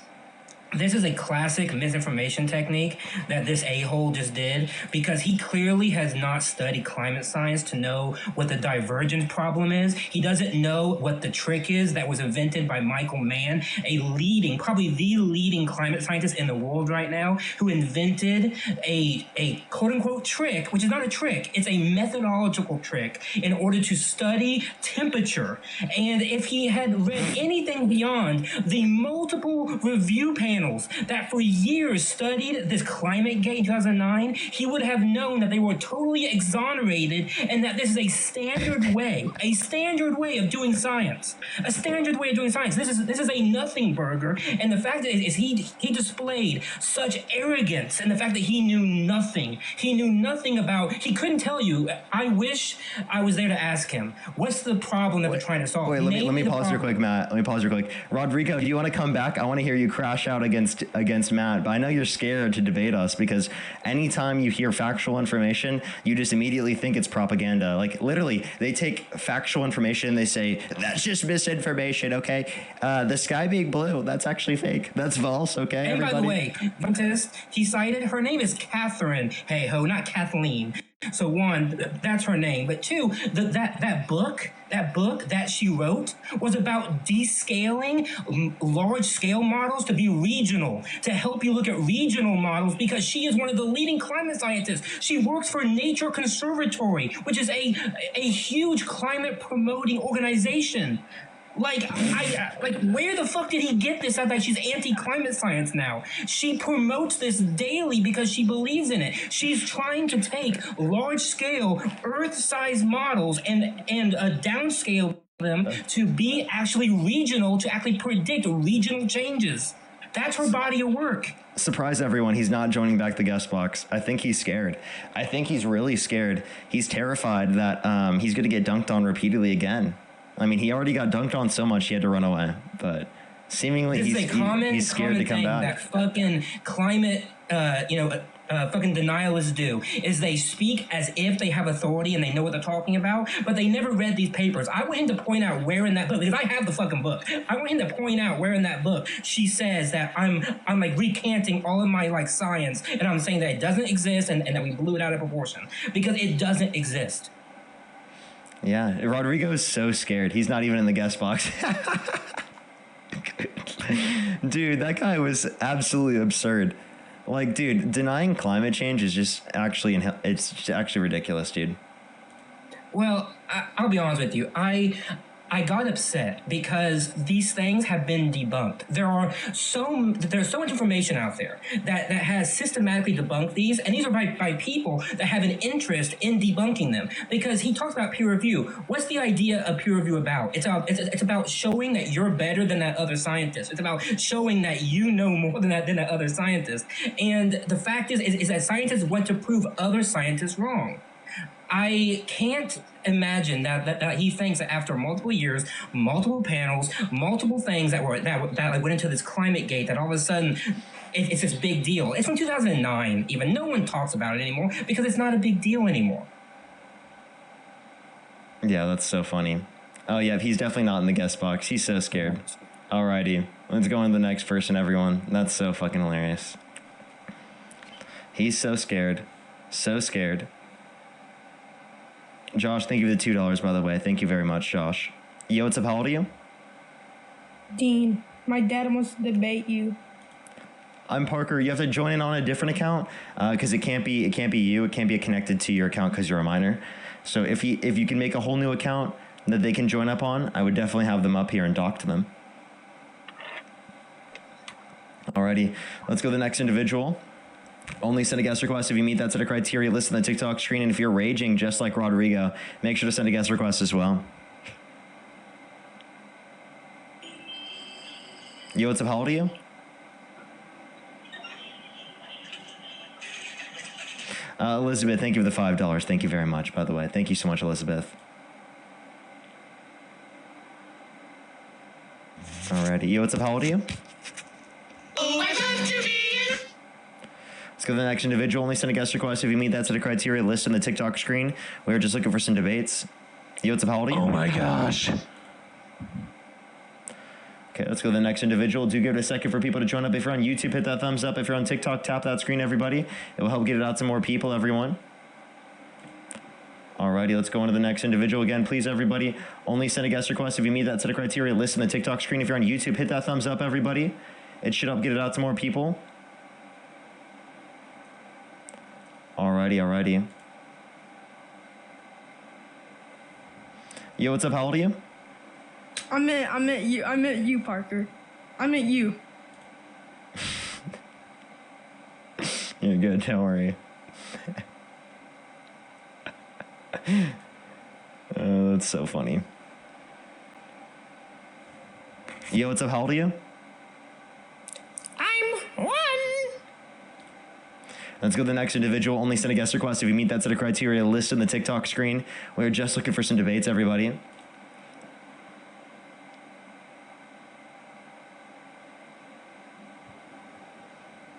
this is a classic misinformation technique that this a-hole just did, because he clearly has not studied climate science to know what the divergence problem is. He doesn't know what the trick is that was invented by Michael Mann, probably the leading climate scientist in the world right now, who invented a quote-unquote trick, which is not a trick, it's a methodological trick in order to study temperature. And if he had read anything beyond the multiple review panels that for years studied this climate gate in 2009, he would have known that they were totally exonerated and that this is a standard way of doing science. A standard way of doing science. This is a nothing burger, and the fact is he displayed such arrogance in the fact that he knew nothing. He knew nothing about, he couldn't tell you. I wish I was there to ask him, what's the problem that they're trying to solve? Wait, let me pause real quick, Matt. Let me pause real quick. Rodrigo, do you want to come back? I want to hear you crash out against Matt, but I know you're scared to debate us because anytime you hear factual information, you just immediately think it's propaganda. Like literally, they take factual information, they say that's just misinformation. Okay, the sky being blue, that's actually fake. That's false. Okay, and everybody. By the way, he cited her name is Catherine. Hey ho, not Kathleen. So one, that's her name. But two, that book that she wrote was about descaling large scale models to be regional, to help you look at regional models, because she is one of the leading climate scientists. She works for Nature Conservatory, which is a huge climate promoting organization. Where the fuck did he get this out that she's anti-climate science now? She promotes this daily because she believes in it. She's trying to take large-scale, Earth-sized models and downscale them to be actually regional, to actually predict regional changes. That's her body of work. Surprise everyone, he's not joining back the guest box. I think he's scared. I think he's really scared. He's terrified that he's going to get dunked on repeatedly again. I mean, he already got dunked on so much he had to run away, but seemingly he's scared to come back. That fucking climate, fucking denialists do is they speak as if they have authority and they know what they're talking about, but they never read these papers. I want him to point out where in that book, because I have the fucking book. I want him to point out where in that book she says that I'm like recanting all of my like science, and I'm saying that it doesn't exist and that we blew it out of proportion, because it doesn't exist. Yeah, Rodrigo is so scared. He's not even in the guest box. Dude, that guy was absolutely absurd. Like, dude, denying climate change is just actually it's actually ridiculous, dude. Well, I'll be honest with you. I got upset because these things have been debunked. There's so much information out there that has systematically debunked these, and these are by people that have an interest in debunking them. Because he talks about peer review. What's the idea of peer review about? It's about showing that you're better than that other scientist. It's about showing that you know more than that other scientist. And the fact is that scientists want to prove other scientists wrong. I can't imagine that he thinks that after multiple years, multiple panels, multiple things that went into this climate gate, that all of a sudden it's this big deal. It's from 2009. Even no one talks about it anymore because it's not a big deal anymore. Yeah, that's so funny. Oh yeah, he's definitely not in the guest box. He's so scared. Alrighty, let's go on to the next person, everyone. That's so fucking hilarious. He's so scared. So scared. Josh, thank you for the $2, by the way. Thank you very much, Josh. Yo, what's up? How old are you? Dean, my dad wants to debate you. I'm Parker. You have to join in on a different account because it can't be you. It can't be connected to your account because you're a minor. So if you can make a whole new account that they can join up on, I would definitely have them up here and talk to them. Alrighty, let's go to the next individual. Only send a guest request if you meet that set of criteria listed on the TikTok screen. And if you're raging just like Rodrigo, make sure to send a guest request as well. Yo, what's up? How old are you? Elizabeth, thank you for the $5. Thank you very much, by the way. Thank you so much, Elizabeth. Alrighty. Yo, what's up? How old are you? Let's go to the next individual. Only send a guest request if you meet that set of criteria listed on the TikTok screen. We were just looking for some debates. Yo, what's up? How old are you? Oh my gosh. Okay, let's go to the next individual. Do give it a second for people to join up. If you're on YouTube, hit that thumbs up. If you're on TikTok, tap that screen, everybody. It will help get it out to more people, everyone. Alrighty, let's go on to the next individual. Again, please, everybody, only send a guest request if you meet that set of criteria listed on the TikTok screen. If you're on YouTube, hit that thumbs up, everybody. It should help get it out to more people. Alrighty. Yo, what's up? How old are you? I meant you, Parker. I meant you. You're good, don't worry. That's so funny. Yo, what's up? How old are you? I'm 1. Let's go to the next individual. Only send a guest request if you meet that set of criteria listed on the TikTok screen. We're just looking for some debates, everybody.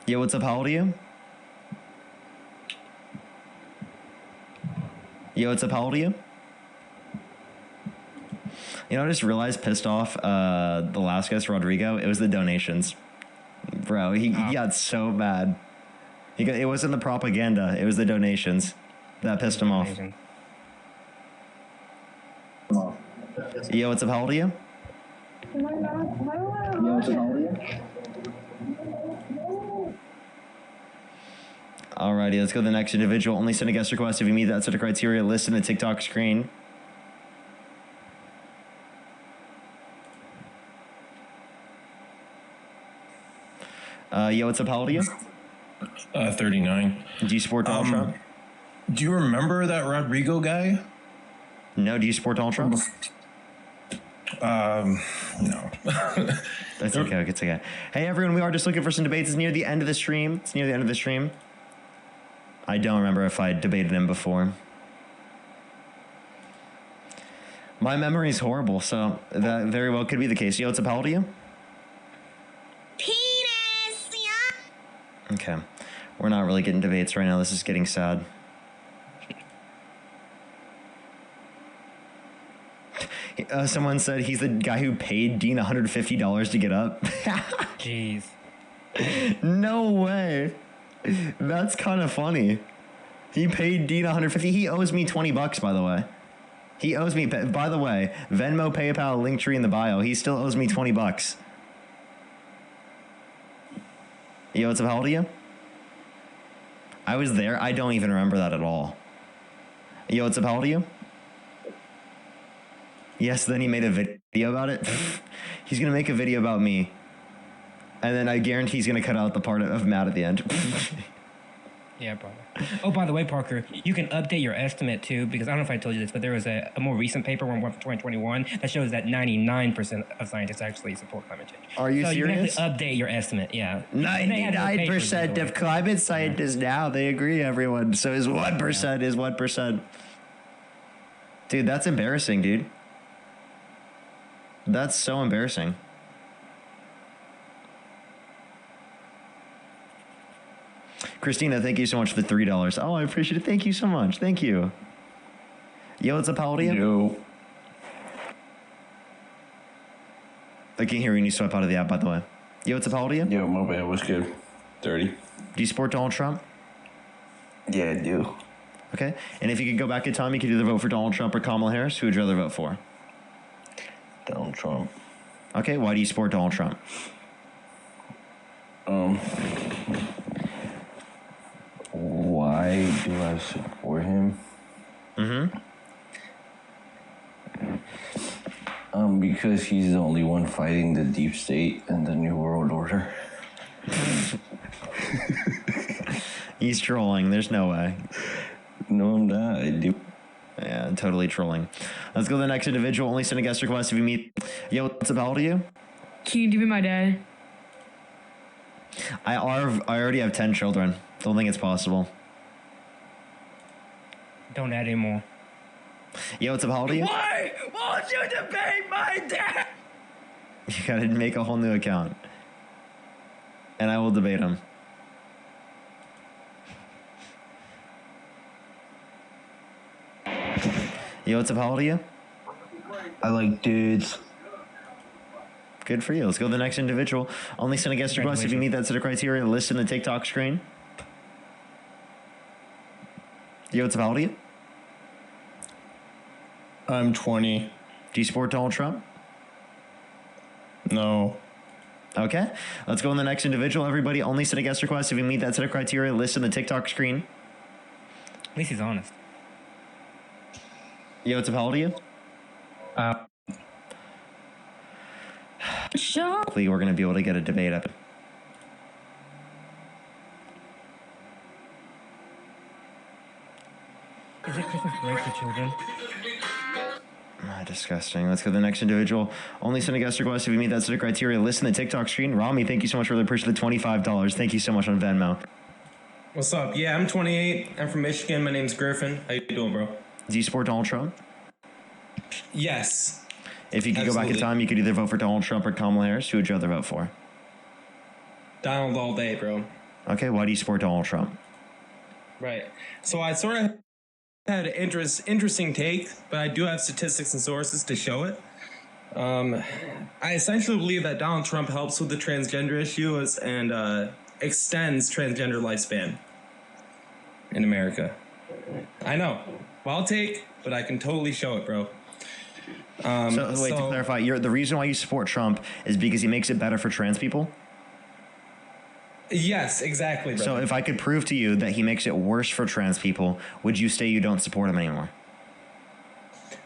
Yo, what's up? How old are you? Yo, what's up? How old are you? You know, I just realized, pissed off the last guest, Rodrigo. It was the donations. Bro, he got so mad. It wasn't the propaganda. It was the donations that pissed him off. Yo, what's up? How old are you? Yo, what's up? How old are you? Alrighty, let's go to the next individual. Only send a guest request if you meet that set of criteria listed in the TikTok screen. Yo, what's up? How old are you? 39. Do you support Donald Trump? Do you remember that Rodrigo guy? No. Do you support Donald Trump? No. That's okay. It's okay. Hey, everyone, we are just looking for some debates. It's near the end of the stream. I don't remember if I debated him before. My memory's horrible, so that very well could be the case. Yo, what's up? How old are you? Penis, yeah. Okay. We're not really getting debates right now. This is getting sad. Someone said he's the guy who paid Dean $150 to get up. Jeez. No way. That's kind of funny. He paid Dean $150. He owes me $20, by the way. He owes me, by the way, Venmo, PayPal, Linktree in the bio. He still owes me $20. Yo, what's up? How old are you? I was there. I don't even remember that at all. Yo, what's up? How old are you? Yes, then he made a video about it. He's going to make a video about me. And then I guarantee he's going to cut out the part of Matt at the end. Yeah, probably. Oh, by the way, Parker, you can update your estimate too, because I don't know if I told you this, but there was a more recent paper, one from 2021, that shows that 99% of scientists actually support climate change. Are you serious? You can update your estimate, yeah. 99% of climate scientists now, they agree, everyone. So is 1% is 1%. Dude, that's embarrassing, dude. That's so embarrassing. Christina, thank you so much for the $3. Oh, I appreciate it. Thank you so much. Thank you. Yo, what's up, how old are you? Yo. I can't hear you when you swipe out of the app, by the way. Yo, what's up, how old are you? Yo, my bad. What's good? 30. Do you support Donald Trump? Yeah, I do. Okay. And if you could go back in time, you could either vote for Donald Trump or Kamala Harris. Who would you rather vote for? Donald Trump. Okay. Why do you support Donald Trump? Why do I support him? Because he's the only one fighting the deep state and the New World Order. He's trolling. There's no way. No, I'm not. I do. Yeah, I'm totally trolling. Let's go to the next individual. Only send a guest request if you meet. Yo, what's up? How old are you? Can you give me my dad? I already have 10 children. Don't think it's possible. Don't add any more. Yo, what's up? How old are you? Why won't you debate my dad? You gotta make a whole new account. And I will debate him. Yo, what's up? How old are you? I like dudes. Good for you. Let's go to the next individual. Only send a guest request if you meet that set of criteria. List in the TikTok screen. Yo, what's up? How old are you? I'm 20. Do you support Donald Trump? No. Okay. Let's go on the next individual. Everybody, only send a guest request if you meet that set of criteria. List in the TikTok screen. At least he's honest. Yo, what's up? How old are you? Hopefully we're going to be able to get a debate up. Is it Christmas break for children? Disgusting. Let's go to the next individual. Only send a guest request if you meet that set of criteria. List in the TikTok screen. Rami, thank you so much for the purchase of the $25. Thank you so much on Venmo. What's up? Yeah, I'm 28. I'm from Michigan. My name's Griffin. How you doing, bro? Do you support Donald Trump? Yes. If you could go back in time, you could either vote for Donald Trump or Kamala Harris. Who would you rather vote for? Donald all day, bro. Okay, why do you support Donald Trump? Right. So I sort of had an interesting take, but I do have statistics and sources to show it. I essentially believe that Donald Trump helps with the transgender issue and extends transgender lifespan in America. I know. Wild take, but I can totally show it, bro. To clarify, the reason why you support Trump is because he makes it better for trans people? Yes, exactly, bro. So if I could prove to you that he makes it worse for trans people, would you say you don't support him anymore?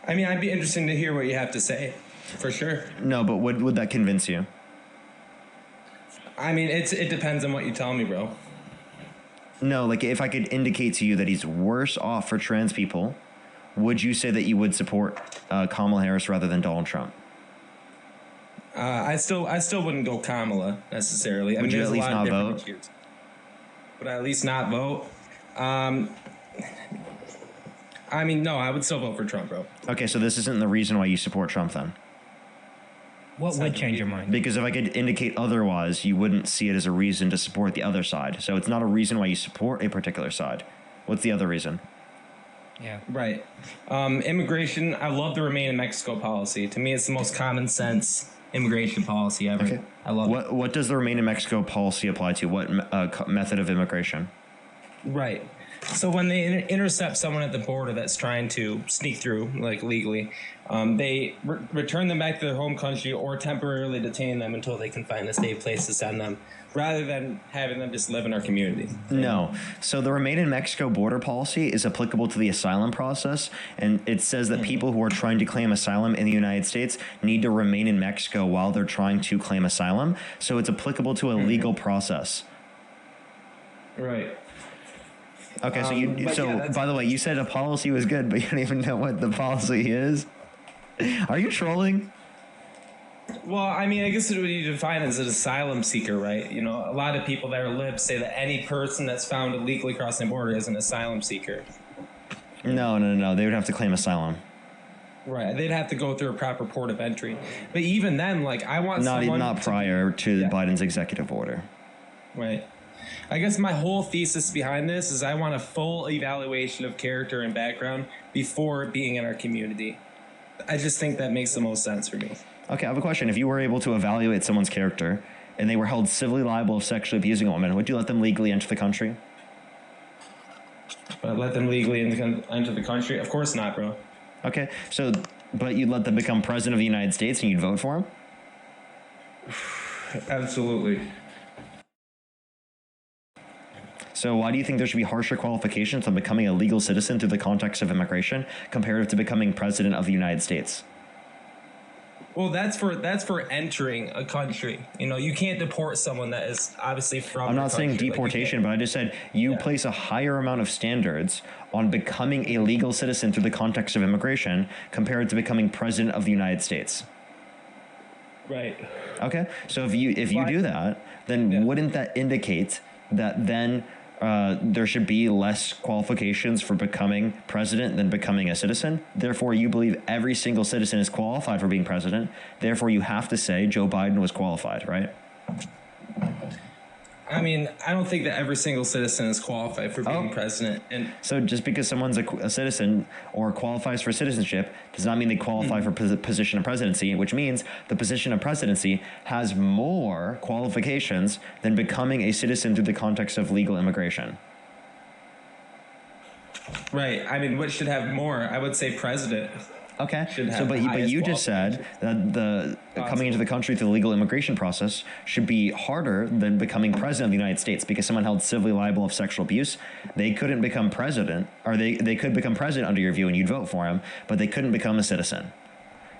I mean, I'd be interested to hear what you have to say, for sure. No, but would that convince you? I mean, it depends on what you tell me, bro. No, like if I could indicate to you that he's worse off for trans people, would you say that you would support Kamala Harris rather than Donald Trump? I still wouldn't go Kamala necessarily. Would you at least not vote? Issues. Would I at least not vote? I mean, no, I would still vote for Trump, bro. Okay, so this isn't the reason why you support Trump then? What would change your mind? Because if I could indicate otherwise, you wouldn't see it as a reason to support the other side. So it's not a reason why you support a particular side. What's the other reason? Yeah. Right. Immigration, I love the Remain in Mexico policy. To me, it's the most common sense immigration policy ever. Okay. I love it. What does the Remain in Mexico policy apply to? What method of immigration? Right. So when they intercept someone at the border that's trying to sneak through, like legally, they return them back to their home country or temporarily detain them until they can find a safe place to send them, rather than having them just live in our community. No. So the Remain in Mexico border policy is applicable to the asylum process, and it says that people who are trying to claim asylum in the United States need to remain in Mexico while they're trying to claim asylum. So it's applicable to a legal process. Right. Okay, so by the way, you said a policy was good, but you don't even know what the policy is. Are you trolling? Well, I mean, I guess what you define as an asylum seeker, right? You know, a lot of people that are libs say that any person that's found illegally crossing the border is an asylum seeker. No. They would have to claim asylum. Right, they'd have to go through a proper port of entry. But even then, like, I want someone not prior to Biden's executive order. Right. I guess my whole thesis behind this is I want a full evaluation of character and background before being in our community. I just think that makes the most sense for me. Okay, I have a question. If you were able to evaluate someone's character and they were held civilly liable of sexually abusing a woman, would you let them legally enter the country? Let them legally enter the country? Of course not, bro. Okay, but you'd let them become president of the United States and you'd vote for him? Absolutely. So why do you think there should be harsher qualifications on becoming a legal citizen through the context of immigration compared to becoming president of the United States? Well, that's for entering a country. You know, you can't deport someone that is obviously from. I'm not saying deportation, but I just said you place a higher amount of standards on becoming a legal citizen through the context of immigration compared to becoming president of the United States. Right. Okay. So if you do that, then wouldn't that indicate that then there should be less qualifications for becoming president than becoming a citizen? Therefore, you believe every single citizen is qualified for being president. Therefore, you have to say Joe Biden was qualified, right? I mean, I don't think that every single citizen is qualified for being president. And so just because someone's a citizen or qualifies for citizenship does not mean they qualify for the position of presidency, which means the position of presidency has more qualifications than becoming a citizen through the context of legal immigration. Right. I mean, what should have more? I would say president. Okay. But you just said that the coming into the country through the legal immigration process should be harder than becoming president of the United States, because someone held civilly liable of sexual abuse, they couldn't become president, or they could become president under your view and you'd vote for him, but they couldn't become a citizen.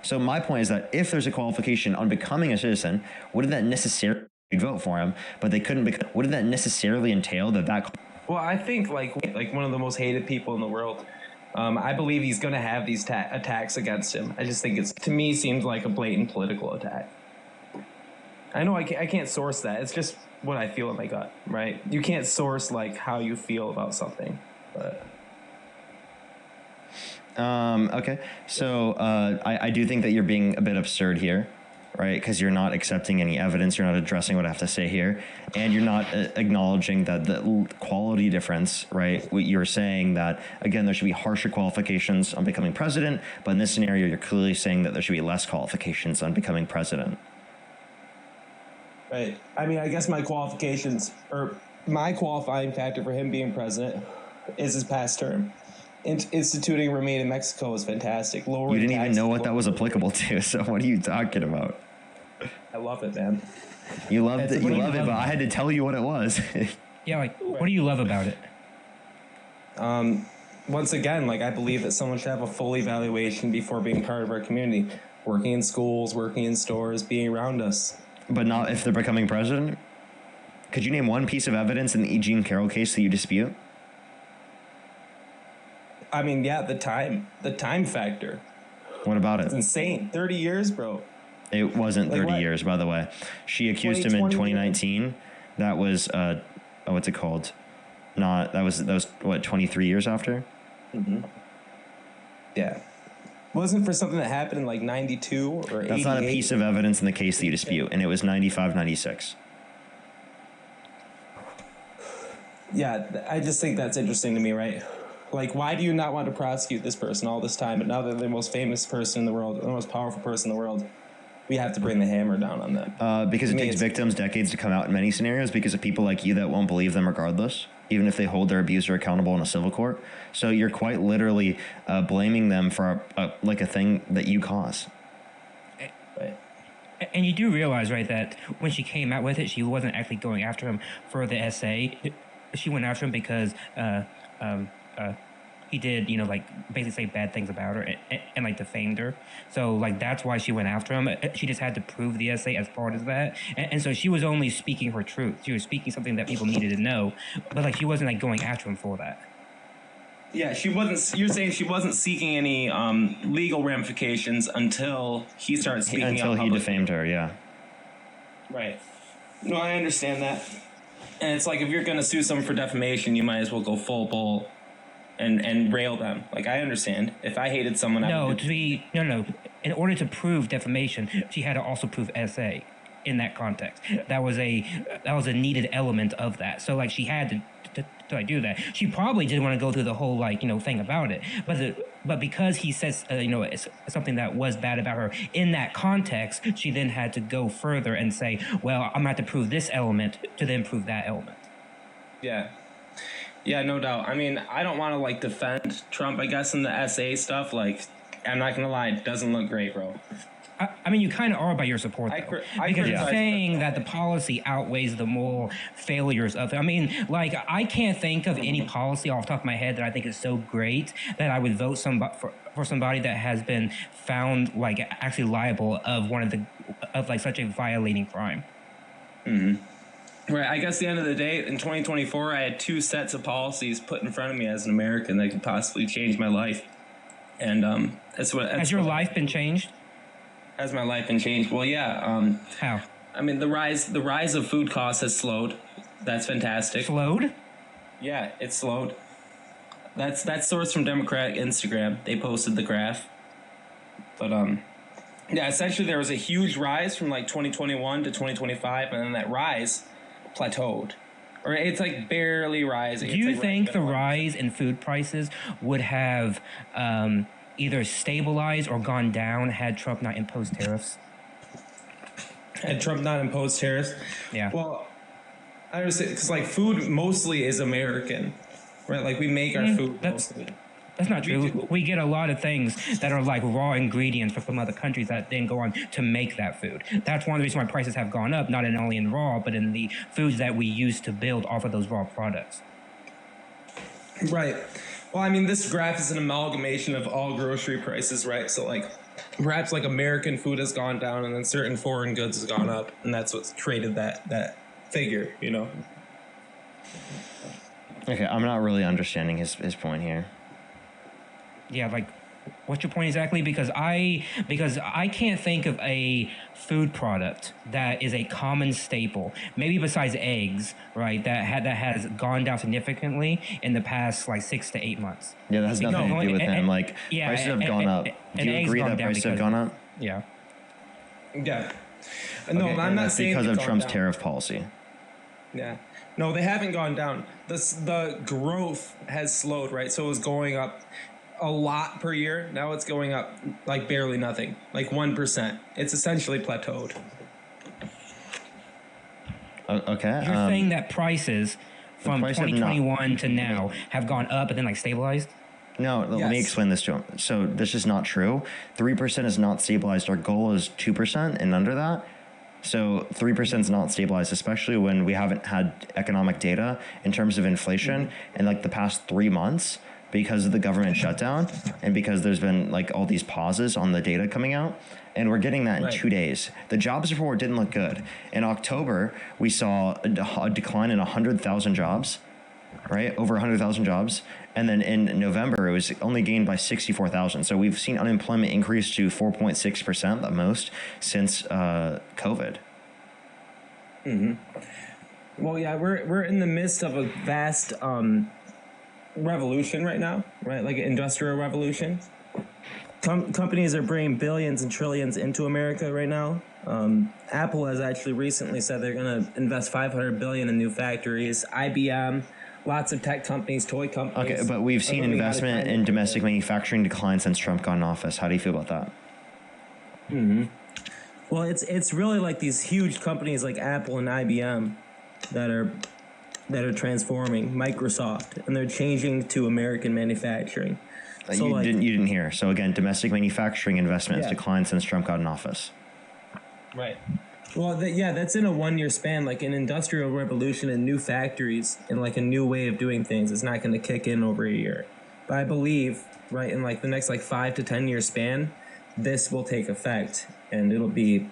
So my point is that if there's a qualification on becoming a citizen, wouldn't that necessarily vote for him, but they couldn't wouldn't that necessarily entail that? Well, I think like one of the most hated people in the world. I believe he's going to have these attacks against him. I just think to me, seems like a blatant political attack. I know I can't source that. It's just what I feel in my gut, right? You can't source like how you feel about something. But okay. So I do think that you're being a bit absurd here, right? Because you're not accepting any evidence. You're not addressing what I have to say here. And you're not acknowledging that the quality difference, right? You're saying that, again, there should be harsher qualifications on becoming president. But in this scenario, you're clearly saying that there should be less qualifications on becoming president. Right. I mean, I guess my qualifications, or my qualifying factor for him being president is his past term. Instituting Remain in Mexico was fantastic. You didn't even know what that was applicable to, so what are you talking about? I love it, man. You loved it. You love it, but I had to tell you what it was. Yeah, like, what do you love about it? Once again, like, I believe that someone should have a full evaluation before being part of our community. Working in schools, working in stores, being around us. But not if they're becoming president? Could you name one piece of evidence in the E. Jean Carroll case that you dispute? I mean, yeah, the time factor. What about it? It's insane. 30 years, bro. It wasn't 30 years, by the way. She accused him in 2019. That was, what's it called? That was what, 23 years after? Mm-hmm. Yeah. Wasn't for something that happened in like 92 or 88. That's not a piece of evidence in the case that you dispute, and it was 95, 96. Yeah, I just think that's interesting to me, right? Like, why do you not want to prosecute this person all this time, but now they're the most famous person in the world, the most powerful person in the world, we have to bring the hammer down on them? Because it takes victims decades to come out in many scenarios because of people like you that won't believe them regardless. even if they hold their abuser accountable in a civil court. So you're quite literally blaming them for a thing that you cause. And you do realize, right, that when she came out with it, she wasn't actually going after him for the essay. She went after him because he did, like, basically say bad things about her and like, defamed her. So, like, that's why she went after him. She just had to prove the essay as part of that. And so she was only speaking her truth. She was speaking something that people needed to know. But, like, she wasn't, like, going after him for that. Yeah, she wasn't. You're saying she wasn't seeking any legal ramifications until he started speaking. Until he defamed her, yeah. Right. No, I understand that. And it's like if you're going to sue someone for defamation, you might as well go full bull and rail them. Like, I understand. If I hated someone, No. In order to prove defamation, she had to also prove essay. In that context, that was a needed element of that. So, like, she had to like do that. She probably didn't want to go through the whole thing about it, but because he says it's something that was bad about her in that context, she then had to go further and say, well, I'm gonna have to prove this element to then prove that element. Yeah, no doubt. I mean, I don't want to defend Trump, I guess, in the SA stuff. Like, I'm not gonna lie, it doesn't look great, bro. I mean, you kind of are by your support, though, because you're saying that the policy outweighs the moral failures of it. I mean, like, I can't think of any policy off the top of my head that I think is so great that I would vote for somebody that has been found, like, actually liable of such a violating crime. Mm-hmm. Right. I guess at the end of the day, in 2024, I had 2 sets of policies put in front of me as an American that could possibly change my life, and Has your life been changed? Has my life been changed? Well, yeah. How? I mean, the rise of food costs has slowed. That's fantastic. Slowed? Yeah, it's slowed. That's sourced from Democratic Instagram. They posted the graph. But yeah, essentially there was a huge rise from 2021 to 2025, and then that rise plateaued. Or it's barely rising. Do you think the rise in food prices would have either stabilized or gone down had Trump not imposed tariffs? Had Trump not imposed tariffs? Yeah. Well, I understand, because food mostly is American, right? We make our food mostly. That's not true. We get a lot of things that are raw ingredients from other countries that then go on to make that food. That's one of the reasons why prices have gone up, not only in raw, but in the foods that we use to build off of those raw products. Right. Well, I mean, this graph is an amalgamation of all grocery prices, right? So, perhaps American food has gone down, and then certain foreign goods has gone up, and that's what's created that figure, Okay, I'm not really understanding his point here. Yeah, what's your point exactly? Because I can't think of a food product that is a common staple, maybe besides eggs, right? That has gone down significantly in the past 6 to 8 months. Yeah, that has nothing to do with him. Prices have gone up. Do you agree that prices have gone up? Yeah. Yeah. No, I'm not saying because of Trump's down. tariff policy. Yeah. No, they haven't gone down. The growth has slowed, right? So it was going up a lot per year. Now it's going up barely nothing, 1%. It's essentially plateaued. Okay. You're saying that prices from 2021 to now have gone up and then stabilized? No, let me explain this to him. So this is not true. 3% is not stabilized. Our goal is 2% and under that. So 3% is not stabilized, especially when we haven't had economic data in terms of inflation in the past 3 months because of the government shutdown and because there's been all these pauses on the data coming out. And we're getting that in 2 days. The jobs report didn't look good. In October, we saw a decline in 100,000 jobs, right? Over 100,000 jobs. And then in November, it was only gained by 64,000. So we've seen unemployment increase to 4.6%, the most since COVID. Mm-hmm. Well, yeah, we're in the midst of a vast revolution right now, right? An industrial revolution. Companies are bringing billions and trillions into America right now. Apple has actually recently said they're going to invest $500 billion in new factories. IBM. Lots of tech companies, toy companies. Okay, but we've seen investment in domestic manufacturing decline since Trump got in office. How do you feel about that? Mm-hmm. Well, it's really these huge companies like Apple and IBM that are that are transforming Microsoft, and they're changing to American manufacturing. So you didn't hear. So again, domestic manufacturing investment has Yeah. declined since Trump got in office. Right. Well, that's in a 1-year span. Like an industrial revolution and new factories and like a new way of doing things is not going to kick in over a year. But I believe, right, in like the next like 5 to 10 year span, this will take effect and it'll be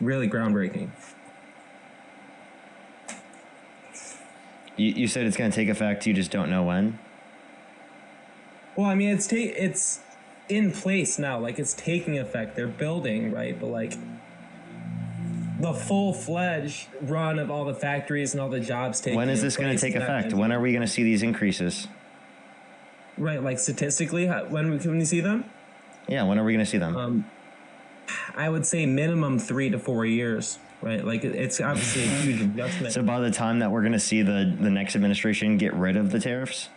really groundbreaking. You said it's going to take effect. You just don't know when. Well, I mean, it's in place now. Like it's taking effect. They're building, right? But like the full-fledged run of all the factories and all the jobs taking. When is this going to take effect? When are we going to see these increases? Right, like statistically, when can we see them? Yeah, when are we going to see them? I would say minimum 3 to 4 years. Right, like it's obviously a huge investment. So by the time that we're going to see the next administration get rid of the tariffs?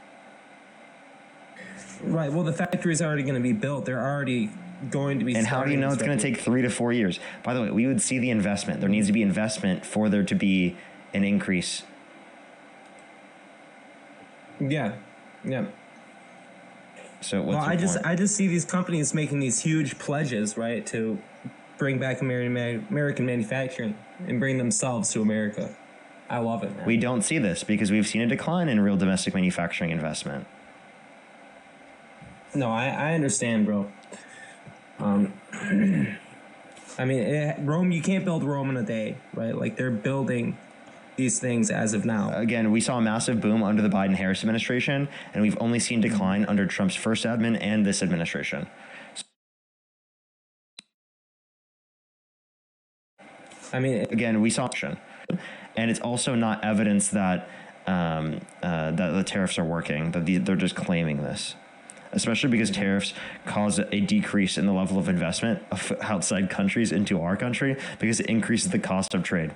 Right. Well, the factory's already going to be built. They're already going to be. And how do you know it's going to take 3 to 4 years? By the way, we would see the investment. There needs to be investment for there to be an increase. Yeah. Yeah. So what's I just see these companies making these huge pledges, right, to bring back American manufacturing and bring themselves to America. I love it, man. We don't see this because we've seen a decline in real domestic manufacturing investment. No, I understand, bro. I mean, Rome, you can't build Rome in a day, right? Like, they're building these things as of now. Again, we saw a massive boom under the Biden-Harris administration, and we've only seen decline under Trump's first admin and this administration. I mean, again, we saw action, and it's also not evidence that that the tariffs are working. That they're just claiming this, especially because tariffs cause a decrease in the level of investment of outside countries into our country because it increases the cost of trade.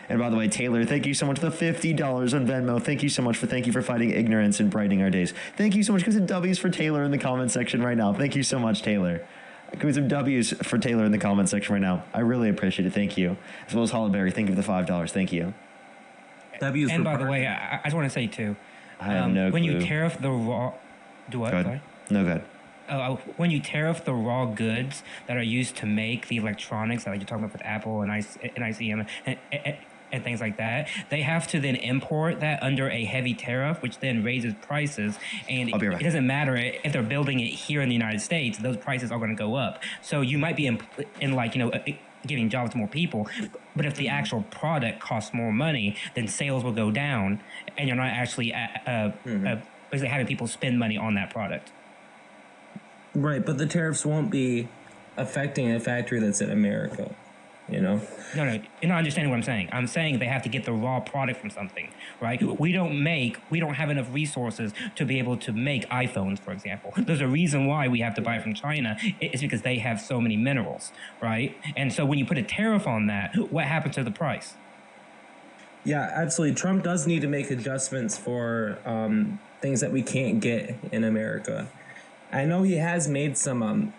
And by the way, Taylor, thank you so much for the $50 on Venmo. Thank you so much thank you for fighting ignorance and brightening our days. Thank you so much. Give some W's for Taylor in the comment section right now. Thank you so much, Taylor. Give me some W's for Taylor in the comment section right now. I really appreciate it. Thank you. As well as Hollyberry. Thank you for the $5. Thank you. W's. And by the way, I just want to say too, I have no when clue. you tariff the raw, do what? Go ahead. Sorry? No, good. When you tariff the raw goods that are used to make the electronics that you're talking about with Apple and ICM and things like that, they have to then import that under a heavy tariff, which then raises prices. And it doesn't matter if they're building it here in the United States; those prices are going to go up. So you might be giving jobs to more people, but if the actual product costs more money, then sales will go down, and you're not actually basically having people spend money on that product. Right, but the tariffs won't be affecting a factory that's in America, you know? No, you're not understanding what I'm saying. I'm saying they have to get the raw product from something, right? We don't have enough resources to be able to make iPhones, for example. There's a reason why we have to buy it from China. It's because they have so many minerals, right? And so when you put a tariff on that, what happens to the price? Yeah, absolutely. Trump does need to make adjustments for things that we can't get in America. I know he has made some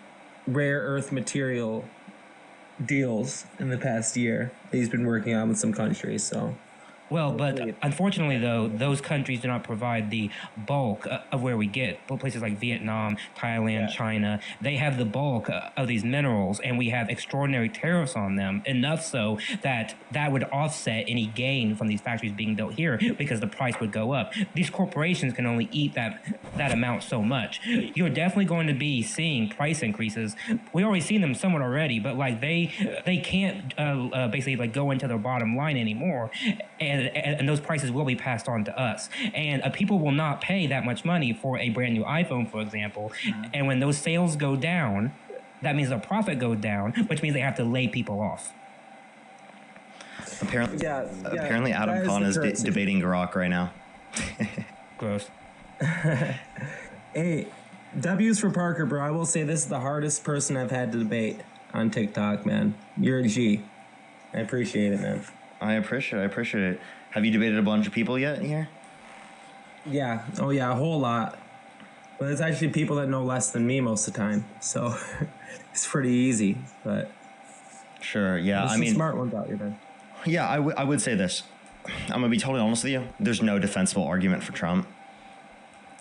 rare earth material deals in the past year that he's been working on with some countries, so... Well, but unfortunately, though, those countries do not provide the bulk of where we get. Places like Vietnam, Thailand, China, they have the bulk of these minerals, and we have extraordinary tariffs on them, enough so that that would offset any gain from these factories being built here because the price would go up. These corporations can only eat that amount so much. You're definitely going to be seeing price increases. We already seen them somewhat already, but they can't basically go into their bottom line anymore, and those prices will be passed on to us. And people will not pay that much money for a brand new iPhone, for example. And when those sales go down, that means their profit goes down, which means they have to lay people off. Apparently Adam Khan is debating Grok right now. Gross. Hey, W's for Parker, bro. I will say this is the hardest person I've had to debate on TikTok, man. You're a G. I appreciate it, man. I appreciate it. Have you debated a bunch of people yet here? Yeah. Oh, yeah, a whole lot. But it's actually people that know less than me most of the time. So it's pretty easy, but... Sure, yeah. There's some smart ones out here, man. Yeah, I would say this. I'm gonna be totally honest with you. There's no defensible argument for Trump.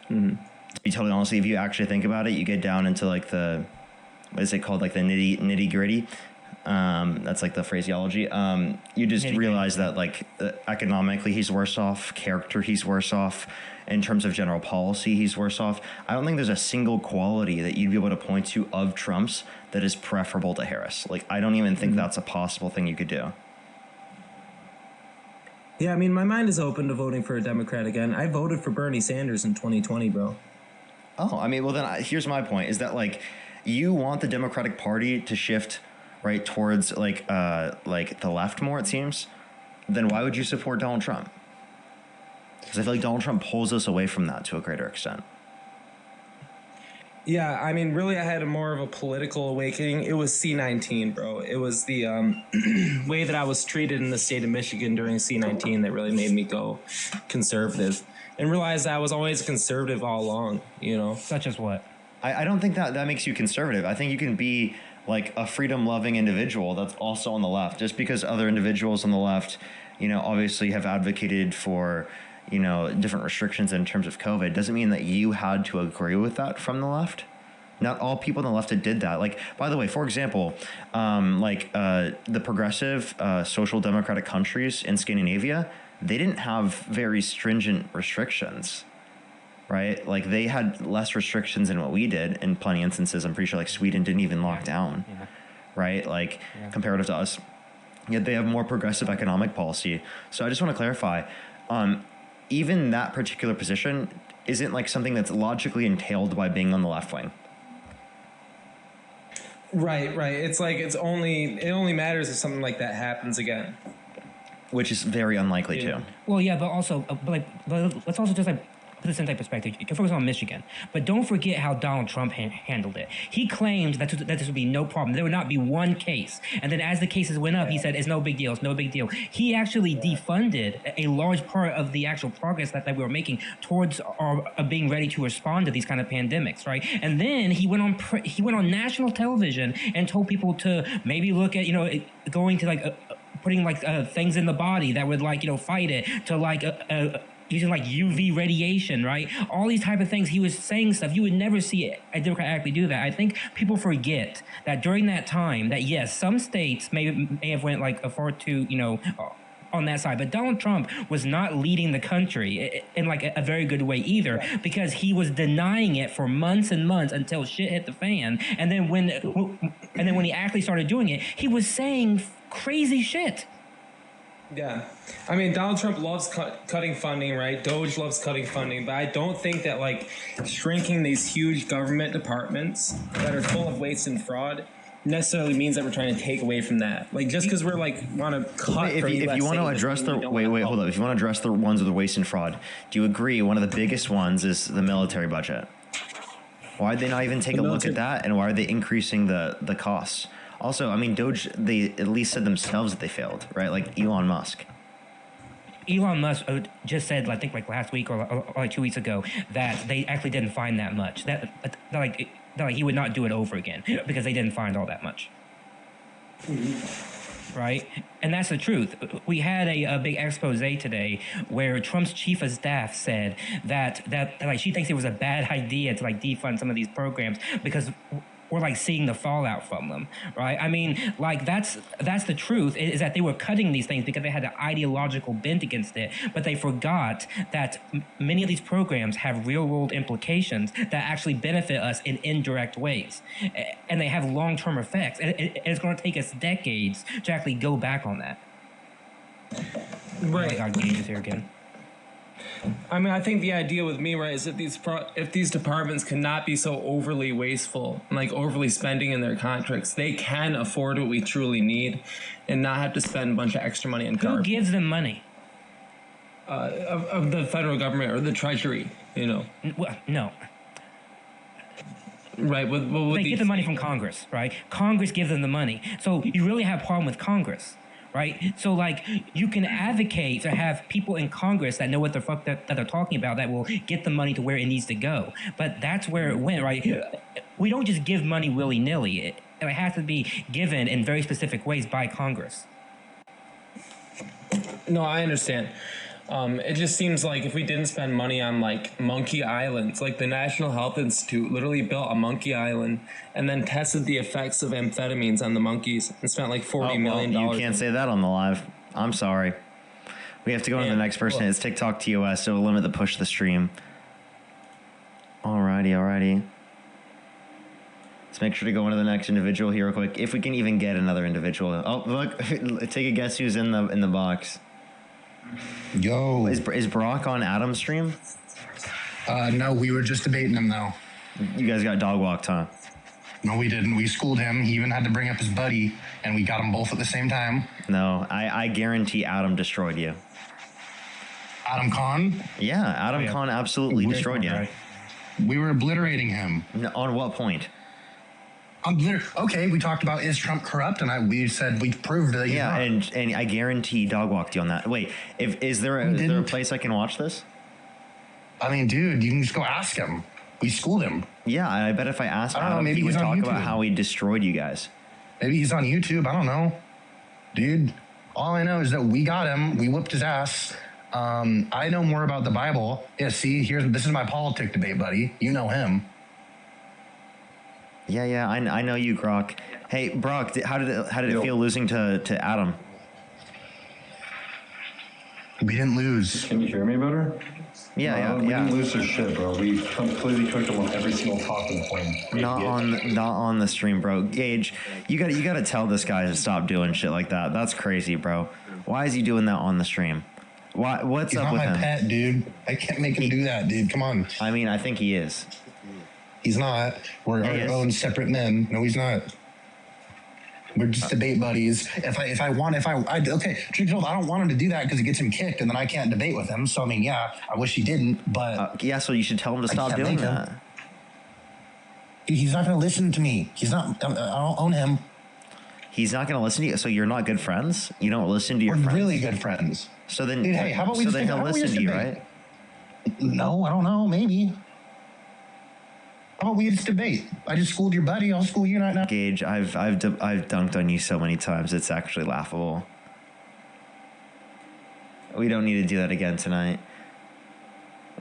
To be totally honest with you, if you actually think about it, you get down into like the, what is it called, like the nitty gritty. That's like the phraseology. You just realize that like economically he's worse off, character he's worse off, in terms of general policy he's worse off. I don't think there's a single quality that you'd be able to point to of Trump's that is preferable to Harris. Like I don't even think that's a possible thing you could do. Yeah, I mean, my mind is open to voting for a Democrat again. I voted for Bernie Sanders in 2020, bro. Oh, I mean, well then here's my point: is that like you want the Democratic Party to shift right towards like the left more, it seems, then why would you support Donald Trump? Because I feel like Donald Trump pulls us away from that to a greater extent. Yeah, I mean, really, I had more of a political awakening. It was C-19, bro. It was the way that I was treated in the state of Michigan during C-19 that really made me go conservative and realize I was always conservative all along, you know? Such as what? I don't think that makes you conservative. I think you can be like a freedom-loving individual that's also on the left. Just because other individuals on the left, you know, obviously have advocated for, you know, different restrictions in terms of COVID, doesn't mean that you had to agree with that from the left. Not all people on the left that did that. Like, by the way, for example, the progressive social democratic countries in Scandinavia, they didn't have very stringent restrictions, right? Like they had less restrictions than what we did in plenty of instances. I'm pretty sure like Sweden didn't even lock down, right? Like comparative to us, yet they have more progressive economic policy. So I just want to clarify, even that particular position isn't like something that's logically entailed by being on the left wing. Right. It's like it only matters if something like that happens again, which is very unlikely too. Well, yeah, but also, but let's also just like put this into perspective. You can focus on Michigan, but don't forget how Donald Trump handled it. He claimed that this would be no problem. There would not be one case. And then as the cases went up, he said, it's no big deal. It's no big deal. He actually defunded a large part of the actual progress that we were making towards our being ready to respond to these kind of pandemics, right? And then he went on national television and told people to maybe look at, you know, going to like putting like things in the body that would like, you know, fight it, to like using like UV radiation, right? All these type of things. He was saying stuff. You would never see a Democrat actually do that. I think people forget that during that time that, yes, some states may have went like far too, you know, on that side. But Donald Trump was not leading the country in like a very good way either, because he was denying it for months and months until shit hit the fan. And then when he actually started doing it, he was saying crazy shit. Yeah. I mean, Donald Trump loves cutting funding, right? Doge loves cutting funding, but I don't think that, like, shrinking these huge government departments that are full of waste and fraud necessarily means that we're trying to take away from that. Like, just because we're, like, want to cut if you want to address the... Wait, hold up. If you want to address the ones with the waste and fraud, do you agree one of the biggest ones is the military budget? Why did they not even take a look at that, and why are they increasing the costs? Also, I mean, Doge, they at least said themselves that they failed, right? Like Elon Musk. Elon Musk just said, I think like last week or like 2 weeks ago, that they actually didn't find that much. That he would not do it over again because they didn't find all that much. Right? And that's the truth. We had a big expose today where Trump's chief of staff said that like she thinks it was a bad idea to like defund some of these programs because we're like seeing the fallout from them, right? I mean, like that's the truth, is that they were cutting these things because they had an ideological bent against it, but they forgot that many of these programs have real world implications that actually benefit us in indirect ways, and they have long-term effects, and it's going to take us decades to actually go back on that. Right. Oh my God, Gage is here again. I mean, I think the idea with me, right, is that if these departments cannot be so overly wasteful and like overly spending in their contracts, they can afford what we truly need and not have to spend a bunch of extra money on cars. Who gives them money? Of the federal government or the treasury, you know. Well, no. Right. They get the money from Congress, right? Congress gives them the money. So you really have a problem with Congress. Right? So, like, you can advocate to have people in Congress that know what the fuck that they're talking about that will get the money to where it needs to go. But that's where it went, right? We don't just give money willy-nilly. It has to be given in very specific ways by Congress. No, I understand. It just seems like if we didn't spend money on like monkey islands, like the National Health Institute literally built a monkey island and then tested the effects of amphetamines on the monkeys and spent like $40 million. You can't say that on the live. I'm sorry. We have to go on to the next person. It's TikTok TOS, so we'll limit the push the stream. Alrighty. Let's make sure to go into the next individual here real quick. If we can even get another individual. Oh, look. Take a guess who's in the box. Yo. Is Brock on Adam's stream? No, we were just debating him, though. You guys got dog walked, huh? No, we didn't. We schooled him. He even had to bring up his buddy, and we got them both at the same time. No, I guarantee Adam destroyed you. Adam Khan? Yeah, Adam Khan absolutely destroyed you. We were obliterating him. No, on what point? Okay, we talked about is Trump corrupt, and we said we proved that. Yeah, and I guarantee dog walked you on that. Wait, is there a place I can watch this? I mean, dude, you can just go ask him. We schooled him. Yeah, I bet if I asked Adam, maybe he would he's on talk about YouTube. how he destroyed you guys. Maybe he's on YouTube. I don't know, dude. All I know is that we got him. We whooped his ass. I know more about the Bible. Yeah, see, this is my politic debate, buddy. You know him. Yeah, I know you, Grok. Hey, Brock, how did it feel losing to Adam? We didn't lose. Can you hear me better? Yeah. We didn't lose their shit, bro. We completely cooked them on every single talking point. Not on the stream, bro. Gage, you gotta tell this guy to stop doing shit like that. That's crazy, bro. Why is he doing that on the stream? What's up with him? He's not my pet, dude. I can't make him do that, dude. Come on. I mean, I think he is. He's not. We're our own separate men. No, he's not. We're just debate buddies. Okay, truth be told, I don't want him to do that because it gets him kicked, and then I can't debate with him. So I mean, yeah, I wish he didn't. But so you should tell him to stop doing that. He's not going to listen to me. He's not. I don't own him. He's not going to listen to you. So you're not good friends. You don't listen to your friends. We're really good friends. So then, dude, hey, how about we? So then he'll listen to you, right? No, I don't know. Maybe. How about we just debate? I just schooled your buddy. I'll school you right now. Gage, I've dunked on you so many times. It's actually laughable. We don't need to do that again tonight.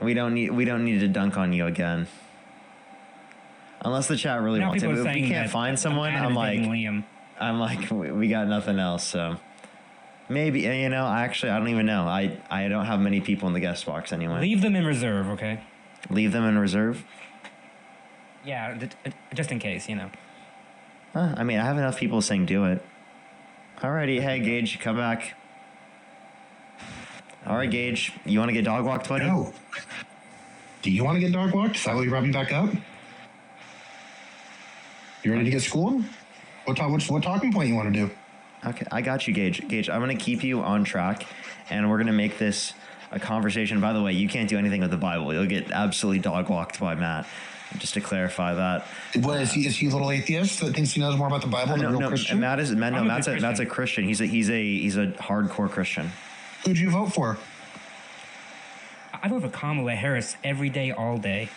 We don't need to dunk on you again. Unless the chat really wants it. If we can't find someone, I'm like, we got nothing else. So maybe, I don't even know. I don't have many people in the guest box anyway. Leave them in reserve, okay? Leave them in reserve? Yeah, just in case, I mean, I have enough people saying do it. Alrighty, hey Gage, come back. All right, Gage, you want to get dog walked, buddy? No. Do you want to get dog walked? Is that what you brought me back up? You ready to get schooled? What talking point you want to do? Okay, I got you, Gage. Gage, I'm going to keep you on track, and we're going to make this a conversation. By the way, you can't do anything with the Bible. You'll get absolutely dog walked by Matt. Just to clarify that. What is he a little atheist that thinks he knows more about the Bible than a real Christian? Matt's a Christian. He's a hardcore Christian. Who'd you vote for? I vote for Kamala Harris every day, all day.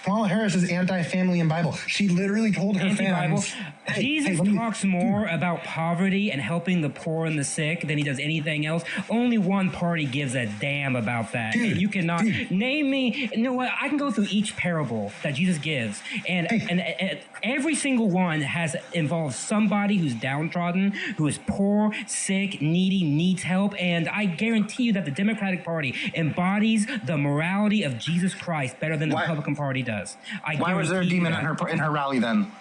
Kamala Harris is anti-family and Bible. She literally told her fans... Jesus talks more about poverty and helping the poor and the sick than he does anything else. Only one party gives a damn about that. And you cannot name me... You know what? I can go through each parable that Jesus gives. And every single one involves somebody who's downtrodden, who is poor, sick, needy, needs help. And I guarantee you that the Democratic Party embodies the morality of Jesus Christ better than the Republican Party does. Why was there a demon in her rally then?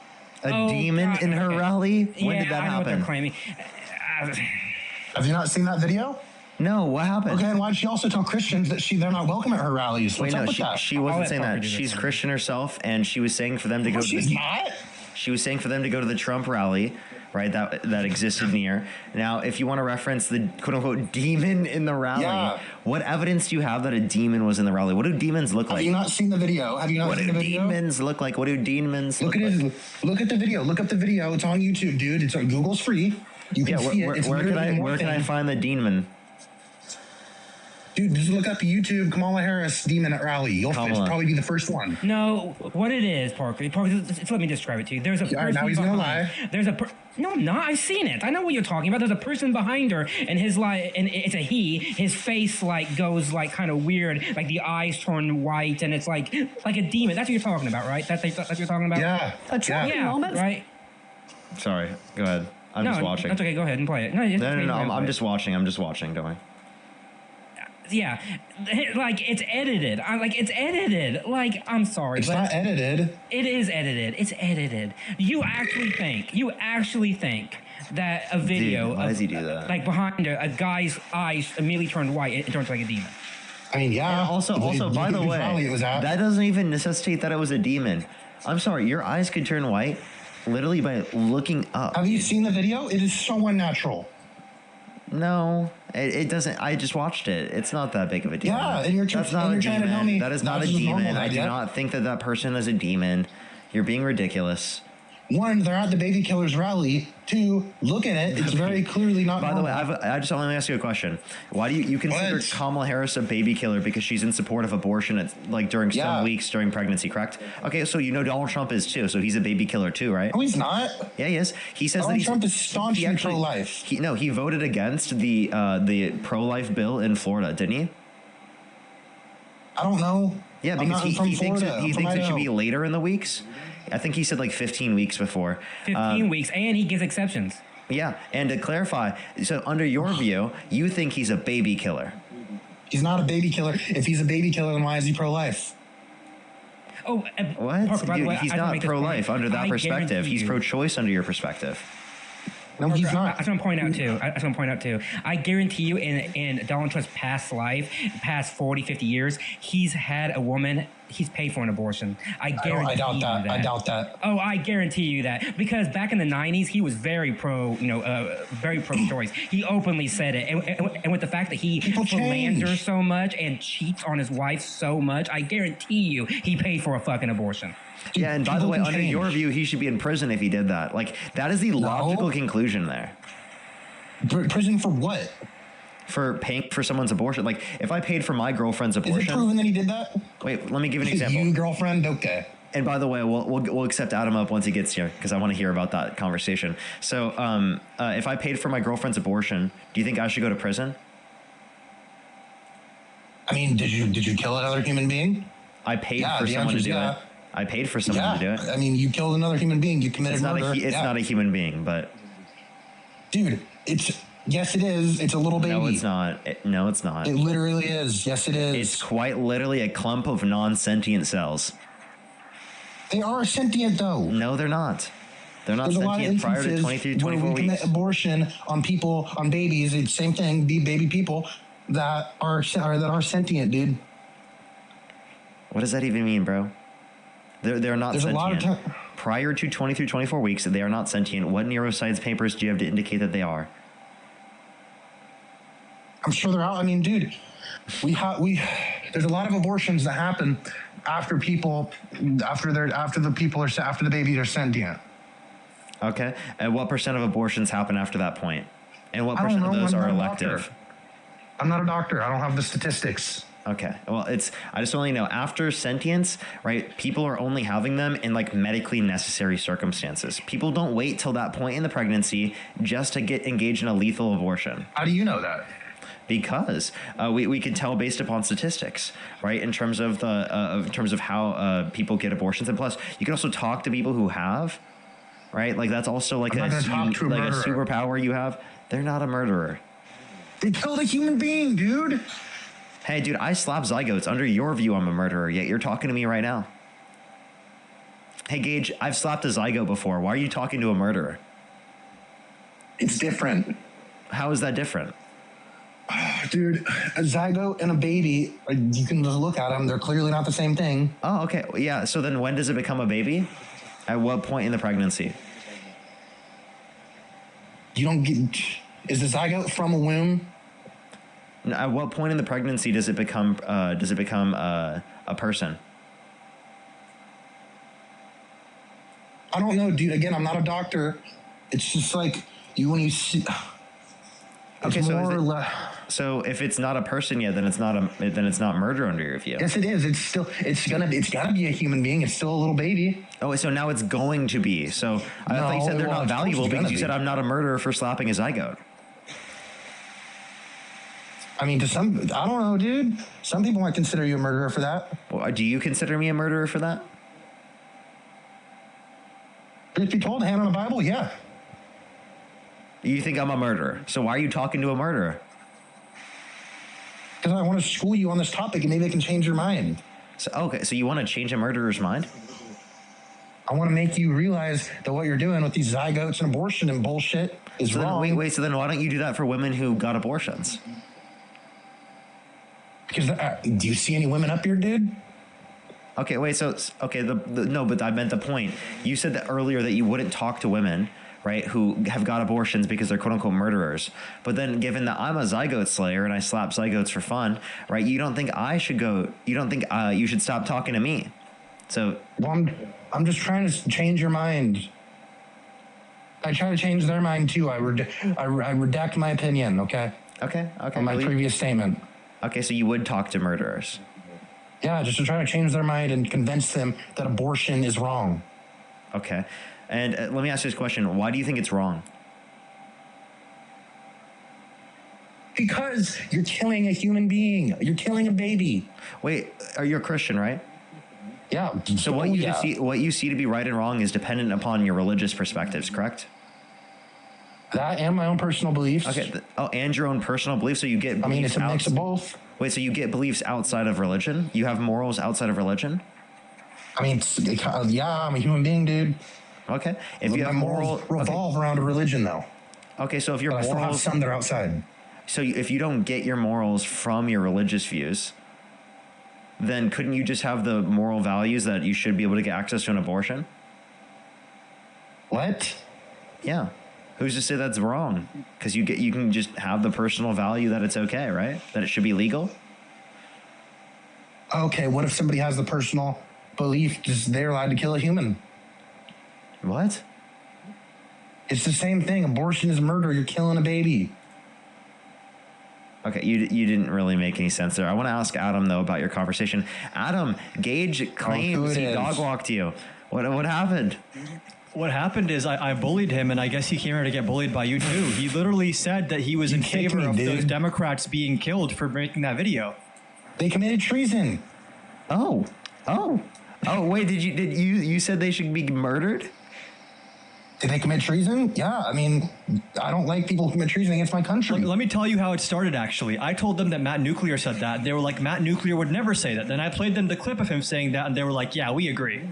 A demon in her rally? When did that happen? What they're claiming. Have you not seen that video? No, what happened? Okay, and why did she also tell Christians that they're not welcome at her rallies? What's up with that? She wasn't saying that. She's Christian herself, and she was saying for them to go. She's not. She was saying for them to go to the Trump rally, right? That existed near. Now, if you want to reference the quote unquote demon in the rally, what evidence do you have that a demon was in the rally? What do demons look like? Have you not seen the video? Have you not seen the video? What do demons look like? What do demons look like? Look at the video. Look up the video. It's on YouTube, dude. It's on Google's free. You can see it. It's where can I find the demon? Dude, just look up YouTube Kamala Harris demon at rally. You'll probably be the first one. No, what it is, Parker. Let me describe it to you. There's a person now he's gonna behind. No, I'm not. I've seen it. I know what you're talking about. There's a person behind her, and and it's a he. His face goes kind of weird, like the eyes turn white, and it's like a demon. That's what you're talking about, right? That's what you're talking about. Yeah. A Trump moment, right? Sorry. Go ahead. I'm just watching. That's okay. Go ahead and play it. No. I'm just watching. I'm just watching. Don't worry. Yeah, it's edited. It's edited. I'm sorry. It's not edited. It is edited. It's edited. You actually think that a video Dude, why does he do that? Behind a guy's eyes immediately turned white, it turns like a demon. I mean, yeah. And also, by the way, that doesn't even necessitate that it was a demon. I'm sorry, your eyes could turn white literally by looking up. Have you seen the video? It is so unnatural. No, it doesn't. I just watched it. It's not that big of a deal. Yeah, and you're trying to tell me that is not a demon. I do not think that person is a demon. You're being ridiculous. One, they're at the baby killers rally. Two, look at it. It's very clearly not. By the way, I just want to ask you a question. Why do you consider Kamala Harris a baby killer because she's in support of abortion during some weeks during pregnancy, correct? Okay, so Donald Trump is too, so he's a baby killer too, right? No, he's not. Yeah, he is. He says Donald that Trump is staunchly pro-life. He voted against the pro-life bill in Florida, didn't he? I don't know. Yeah, because he thinks it should be later in the weeks. I think he said 15 weeks before. 15 weeks, and he gives exceptions. Yeah, and to clarify, so under your view, you think he's a baby killer. He's not a baby killer. If he's a baby killer, then why is he pro-life? Oh, what? Parker, by the way, he's I not pro-life under that perspective. He's pro-choice under your perspective. No, he's not. That's what I'm pointing out too. I guarantee you in Donald Trump's past life, past 40, 50 years, he's had a woman, he's paid for an abortion. I doubt that. I doubt that. Oh, I guarantee you that. Because back in the 90s, he was very pro-choice. He openly said it. And with the fact that he philanders so much and cheats on his wife so much, I guarantee you he paid for a fucking abortion. Yeah, and by the way, under your view, he should be in prison if he did that. That is the logical conclusion there. Prison for what? For paying for someone's abortion. If I paid for my girlfriend's abortion... Is it proven that he did that? Wait, let me give you an example. You, girlfriend? Okay. And by the way, we'll accept Adam up once he gets here, because I want to hear about that conversation. So, if I paid for my girlfriend's abortion, do you think I should go to prison? I mean, did you kill another human being? I paid for someone to do it. I paid for someone to do it. I mean, you killed another human being. You committed murder. It's not a human being, but... Dude, yes, it is. It's a little baby. No, it's not. No, it's not. It literally is. Yes, it is. It's quite literally a clump of non-sentient cells. They are sentient, though. No, they're not. They're not There's sentient prior to 23 to 24 where we weeks. commit abortion on people, on babies. It's the same thing. Baby people that are sentient, dude. What does that even mean, bro? They're not There's sentient. A lot of prior to 23 24 weeks, they are not sentient. What neuroscience papers do you have to indicate that they are? I'm sure they're out. I mean, dude, there's a lot of abortions that happen after the babies are sentient. Okay. And what percent of abortions happen after that point? And what percent of those are elective? I'm not a doctor. I don't have the statistics. Okay. Well, I just want you to know, after sentience, right, people are only having them in medically necessary circumstances. People don't wait till that point in the pregnancy just to get engaged in a lethal abortion. How do you know that? Because we can tell based upon statistics, right? In terms of how people get abortions, and plus, you can also talk to people who have, right? That's also a superpower you have. They're not a murderer. They killed a human being, dude. Hey, dude, I slap zygotes. Under your view, I'm a murderer, yet you're talking to me right now. Hey, Gage, I've slapped a zygote before. Why are you talking to a murderer? It's different. How is that different? Dude, a zygote and a baby, you can just look at them. They're clearly not the same thing. Oh, okay. Yeah, so then when does it become a baby? At what point in the pregnancy? You don't get... Is the zygote from a womb? At what point in the pregnancy does it become a person? I don't know, dude. Again, I'm not a doctor. It's just when you see... Okay, so if it's not a person yet, then it's not murder under your view. Yes, it is. It's gotta be a human being. It's still a little baby. Oh, so now it's going to be. So I thought you said they're not valuable because you said I'm not a murderer for slapping a zygote. I mean, I don't know, dude. Some people might consider you a murderer for that. Well, do you consider me a murderer for that? If you told hand on the Bible, yeah. You think I'm a murderer. So why are you talking to a murderer? Because I want to school you on this topic and maybe I can change your mind. So, okay, so you want to change a murderer's mind? I want to make you realize that what you're doing with these zygotes and abortion and bullshit is wrong. Wait, so then why don't you do that for women who got abortions? Because do you see any women up here, dude? Okay, wait, no, but I meant the point. You said that earlier that you wouldn't talk to women, right, who have got abortions because they're quote-unquote murderers. But then given that I'm a zygote slayer and I slap zygotes for fun, right, you don't think you should stop talking to me. So... Well, I'm just trying to change your mind. I try to change their mind too. I redact my opinion, okay? Okay. On my previous statement. Okay, so you would talk to murderers. Yeah, just to try to change their mind and convince them that abortion is wrong. Okay. And let me ask you this question. Why do you think it's wrong? Because you're killing a human being. You're killing a baby. Wait, you're a Christian, right? Yeah. So what you see to be right and wrong is dependent upon your religious perspectives, correct? That and my own personal beliefs. Okay. And your own personal beliefs. So you get beliefs. I mean, it's a mix of both. Wait, so you get beliefs outside of religion? You have morals outside of religion? I mean, yeah, I'm a human being, dude. Okay. If you have morals revolve around a religion, though. Okay, so if your morals, I still have some that are outside. So if you don't get your morals from your religious views, then couldn't you just have the moral values that you should be able to get access to an abortion? What? Yeah. Who's to say that's wrong? Because you can just have the personal value that it's okay, right? That it should be legal. Okay, what if somebody has the personal belief just they're allowed to kill a human? What? It's the same thing. Abortion is murder. You're killing a baby. Okay, you didn't really make any sense there. I want to ask Adam, though, about your conversation. Adam, Gage claims he dog walked you. What happened? What happened is I bullied him, and I guess he came here to get bullied by you too. He literally said that he was in favor of those Democrats being killed for making that video. They committed treason. Oh, wait, did you said they should be murdered? Did they commit treason? Yeah, I mean, I don't like people who commit treason against my country. Let me tell you how it started, actually. I told them that Matt Nuclear said that. They were like, Matt Nuclear would never say that. Then I played them the clip of him saying that, and they were like, yeah, we agree.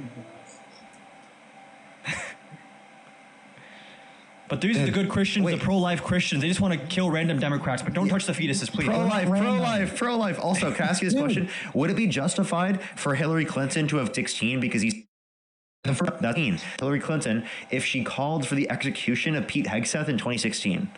But these are the good Christians, the pro-life Christians. They just want to kill random Democrats, but don't touch the fetuses, please. Pro-life. Also, can I ask you this question? Would it be justified for Hillary Clinton to have 16 because he's that mean Hillary Clinton if she called for the execution of Pete Hegseth in 2016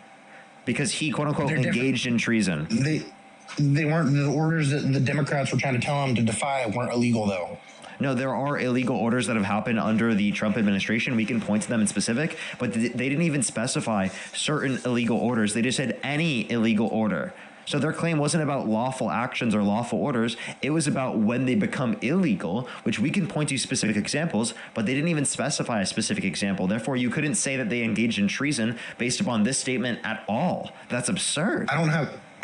because he quote unquote engaged in treason? They weren't the orders that the Democrats were trying to tell him to defy weren't illegal though. No, there are illegal orders that have happened under the Trump administration. We can point to them in specific, but they didn't even specify certain illegal orders. They just said any illegal order. So their claim wasn't about lawful actions or lawful orders. It was about when they become illegal, which we can point to specific examples, but they didn't even specify a specific example. Therefore, you couldn't say that they engaged in treason based upon this statement at all. That's absurd. I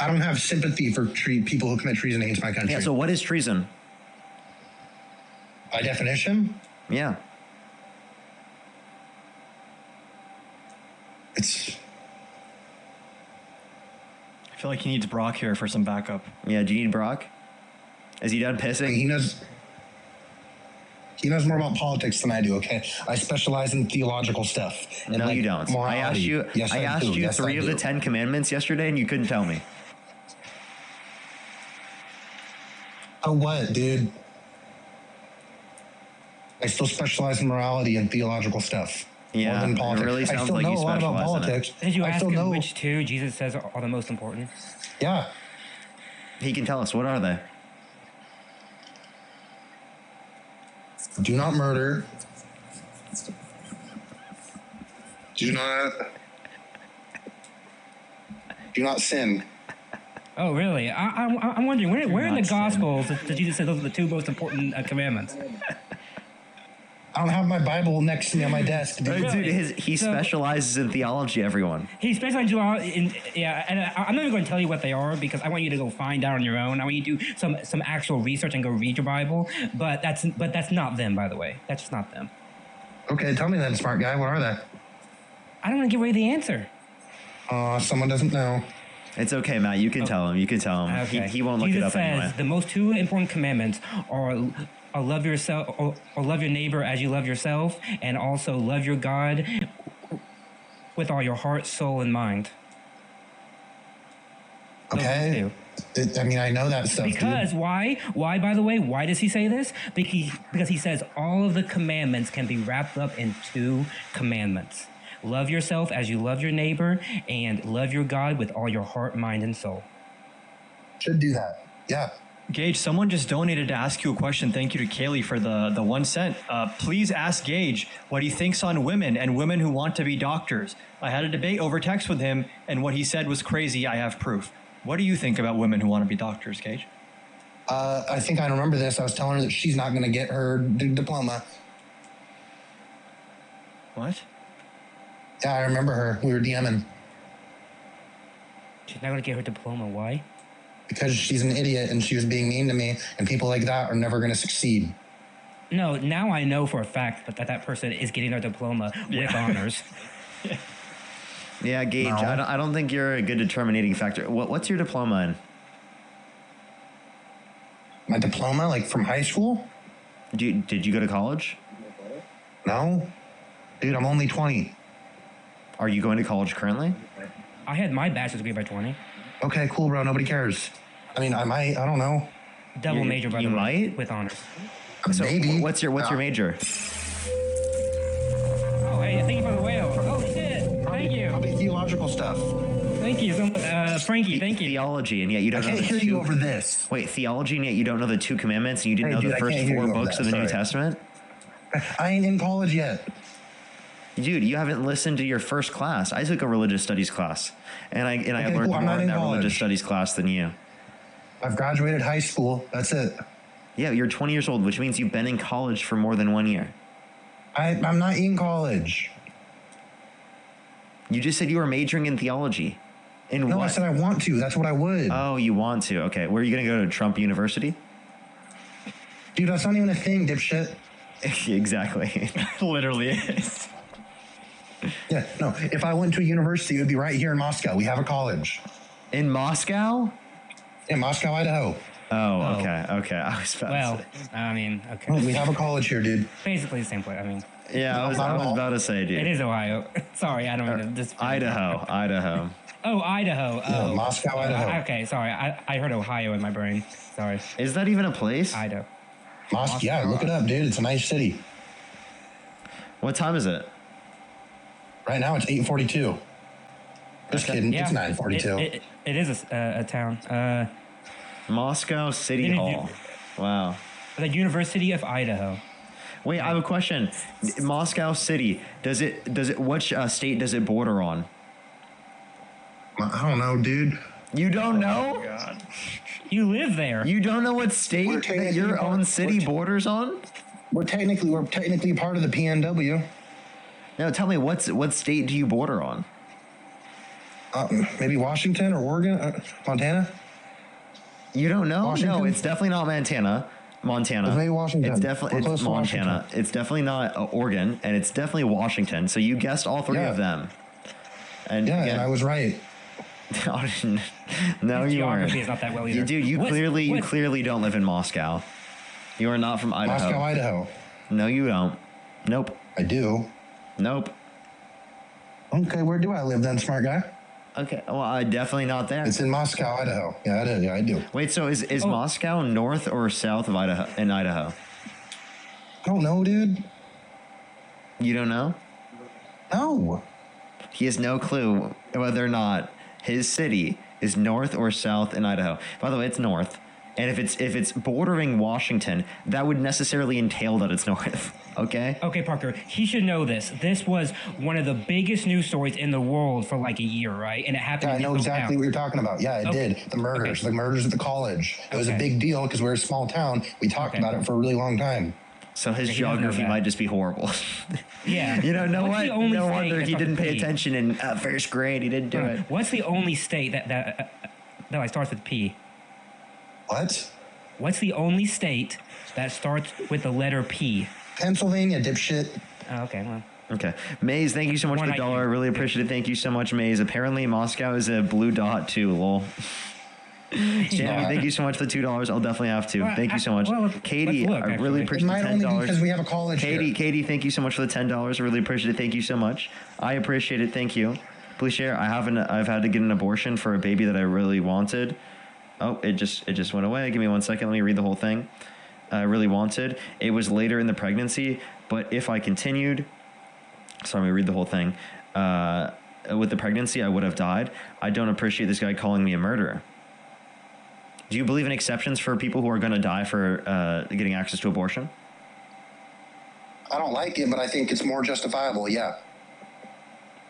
don't have sympathy for people who commit treason against my country. Yeah, so what is treason? By definition? Yeah. I feel like he needs Brock here for some backup. Yeah, do you need Brock? Is he done pissing? He knows more about politics than I do, okay? I specialize in theological stuff. And no, you don't. Morality. I asked you 3 of the 10 commandments yesterday, and you couldn't tell me. Oh, what, dude? I still specialize in morality and theological stuff. Yeah, more than politics. It really sounds like you specialize in it. Did you ask him which two Jesus says are the most important? Yeah. He can tell us. What are they? Do not murder. Do not Do not sin. Oh, really? I'm wondering, where in the Gospels did Jesus say those are the two most important commandments? I don't have my Bible next to me on my desk, dude. Really? He specializes in theology, everyone. He specializes in and I'm not even going to tell you what they are because I want you to go find out on your own. I want you to do some actual research and go read your Bible. But that's not them, by the way. That's just not them. Okay, tell me then, smart guy. What are they? I don't want to give away the answer. Someone doesn't know. It's okay, Matt. You can tell him. You can tell him. Okay. He won't look Jesus it up says anyway. the most two important commandments are love yourself or love your neighbor as you love yourself, and also love your God with all your heart, soul, and mind. Okay. I know that stuff. Because dude. why? Why, by the way, why does he say this? Because he says all of the commandments can be wrapped up in two commandments. Love yourself as you love your neighbor, and love your God with all your heart, mind, and soul. Should do that. Yeah. Gage, someone just donated to ask you a question. Thank you to Kaylee for the 1 cent. Please ask Gage what he thinks on women and women who want to be doctors. I had a debate over text with him, and what he said was crazy. I have proof. What do you think about women who want to be doctors, Gage? I think I remember this. I was telling her that she's not going to get her diploma. What? Yeah, I remember her. We were DMing. She's not going to get her diploma. Why? Because she's an idiot and she was being mean to me, and people like that are never going to succeed. No, now I know for a fact that person is getting their diploma with honors. Yeah, Gage, no. I don't think you're a good determining factor. What's your diploma in? My diploma, like from high school? Did you go to college? No. Dude, I'm only 20. Are you going to college currently? I had my bachelor's degree by 20. Okay, cool, bro. Nobody cares. I mean, I might. I don't know. Double major, by the way. You might? With honors. So maybe. What's your major? Oh, hey, thank you for the whale. Oh, shit. Thank you. Probably theological stuff. Thank you so much. Frankie, thank you. Theology, and yet you don't know the two. I can't hear you over this. Wait, theology, and yet you don't know the two commandments, and you didn't know the first 4 books of the New Testament? I ain't in college yet. Dude, you haven't listened to your first class. I took a religious studies class, and I learned more in that religious studies class than you. I've graduated high school. That's it. Yeah, you're 20 years old, which means you've been in college for more than 1 year. I'm not in college. You just said you were majoring in theology. No, what? I said I want to. That's what I would. Oh, you want to? Okay. Where are you going to go to Trump University? Dude, that's not even a thing, dipshit. Exactly. Literally is. Yeah, no. If I went to a university, it would be right here in Moscow. We have a college. In Moscow? In Moscow, Idaho. Oh, okay. Okay. I was about to say. I mean, okay. Well, we have a college here, dude. Basically the same place. I mean. Yeah, I was about to say, dude. It is Ohio. Sorry, I don't mean to Idaho. Oh, Idaho. Yeah, oh. Moscow, Idaho. Okay, sorry. I heard Ohio in my brain. Sorry. Is that even a place? Idaho. Moscow. Yeah, look it up, dude. It's a nice city. What time is it? Right now it's 8:42. Just kidding. Yeah, it's 9:42. It is a town. Moscow City Hall. Wow. The University of Idaho. Wait, I have a question. Moscow City, which state does it border on? I don't know, dude. You don't know? Oh, God. You live there. You don't know what state that your own city borders on? We're technically part of the PNW. No, tell me what state do you border on? Maybe Washington or Oregon, Montana. You don't know? Washington? No, it's definitely not Montana. It's maybe Washington. It's definitely Montana. Washington. It's definitely not Oregon, and it's definitely Washington. So you guessed all 3 of them. And and I was right. No, you weren't. Geography is not that well either. Dude, you clearly don't live in Moscow. You are not from Idaho. Moscow, Idaho. No, you don't. Nope. I do. Nope. Okay, where do I live then, smart guy? Okay, well, definitely not there. It's in Moscow, Idaho. Yeah, I do. Wait, so is Moscow north or south of Idaho? In Idaho? I don't know, dude. You don't know? No. He has no clue whether or not his city is north or south in Idaho. By the way, it's north. And if it's bordering Washington, that would necessarily entail that it's north. Okay. Okay, Parker. He should know this. This was one of the biggest news stories in the world for like a year, right? And it happened. Yeah, I in know his exactly hometown. what you're talking about. Yeah, it did. The murders at the college. It was a big deal because we're a small town. We talked about it for a really long time. So his geography might just be horrible. Yeah. No wonder he didn't pay P? attention in first grade. He didn't do it. What's the only state that like starts with P? What? What's the only state that starts with the letter P? Pennsylvania, dipshit. Oh, okay, well. Okay. Maze, thank you so much for the $1. I really appreciate it. Thank you so much, Maze. Apparently, Moscow is a blue dot too, lol. Jamie, thank you so much for the $2. I'll definitely have to. Thank you so much. Katie, I really appreciate the $10. Because we have a college Katie, thank you so much for the $10. I really appreciate it. Thank you so much. I appreciate it. Thank you. Please share. I've had to get an abortion for a baby that I really wanted. Oh, it just went away. Give me 1 second. Let me read the whole thing. I really wanted. It was later in the pregnancy, but if I continued, let me read the whole thing. With the pregnancy, I would have died. I don't appreciate this guy calling me a murderer. Do you believe in exceptions for people who are going to die for getting access to abortion? I don't like it, but I think it's more justifiable. Yeah.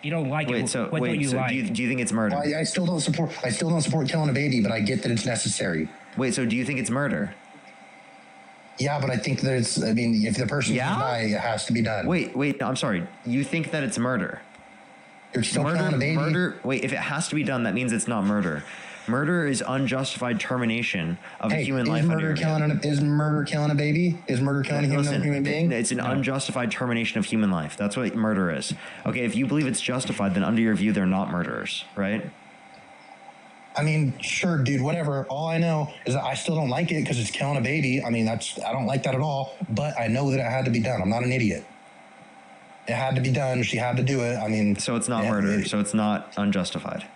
You don't like it. What don't you like? Do you think it's murder? Well, I still don't support killing a baby, but I get that it's necessary. Wait, so do you think it's murder? Yeah, but I think that it's. I mean, if the person can die, it has to be done. Wait. No, I'm sorry. You think that it's murder? You're still killing a baby. Murder. Wait, if it has to be done, that means it's not murder. Murder is unjustified termination of a human life. Is murder killing a baby? Is murder killing a human being? It's an unjustified termination of human life. That's what murder is. Okay, if you believe it's justified, then under your view, they're not murderers, right? I mean, sure, dude, whatever. All I know is that I still don't like it because it's killing a baby. I mean, I don't like that at all, but I know that it had to be done. I'm not an idiot. It had to be done. She had to do it. I mean. So it's not murder. So it's not unjustified.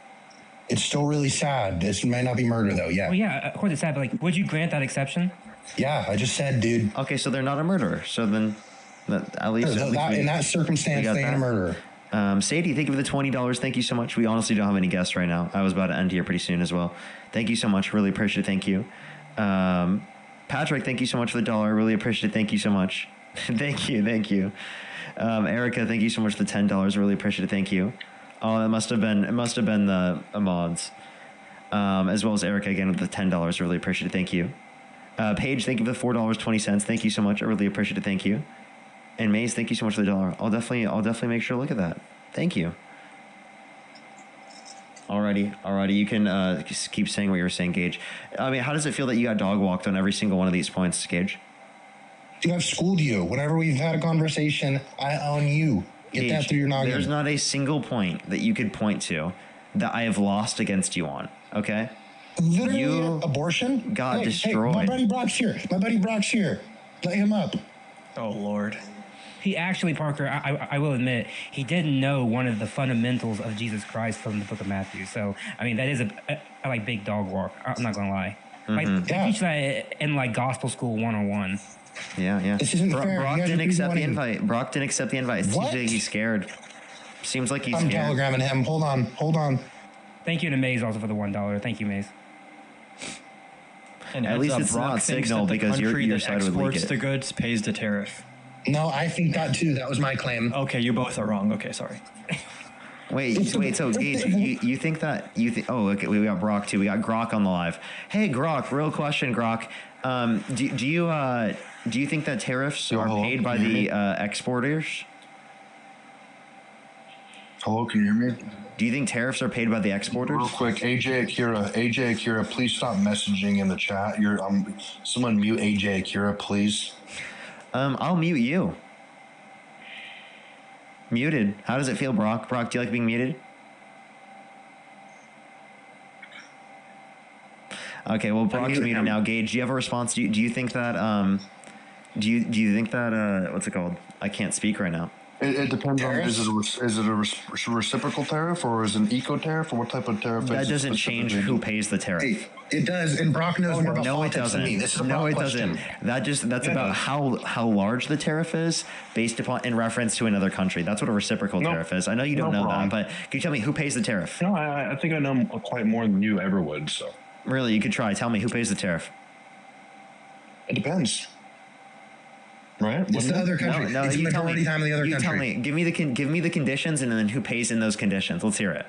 It's still really sad. This might not be murder, though. Yeah. Well, yeah, of course it's sad, but like, would you grant that exception? Yeah, I just said, dude. Okay, so they're not a murderer. So then, at least, in that circumstance, they ain't a murderer. Sadie, thank you for the $20. Thank you so much. We honestly don't have any guests right now. I was about to end here pretty soon as well. Thank you so much. Really appreciate it. Thank you. Patrick, thank you so much for the $1. Really appreciate it. Thank you so much. Thank you. Erica, thank you so much for the $10. Really appreciate it. Thank you. Oh, it must have been the mods, as well as Erica again with the $10. Really appreciate it. Thank you. Paige, thank you for the $4.20. Thank you so much. I really appreciate it. Thank you. And Maze, thank you so much for the $1. I'll definitely make sure to look at that. Thank you. Alrighty. You can just keep saying what you were saying, Gage. I mean, how does it feel that you got dog walked on every single one of these points, Gage? Dude, I've schooled you. Whenever we've had a conversation, I own you. Get Gage, that through your noggin. There's not a single point that you could point to that I have lost against you on. Okay. Literally, abortion got destroyed. My buddy Brock's here. Let him up. Oh Lord. He actually, Parker, I will admit, he didn't know one of the fundamentals of Jesus Christ from the book of Matthew. So, I mean, that is a like big dog walk. I'm not going to lie. Mm-hmm. They teach that in like gospel school 101. Yeah. This isn't fair. Brock didn't accept the invite. What? TJ, he's scared. Seems like he's I'm scared. telegramming him. Hold on. Thank you to Maze also for the $1. Thank you, Maze. And at least it's Brock not Signal because your side would leak it. The goods pays the tariff. No, I think that too. That was my claim. Okay, you both are wrong. Okay, sorry. Wait. So Gage, you think that Oh, okay. We got Brock too. We got Grok on the live. Hey, Grok. Real question, Grok. Do you think that tariffs are paid by the exporters? Hello, can you hear me? Do you think tariffs are paid by the exporters? Real quick, AJ Akira, please stop messaging in the chat. Someone mute AJ Akira, please. I'll mute you. Muted. How does it feel, Brock? Brock, do you like being muted? Okay, well, Brock's muted now. Gage, do you have a response? Do you think that do you think that what's it called? I can't speak right now. It depends on is it a reciprocal tariff or is it an eco tariff or what type of tariff? That doesn't change who pays the tariff. Hey, it does, and Brock knows more about politics than me. This is a Brock question. That's about how large the tariff is based upon in reference to another country. That's what a reciprocal tariff is. I know you don't know that, but can you tell me who pays the tariff? No, I think I know quite more than you ever would. So really, you could try. Tell me who pays the tariff. It depends. right? It's the other country. No, it's the majority time of the other country. Tell me. Give me the conditions and then who pays in those conditions. Let's hear it.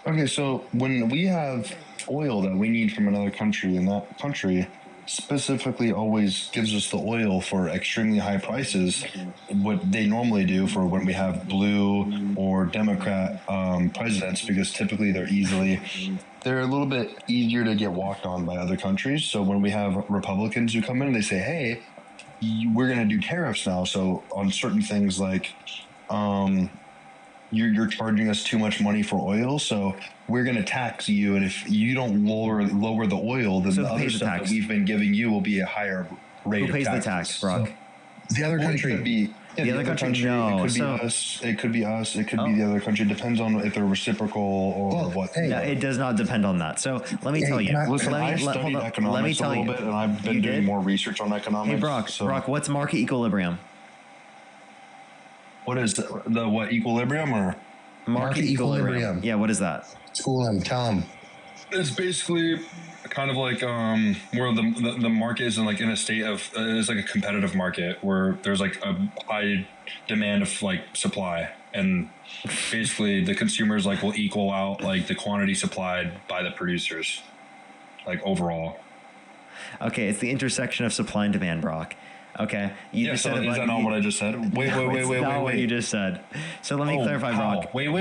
Okay, so when we have oil that we need from another country, and that country specifically always gives us the oil for extremely high prices, what they normally do for when we have blue or Democrat presidents, because typically they're a little bit easier to get walked on by other countries. So when we have Republicans who come in, they say, hey, we're going to do tariffs now. So on certain things like you're charging us too much money for oil, so we're going to tax you, and if you don't lower the oil, then the other stuff that we've been giving you will be a higher rate. Who pays the tax, Brock? The other country. It could be the other country. No, it could be us. It could be us. It could be the other country. Depends on if they're reciprocal or what. No, it does not depend on that. So let me tell you. Listen, I studied economics a little bit, and I've been doing more research on economics. Hey, Brock, what's market equilibrium? What is the what equilibrium or market equilibrium? Yeah, what is that? School him, tell him. It's basically kind of like where the market is in a state of it's like a competitive market where there's like a high demand of like supply, and basically the consumers like will equal out like the quantity supplied by the producers, like overall. Okay, it's the intersection of supply and demand, Brock. Okay. Is that not what I just said? Wait. What you just said. So let me clarify, Brock. Wait. How?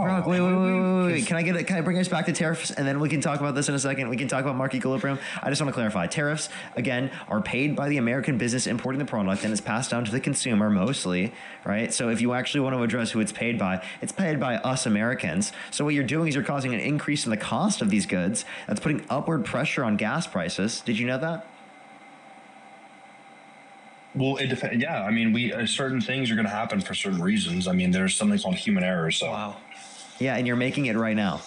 Brock, wait. Can I bring us back to tariffs, and then we can talk about this in a second. We can talk about market equilibrium. I just want to clarify. Tariffs, again, are paid by the American business importing the product, and it's passed down to the consumer mostly, right? So if you actually want to address who it's paid by us Americans. So what you're doing is you're causing an increase in the cost of these goods. That's putting upward pressure on gas prices. Did you know that? Well, it depends. Yeah, I mean, certain things are going to happen for certain reasons. I mean, there's something called human error. So, wow. Yeah, and you're making it right now.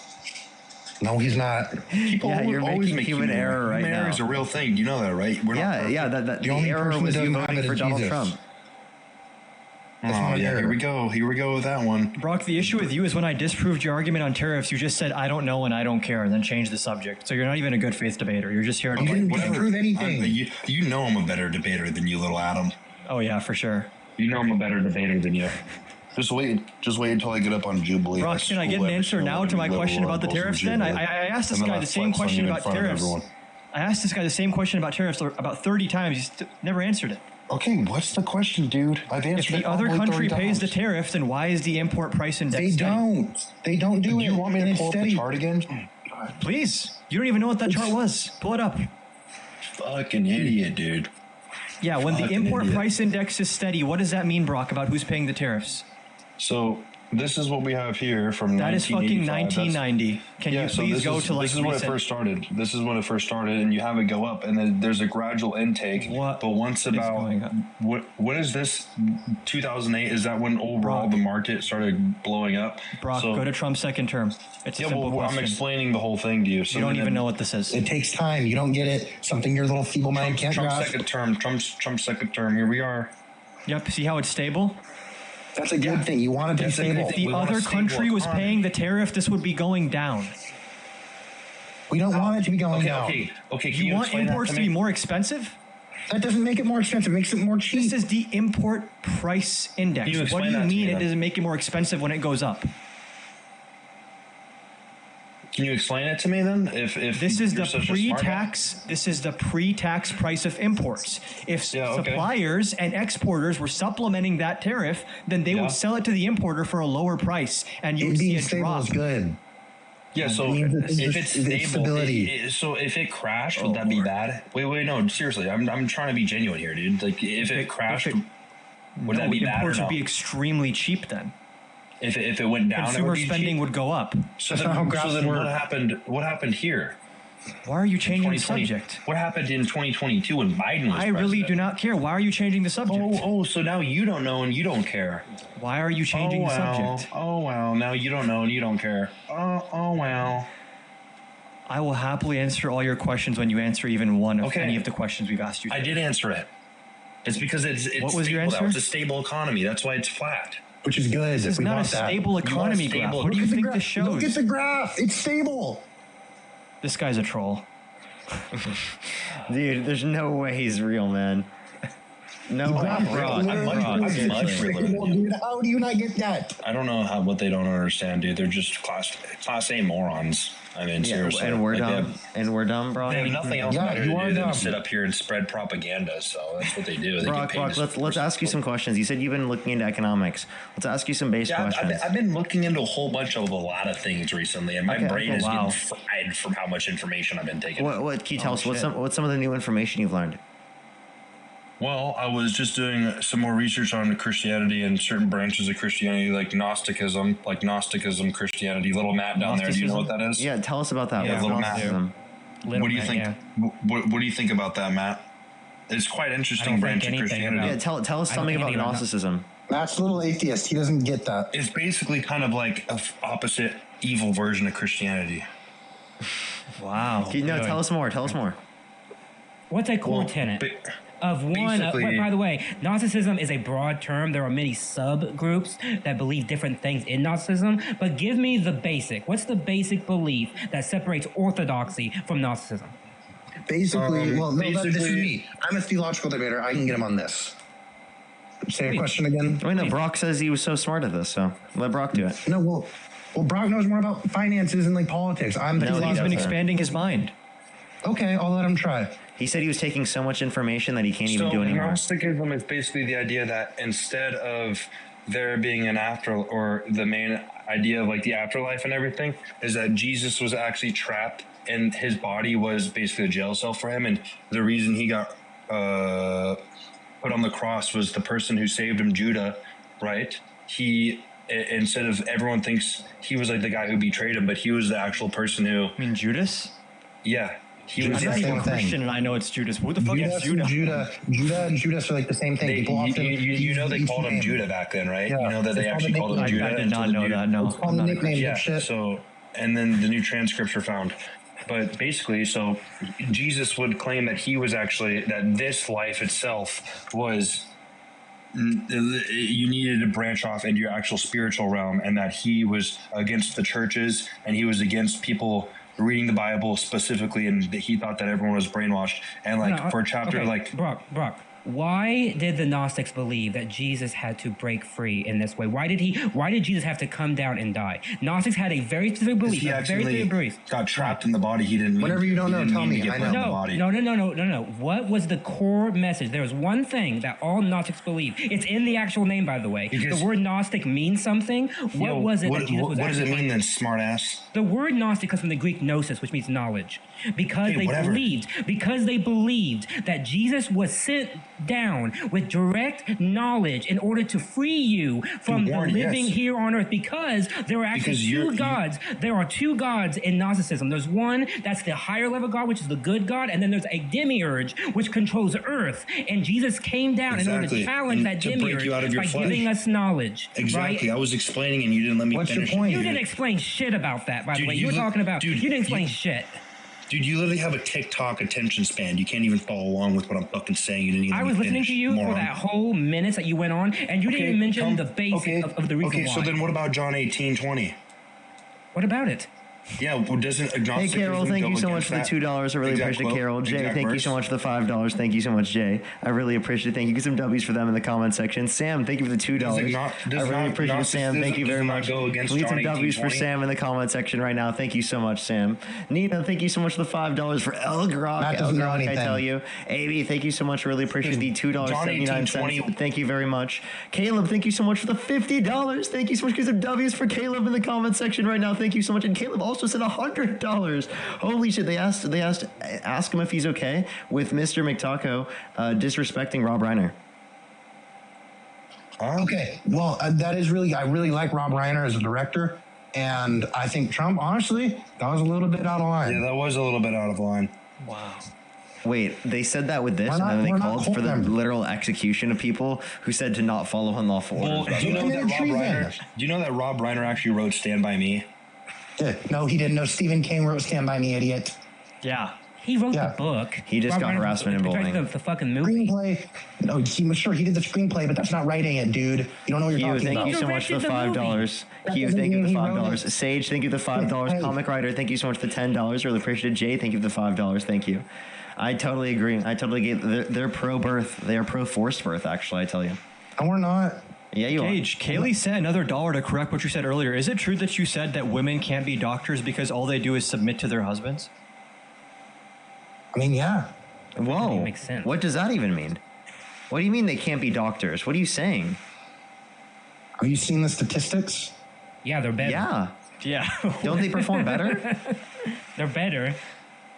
No, he's not. You're making human error right now. Human error is a real thing. You know that, right? The error was you voting for Donald Trump. Here we go with that one. Brock, the issue with you is when I disproved your argument on tariffs, you just said, I don't know and I don't care, and then changed the subject. So you're not even a good faith debater. You're just here to prove anything. You know I'm a better debater than you, little Adam. Oh, yeah, for sure. You know I'm a better debater than you. Just wait until I get up on Jubilee. Brock, can I get an answer now to my question about the tariffs then? I asked this guy the same question about tariffs. I asked this guy the same question about tariffs about 30 times. He's never answered it. Okay, what's the question, dude? I've answered it. If the other country pays the tariff, then why is the import price index steady? They don't do it. You want me to pull up the chart again? Please. You don't even know what that chart was. Pull it up. Fucking idiot, dude. Yeah, when the import price index is steady, what does that mean, Brock, about who's paying the tariffs? So this is what we have here from that is fucking 1990. Can you please go to like this is when it first started. This is when it first started, and you have it go up, and then there's a gradual intake. But once about what is this? 2008 is that when overall the market started blowing up? Brock, go to Trump's second term. It's a simple question. I'm explaining the whole thing to you. So you don't even know what this is. It takes time. You don't get it. Something your little feeble mind can't grasp. Trump's second term. Here we are. Yep. See how it's stable? That's a good thing. You want it to be stable. If the other country was paying the tariff, this would be going down. We don't want it to be going down. Okay. You want imports to be more expensive? That doesn't make it more expensive. It makes it more cheap. This is the import price index. What do you mean it doesn't make it more expensive when it goes up? Can you explain it to me then? If this is the pre-tax price of imports. If suppliers and exporters were supplementing that tariff, then they would sell it to the importer for a lower price, and you would see a drop. Good. Yeah, so if it's stable, so if it crashed, would that be bad? Wait, no, seriously, I'm trying to be genuine here, dude. Like, if it crashed, would that be bad? Imports would be extremely cheap then. If it went down, consumer spending would go up. So then what happened? What happened here? Why are you changing the subject? What happened in 2022 when Biden was I really do not care. Why are you changing the subject? So now you don't know and you don't care. Why are you changing the subject? Oh, wow. Now you don't know and you don't care. Oh, wow. I will happily answer all your questions when you answer even one of any of the questions we've asked you today. I did answer it. It's because it's what was stable. Your answer? It's a stable economy. That's why it's flat. Which is good. This is not a stable economy graph. What do you think this shows? Look at the graph. It's stable. This guy's a troll. Dude, there's no way he's real, man. No, I'm much realer than you. Dude, how do you not get that? I don't know what they don't understand, dude. They're just class A morons. I mean, seriously. And we're Like, dumb. And we're dumb, bro. They have nothing else better to do than sit up here and spread propaganda. So that's what they do. They Brock, let's ask you some questions. You said you've been looking into economics. Let's ask you some base questions. I've been looking into a whole bunch of a lot of things recently, and my brain is getting fried from how much information I've been taking. What can you tell us? What's some of the new information you've learned? Well, I was just doing some more research on Christianity and certain branches of Christianity, like Gnosticism, Christianity. Little Matt down there, do you know what that is? Yeah, tell us about that. Yeah, little Matt. What do you think? Yeah. What do you think about that, Matt? It's quite an interesting branch of Christianity. Yeah, tell us something about Gnosticism. Matt's a little atheist. He doesn't get that. It's basically kind of like an opposite evil version of Christianity. Wow. Tell us more. What's a core tenet? Of one, by the way, Gnosticism is a broad term. There are many subgroups that believe different things in Gnosticism. But give me the basic. What's the basic belief that separates orthodoxy from Gnosticism? Basically, this is me. I'm a theological debater. I can get him on this. Say a question again. Wait, no, Brock says he was so smart at this, so let Brock do it. No, well, Brock knows more about finances and like politics. He's been expanding his mind. Okay, I'll let him try. He said he was taking so much information that he can't even do anymore. Gnosticism is basically the idea that instead of there being an after, or the main idea of like the afterlife and everything, is that Jesus was actually trapped and his body was basically a jail cell for him, and the reason he got put on the cross was the person who saved him, Judah, right? He, instead of, everyone thinks he was like the guy who betrayed him, but he was the actual person who... You mean Judas? Yeah. He was not even Christian, and I know it's Judas. Who the fuck is Judah? Judah and Judas are like the same thing. They called him Judah back then, right? Yeah. You know that they actually called him Judah. I did not know that. No, I'm not a Christian. Yeah. So, and then the new transcripts were found. But basically, so Jesus would claim that he was actually, that this life itself was, you needed to branch off into your actual spiritual realm, and that he was against the churches and he was against people reading the Bible specifically, and that he thought that everyone was brainwashed. And like for a chapter, like Brock, why did the Gnostics believe that Jesus had to break free in this way? Why did Jesus have to come down and die? Gnostics had a very specific belief. He actually got trapped in the body. He didn't. Whatever you don't know, tell me. I know. No. What was the core message? There was one thing that all Gnostics believe. It's in the actual name, by the way. Because the word Gnostic means something. What was it that Jesus was? What does it mean then, smart ass? The word Gnostic comes from the Greek gnosis, which means knowledge. Because they believed that Jesus was sent down with direct knowledge in order to free you from the living here on earth, because there are actually two gods. There are two gods in Gnosticism. There's one that's the higher level God, which is the good God, and then there's a demiurge which controls earth. And Jesus came down in order to challenge that demiurge by giving us knowledge. Exactly. Right? I was explaining and you didn't let me finish. What's your point? You didn't explain shit about that, by the way. You were talking about. You didn't explain shit. Dude, you literally have a TikTok attention span. You can't even follow along with what I'm fucking saying. You didn't even I was listening to you for that whole minutes that you went on, and you didn't even mention the basic of the reason why. Okay, so then what about John 18:20? What about it? Yeah, well, doesn't agnosticism Hey, Carol, thank you so much for the $2. I really appreciate it, Carol. Jay, thank you so much for the $5. Thank you so much, Jay. I really appreciate it. Thank you. Get some W's for them in the comment section. Sam, thank you for the $2. I really appreciate it, Sam. Thank you very much. We need some W's for Sam in the comment section right now. Thank you so much, Sam. Nina, thank you so much for the $5 for El Grok. El Grok, I tell you. AB, thank you so much. Really appreciate the $2.79. Thank you very much. Caleb, thank you so much for the $50. Thank you so much. Get some W's for Caleb in the comment section right now. Thank you so much. And Caleb also said $100. Holy shit! They asked ask him if he's okay with Mr. McTaco disrespecting Rob Reiner. Okay, well, that is really, I really like Rob Reiner as a director, and I think Trump, honestly, that was a little bit out of line. Yeah, that was a little bit out of line. Wow. Wait, they said that with this, and then they called for the literal execution of people who said to not follow unlawful orders. Do you know that Rob Reiner actually wrote Stand By Me? No, he didn't know. Stephen King wrote Stand By Me, idiot. Yeah. He wrote the book. He just got harassment and bullying. The fucking movie. Screenplay. No, he did the screenplay, but that's not writing it, dude. You don't know what you're talking about. Thank you so much for the $5. Hugh, thank you for the $5. Sage, thank you for the $5. Comic Writer, thank you so much for the $10. Really appreciate it. Jay, thank you for the $5. Thank you. I totally agree. I totally get. They're pro-birth. They are pro-forced birth. Actually, I tell you. And we're not. Yeah, you Gage, Kaylee sent another $1 to correct what you said earlier. Is it true that you said that women can't be doctors because all they do is submit to their husbands? I mean, yeah. Whoa. Makes sense. What does that even mean? What do you mean they can't be doctors? What are you saying? Have you seen the statistics? Yeah, they're better. Yeah. Don't they perform better? They're better.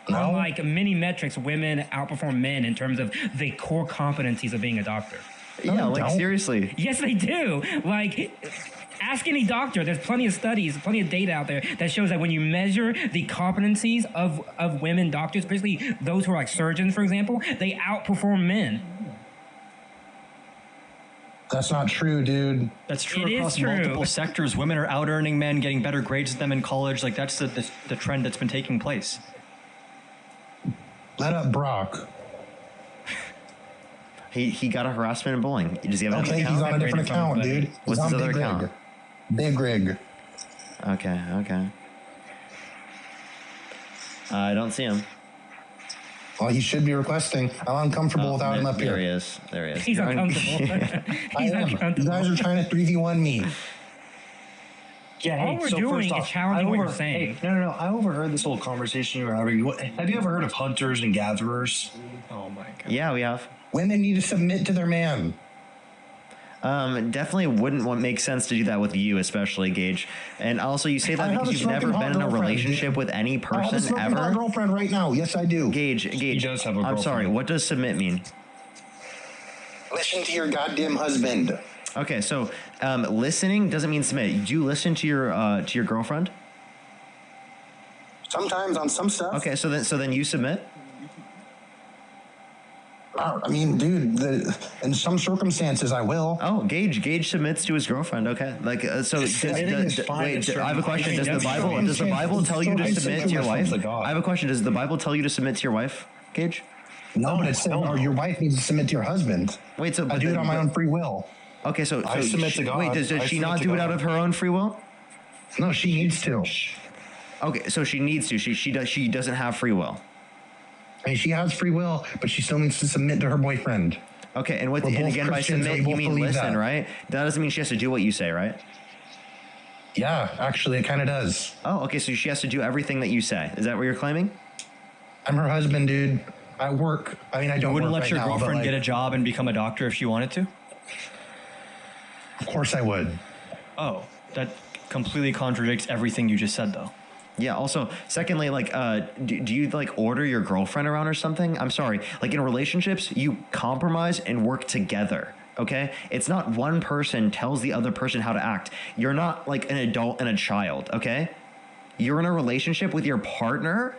No. On like many metrics, women outperform men in terms of the core competencies of being a doctor. Yeah, like seriously. Yes, they do. Like, ask any doctor. There's plenty of studies, plenty of data out there that shows that when you measure the competencies of women doctors, especially those who are like surgeons, for example, they outperform men. That's not true, dude. That's true across multiple sectors. Women are out earning men, getting better grades than them in college. Like that's the trend that's been taking place. Let up Brock. He got a harassment and bullying. Does he have Okay, he's on a different account, dude. What's his other account? Big Rig. Okay. I don't see him. Well, he should be requesting. I'm uncomfortable without him up here. There he is. He's uncomfortable. I am. You guys are trying to 3v1 me. Yeah, all we're doing is challenging what you're saying. Hey, no. I overheard this whole conversation you were having. Have you ever heard of hunters and gatherers? Oh my god. Yeah, we have. Women need to submit to their man. Definitely wouldn't make sense to do that with you, especially Gage. And also, you say that because you've never been in a relationship with any person ever. I have a girlfriend right now. Yes, I do. Gage. He does have a girlfriend. I'm sorry. What does submit mean? Listen to your goddamn husband. Okay, so listening doesn't mean submit. Do you listen to your girlfriend? Sometimes on some stuff. Okay, so then you submit. I mean, dude, in some circumstances, I will. Oh, Gage submits to his girlfriend. Okay, like so. Wait, I have a question. Does the Bible tell you to submit to your wife? I have a question. Does the Bible tell you to submit to your wife, Gage? No, but it said your wife needs to submit to your husband. Wait, so I do it on my own free will. Okay, so I submit to God. Wait, does she not do it out of her own free will? No, she needs to. Okay, so she needs to. She doesn't have free will. I mean, she has free will, but she still needs to submit to her boyfriend. Okay, and again, by submit, you mean listen, right? That doesn't mean she has to do what you say, right? Yeah, actually, it kind of does. Oh, okay, so she has to do everything that you say. Is that what you're claiming? I'm her husband, dude. I work. I mean, I don't. You wouldn't let right your now, girlfriend get a job and become a doctor if she wanted to? Of course, I would. Oh, that completely contradicts everything you just said, though. Yeah. Also, secondly, like, do you like order your girlfriend around or something? I'm sorry. Like in relationships, you compromise and work together. Okay. It's not one person tells the other person how to act. You're not like an adult and a child. Okay. You're in a relationship with your partner,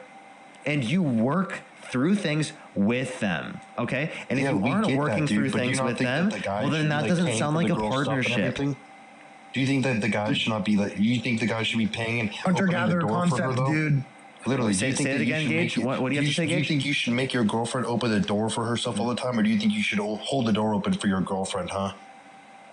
and you work through things with them. Okay. And if you aren't working through things with them, well, then that doesn't sound like a partnership. Do you think that the guy should not be like? You think the guy should be paying and hunter-gatherer concept, dude? Literally, say it again, Gage. What do you have to say, Gage? Do you think you should make your girlfriend open the door for herself all the time, or do you think you should hold the door open for your girlfriend? Huh?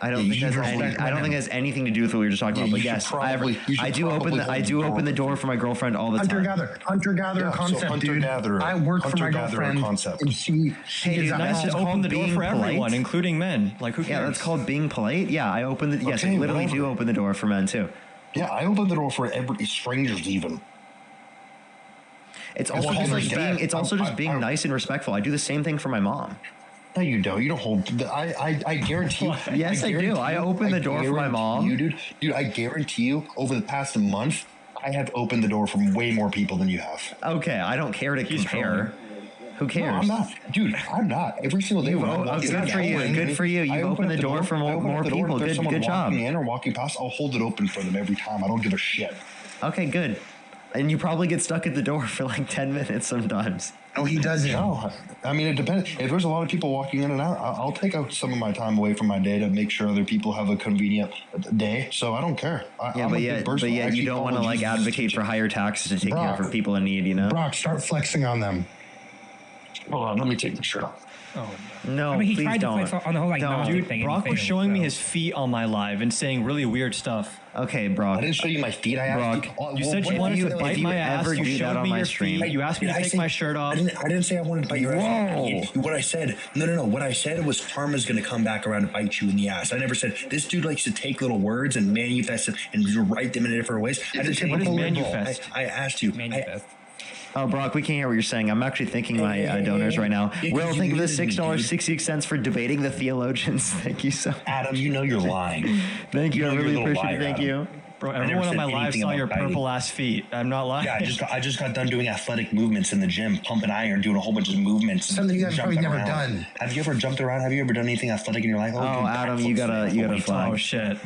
I don't think it has anything to do with what we were just talking about. But yes, I do open the door for my girlfriend all the time. Hunter-gatherer concept, dude. I work for my girlfriend, and she is nice to open the door for everyone, including men. Like who cares? Yeah, that's called being polite. Yeah, I open the. Yes, I literally do open the door for men too. Yeah, I open the door for strangers even. It's also just like being. It's also just being nice and respectful. I do the same thing for my mom. No, you don't. You don't hold. I guarantee you. Yes, I do. I open the door for my mom. Dude, I guarantee you, over the past month, I have opened the door for way more people than you have. Okay, I don't care to compare. Who cares? No, I'm not. Dude, I'm not. Every single day. Good for you. Good for you. You open the door for more people. Good job. In or walking past, I'll hold it open for them every time. I don't give a shit. Okay, good. And you probably get stuck at the door for like 10 minutes sometimes. No, he doesn't. No, I mean, it depends. If there's a lot of people walking in and out, I'll take out some of my time away from my day to make sure other people have a convenient day. So I don't care. But you don't want to like advocate for higher taxes to take care of people in need, you know? Brock, start flexing on them. Hold on, let me take the shirt off. Oh, no, I mean, he please tried to don't. flex on the whole, like, Don't. Dude, Brock was showing me his feet on my live and saying really weird stuff. Okay, Brock. I didn't show you my feet. I Brock, asked you said you wanted to bite my ass. You showed me your feet. You asked me to take my shirt off. I didn't say I wanted to bite your ass. What I said, no. What I said was karma's going to come back around and bite you in the ass. I never said this dude likes to take little words and manifest it and write them in different ways. I didn't say what is manifest? I asked you. Manifest. Oh, Brock, we can't hear what you're saying. I'm actually thanking my donors right now. Will, think of the $6.66 for debating the theologians. Thank you so much. Adam, you know you're lying. Thank you. I really appreciate it. Thank you. Bro, everyone on my live saw your purple ass feet. I'm not lying. Yeah, I just got done doing athletic movements in the gym, pumping iron, doing a whole bunch of movements. Something you guys probably jumping never around. done. Have you ever jumped around? Have you ever done anything athletic in your life? Oh, Adam, you gotta flag. Oh shit.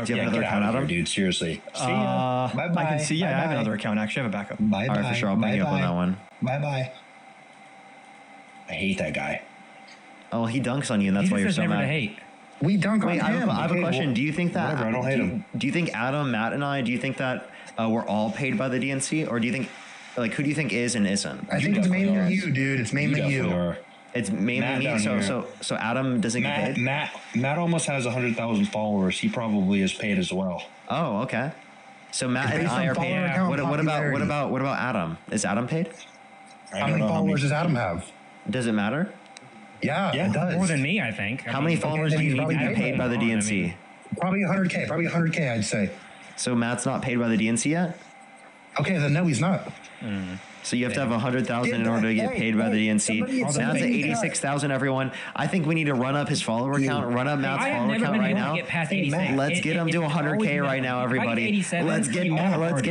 Do you have another get account, out of Adam? here, dude. Seriously. See ya. Bye-bye. I can see. Yeah, I have Bye-bye. another account. Actually, I have a backup. Bye-bye. All right, for sure. I'll bring you up on that one. Bye-bye. I hate that guy. Oh, he dunks on you, and that's why you're so mad. hate. We dunk on Wait, him. I have a question. Do you think that? Whatever, I don't hate him. Do you think Adam, Matt, and I? Do you think that we're all paid by the DNC, or do you think, like, who do you think is and isn't? I think it's mainly you, dude. It's mainly you. It's mainly Matt me. down here. So Adam doesn't get paid. Matt almost has 100,000 followers. He probably is paid as well. Oh, okay. So Matt and based I on are paid. follower count, What popularity. about Adam? Is Adam paid? How many followers does Adam have? Does it matter? Yeah, it does. More than me, I think. How many followers do you need to be paid by the DNC? Probably 100K. Probably 100K, I'd say. So Matt's not paid by the DNC yet? Okay, then no, he's not. So you have to have 100,000 in order to get paid by the DNC. Matt's at 86,000. Everyone, I think we need to run up his follower count. Run up Matt's follower count right now. Let's get him to 100K right now, everybody. Let's get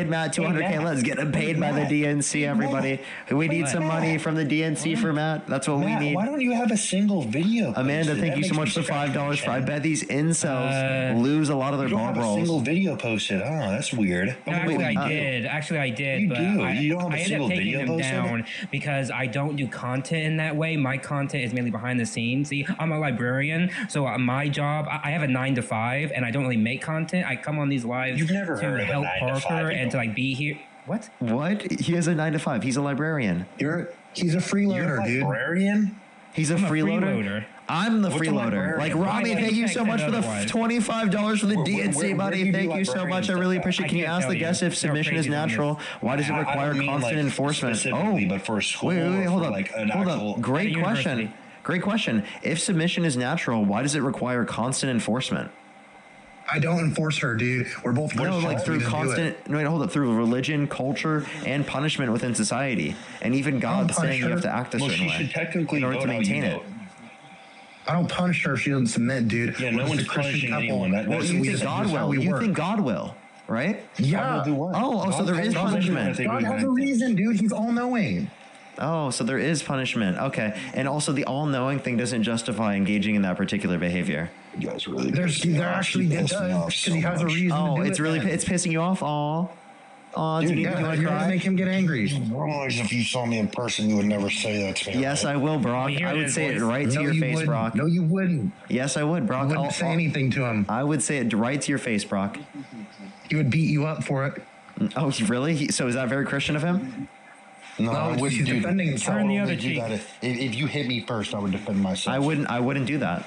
Matt to 100K. Let's get him paid by the DNC, everybody. We need some money from the DNC for Matt. That's what we need. Why don't you have a single video? Amanda, thank you so much for $5 for. I bet these incels lose a lot of their ball You don't have a rolls. single video posted. Oh, that's weird. No, actually, I did. You but do. You don't have a I ended single up taking video them posted? down because I don't do content in that way. My content is mainly behind the scenes. See, I'm a librarian, so my job, I have a 9 to 5, and I don't really make content. I come on these lives You've never to heard of a help 9 to 5, Parker you and to know. like be here. What? What? He has a 9 to 5. He's a librarian. He's a freeloader, dude. Librarian? He's a freeloader. I'm the freeloader. Like Rami, thank you so much for the $25 for the DNC, buddy. Thank you so much. I really appreciate it. Can you ask the guest if submission is natural? Why does it require constant enforcement? Oh, but for a school, wait, hold up. like an Hold actual up. Great question. Great question. If submission is natural, why does it require constant enforcement? I don't enforce her, dude. We're both No, Christians. like We through just do constant. it. No, wait, hold up. Through religion, culture, and punishment within society, and even God saying you have to act a certain way she should technically in order to vote how you maintain it. vote. I don't punish her if she doesn't submit, dude. Yeah, no We're one's just a Christian punishing couple. anyone. Well, you think God will? You think God will, right? Yeah. Oh, so there is punishment. God has a reason, dude. He's all knowing. Oh, so there is punishment. Okay. And also the all-knowing thing doesn't justify engaging in that particular behavior. You guys really there actually it does because he has a reason Oh, to do it's it. really it's pissing you off? Aw. Aw, Dude, do you yeah, want to you're gonna cry? make him get angry. If you saw me in person, you would never say that to me. Yes, I will, Brock. I would say it right to No, your you face, wouldn't. Brock. No, you wouldn't. Yes, I would, Brock. You wouldn't say anything to him. I would say it right to your face, Brock. He would beat you up for it. Oh, really? So is that very Christian of him? No, No, I he's wouldn't do defending that. himself. I would Turn the only other do cheek. that if you hit me first, I would defend myself. I wouldn't do that.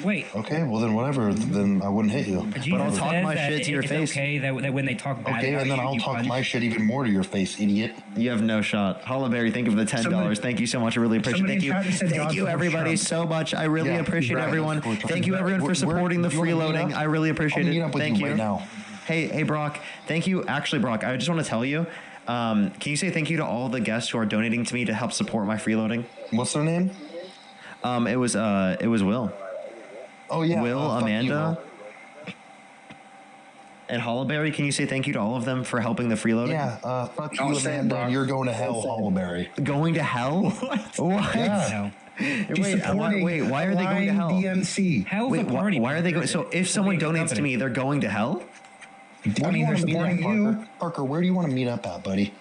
Wait. Okay, well then whatever. Then I wouldn't hit you. Jesus I'll talk says my that shit to your it's face. okay that when they talk bad Okay, about and then you, I'll you talk punish. my shit even more to your face, idiot. You have no shot. Hollaberry, thank you for the $10. Thank you so much. I really appreciate it. Thank you. Thank you, everybody, so much. I really appreciate everyone. Thank you, everyone, for supporting the freeloading. I really appreciate it. Thank you. Right now. Hey, Brock. Thank you. Actually, Brock, I just want to tell you. Can you say thank you to all the guests who are donating to me to help support my freeloading? What's their name? It was Will. Oh yeah, Will, fuck you, Amanda, Will. and Hollaberry. Can you say thank you to all of them for helping the freeloading? Yeah, fuck you, Amanda. You're going to hell, Hollaberry. Going to hell? What? Yeah. Wait, why are they going to hell? DNC. Hell's Wait, a party. why are they going? So if someone donates to me, they're going to hell? I mean, they're supporting you. Parker, where do you want to meet up at, buddy?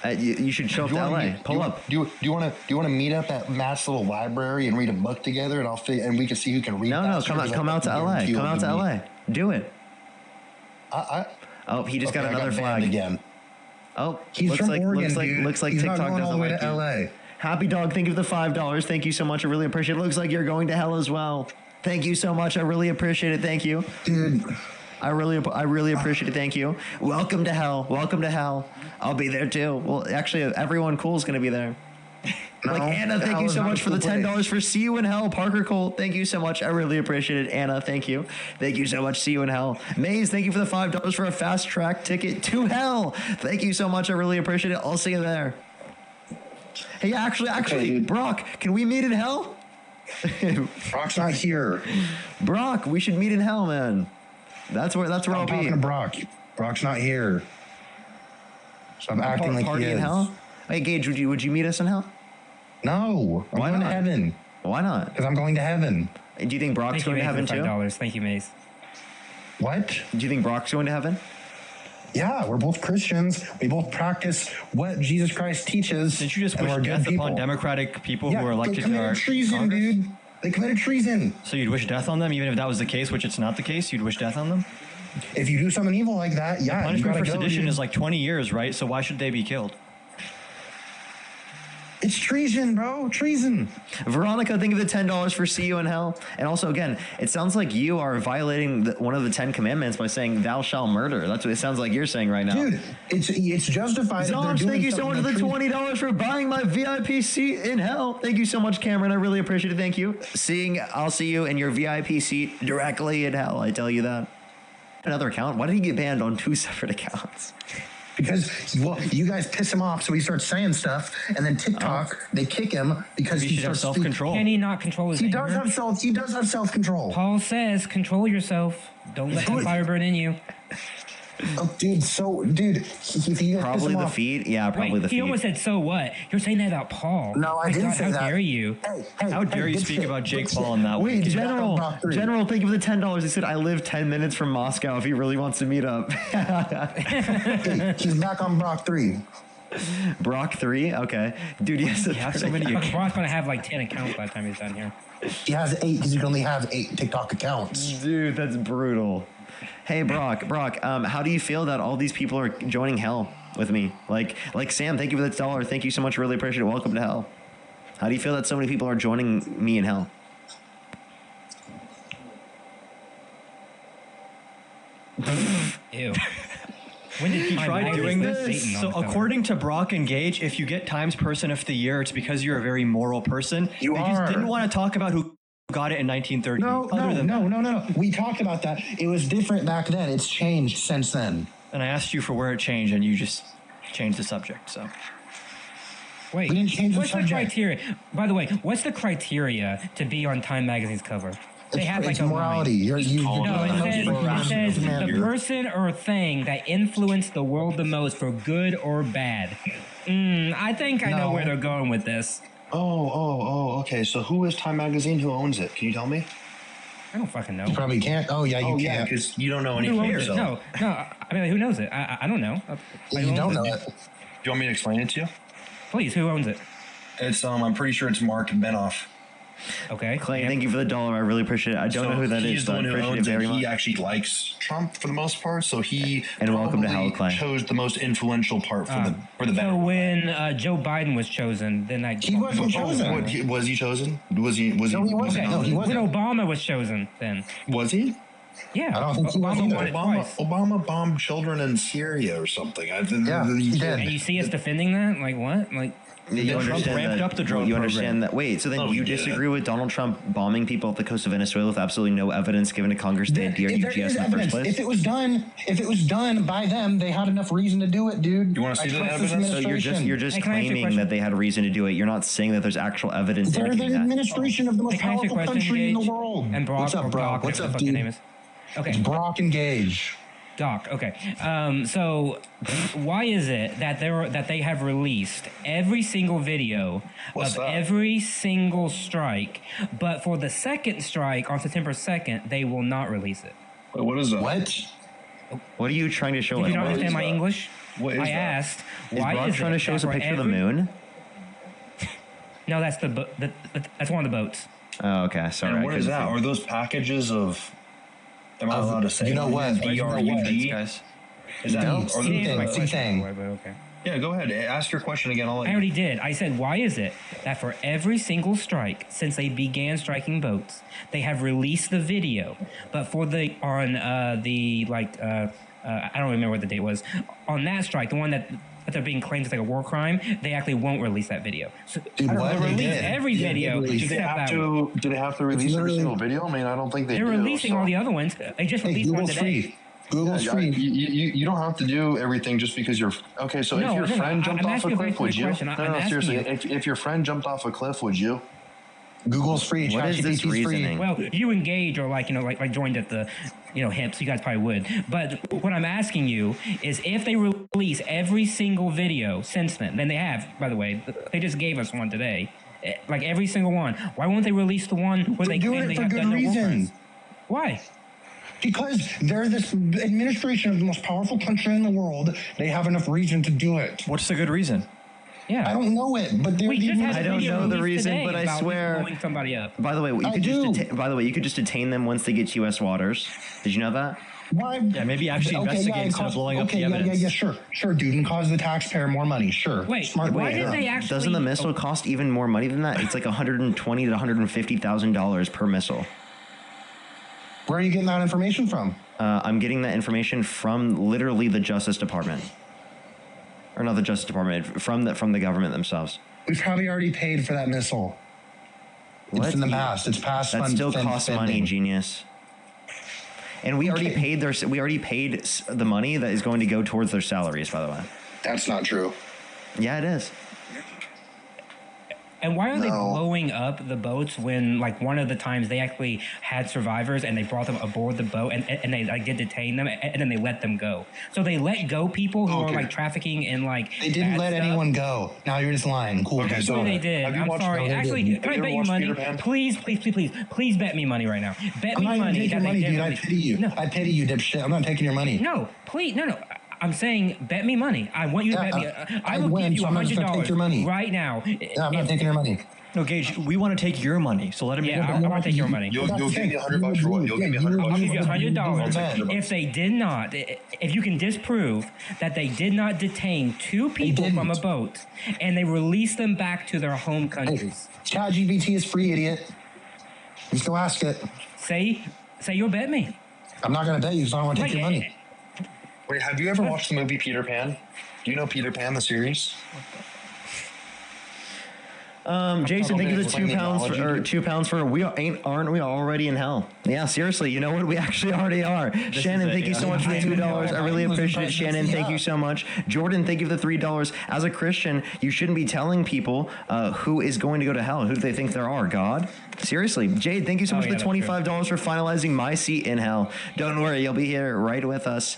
You should show up to LA. Pull up. Do you want to meet up at Matt's little library and read a book together, and we can see who can read? No, come out to LA. Come out to LA. Do it. Oh, he just got another flag again. Oh, He's looks from like Oregon, looks like dude. looks like He's TikTok not going all doesn't the way like to you. LA. Happy Dog, thank you for the $5. Thank you so much. I really appreciate it. Looks like you're going to hell as well. Thank you so much. I really appreciate it. Thank you. Dude. I really appreciate it. Thank you. Welcome to hell. Welcome to hell. I'll be there too. Well, actually, everyone cool is going to be there. Like Anna, thank you so much for the $10 for See You in Hell. Parker Cole, thank you so much. I really appreciate it. Anna, thank you. Thank you so much. See You in Hell. Maze, thank you for the $5 for a fast track ticket to hell. Thank you so much. I really appreciate it. I'll see you there. Hey, actually, Brock, can we meet in hell? Brock's not here. Brock, we should meet in hell, man. That's where I'll be. I'm talking to Brock. Brock's not here. Stop acting like party he in is. hell. Hey, Gage, would you meet us in hell? No, I'm going to heaven. Why not? Because I'm going to heaven. Do you think Brock's going to heaven too? Thank you, Mace. What? Do you think Brock's going to heaven? Yeah, we're both Christians. We both practice what Jesus Christ teaches. Did you just wish death upon Democratic people who were elected to our treason, Congress? dude. They committed treason. So you'd wish death on them, even if that was the case, which it's not the case. You'd wish death on them. If you do something evil like that, yeah. The punishment for sedition is like 20 years, right? So why should they be killed? It's treason, bro. Treason. Veronica, think of the $10 for See You in Hell. And also, again, it sounds like you are violating one of the 10 commandments by saying "Thou shalt murder." That's what it sounds like you're saying right now. Dude, it's justified. Zonch, thank you so much for the $20 for buying my VIP seat in hell. Thank you so much, Cameron. I really appreciate it. Thank you. I'll see you in your VIP seat directly in hell. I tell you that. Another account? Why did he get banned on 2 separate accounts? Because, well, you guys piss him off, so he starts saying stuff, and then TikTok, they kick him because he starts self-control. Can he not control his anger? He does have self-control. Paul says, control yourself. Don't let the fire burn in you. Oh, dude, he probably the feet. Yeah, probably the feet. He almost said, so what? You're saying that about Paul. No, I didn't say that. How dare you? How dare you speak about Jake Paul in that way? General, thank you for the $10. He said, I live 10 minutes from Moscow if he really wants to meet up. Hey, he's back on Brock 3. Brock 3? Okay. Dude, yes. You have so many. Brock's going to have like 10 accounts by the time he's done here. He has 8 because he can only have 8 TikTok accounts. Dude, that's brutal. Hey, Brock, how do you feel that all these people are joining hell with me? Like Sam, thank you for the $1. Thank you so much. Really appreciate it. Welcome to hell. How do you feel that so many people are joining me in hell? Ew. When did he try doing this? So according to Brock and Gage, if you get Times Person of the Year, it's because you're a very moral person. They just didn't want to talk about who got it in 1930. No. We talked about that. It was different back then. It's changed since then. And I asked you for where it changed, and you just changed the subject. So, wait, we didn't change the what's subject. The criteria? By the way, what's the criteria to be on Time Magazine's cover? They have like it's a morality. It says the person or thing that influenced the world the most for good or bad. I think I know where they're going with this. Okay. So who is Time Magazine? Who owns it? Can you tell me? I don't fucking know. You probably can't. Oh, yeah, you can't. Because you don't know anything. No. I mean, who knows it? I don't know. You don't know it. Do you want me to explain it to you? Please, who owns it? It's I'm pretty sure it's Mark Benoff. Okay. Clay, thank you for the $1. I really appreciate it. I don't know who that is. He's the one who appreciate owns it very it. much. He actually likes Trump for the most part, so he and welcome to hell, Clay. Chose the most influential part for the So when Joe Biden was chosen, then he wasn't chosen. Was he chosen? Was he? No, he wasn't. Okay. No, he wasn't. When Obama was chosen, then was he? Yeah, I don't think he was either. Obama bombed children in Syria or something. Yeah, he did. And you see us defending that? Like what? Like. You understand that, you understand that. Wait, so then you disagree with Donald Trump bombing people off the coast of Venezuela with absolutely no evidence given to Congress to DRUGS in the first place? If it was done by them, they had enough reason to do it, dude. You want to see the evidence? So you're just claiming that they had a reason to do it. You're not saying that there's actual evidence. They're the administration of the most powerful country in the world. And Brock, what's up, Brock? What's up, dude? Okay, it's Brock and Gage. Doc, okay. So why is it that they have released every single video of every single strike, but for the second strike on September 2nd, they will not release it? Wait, what is that? What are you trying to show us? You don't understand my English? What is I that? asked, is why Brock is trying to show us a picture of the moon? No, that's that's one of the boats. Oh, okay. Sorry. And what is that? Are those packages of... Am I allowed to say? You know what? BRUG? Guys. Is that No, or you didn't answer my the question, but okay. Yeah, go ahead. Ask your question again. I already did. I said, why is it that for every single strike since they began striking boats, they have released the video, but for the I don't remember what the date was on that strike, the one that they're being claimed as like a war crime, they actually won't release that video. So Dude, what? they'll They release did. every Yeah, video. do they except have that one. to? Do they have to release every single video? I mean, I don't think they They're do. releasing all the other ones. They just released one today. Google's free. You don't have to do everything just because you're okay. So No, if your no, friend I'm jumped off asking a a very cliff, would quick you? question. No, I'm asking seriously. you. If your friend jumped off a cliff, would you? Google's free. What is this reasoning? Well, you engage or like joined at the hip, so you guys probably would. But what I'm asking you is if they release every single video since then they have, by the way, they just gave us one today, like every single one. Why won't they release the one where they doing claim it they for have good done no war reason. crimes? Why? Because they're this administration of the most powerful country in the world. They have enough reason to do it. What's the good reason? Yeah, I don't know it, but they're I don't know the reason, but I swear. Blowing somebody up. By the way, you could just detain them once they get to U.S. waters. Did you know that? Why? Yeah, maybe actually investigate instead of blowing up the evidence. Sure, dude, and cause the taxpayer more money. Sure. Wait, smart why way. did they actually? Doesn't the missile cost even more money than that? It's like $120,000 to $150,000 per missile. Where are you getting that information from? I'm getting that information from literally the Justice Department, or not the Justice Department, from the government themselves. We've probably already paid for that missile. It's in the past. It's past. That still costs money, genius. And we already paid the money that is going to go towards their salaries. By the way, that's not true. Yeah, it is. And why are they blowing up the boats when, like, one of the times they actually had survivors and they brought them aboard the boat and they like did detain them and then they let them go? So they let go people who are like trafficking in like. They didn't let anyone go. Now you're just lying. Cool. Okay, so they did. I'm sorry. Actually, can I bet you money? Please bet me money right now. Bet me money that they did. I pity you. No. I pity you, dipshit. I'm not taking your money. No, please, no. I'm saying, bet me money. I want you to bet me. I will give you $100 right now. Yeah, I'm not taking your money. No, Gage, we want to take your money, so let him. Yeah, I want to take your money. You'll give me $100 for what? You'll give me $100. I'll give you $100 if they did not. If you can disprove that they did not detain two people from a boat and they released them back to their home countries. ChatGPT is free, idiot. Just go ask it. Say you'll bet me. I'm not gonna bet you, because I don't want to take your money. Wait, have you ever watched the movie Peter Pan? Do you know Peter Pan, the series? Jason, thank you for £2 for aren't we already in hell? Yeah, seriously, you know what? We actually already are. Shannon, thank you so much for the $2. I really appreciate it. Shannon, thank you so much. Jordan, thank you for the $3. As a Christian, you shouldn't be telling people who is going to go to hell. Who do they think there are? God? Seriously. Jade, thank you so much for the $25 for finalizing my seat in hell. Don't worry, you'll be here right with us.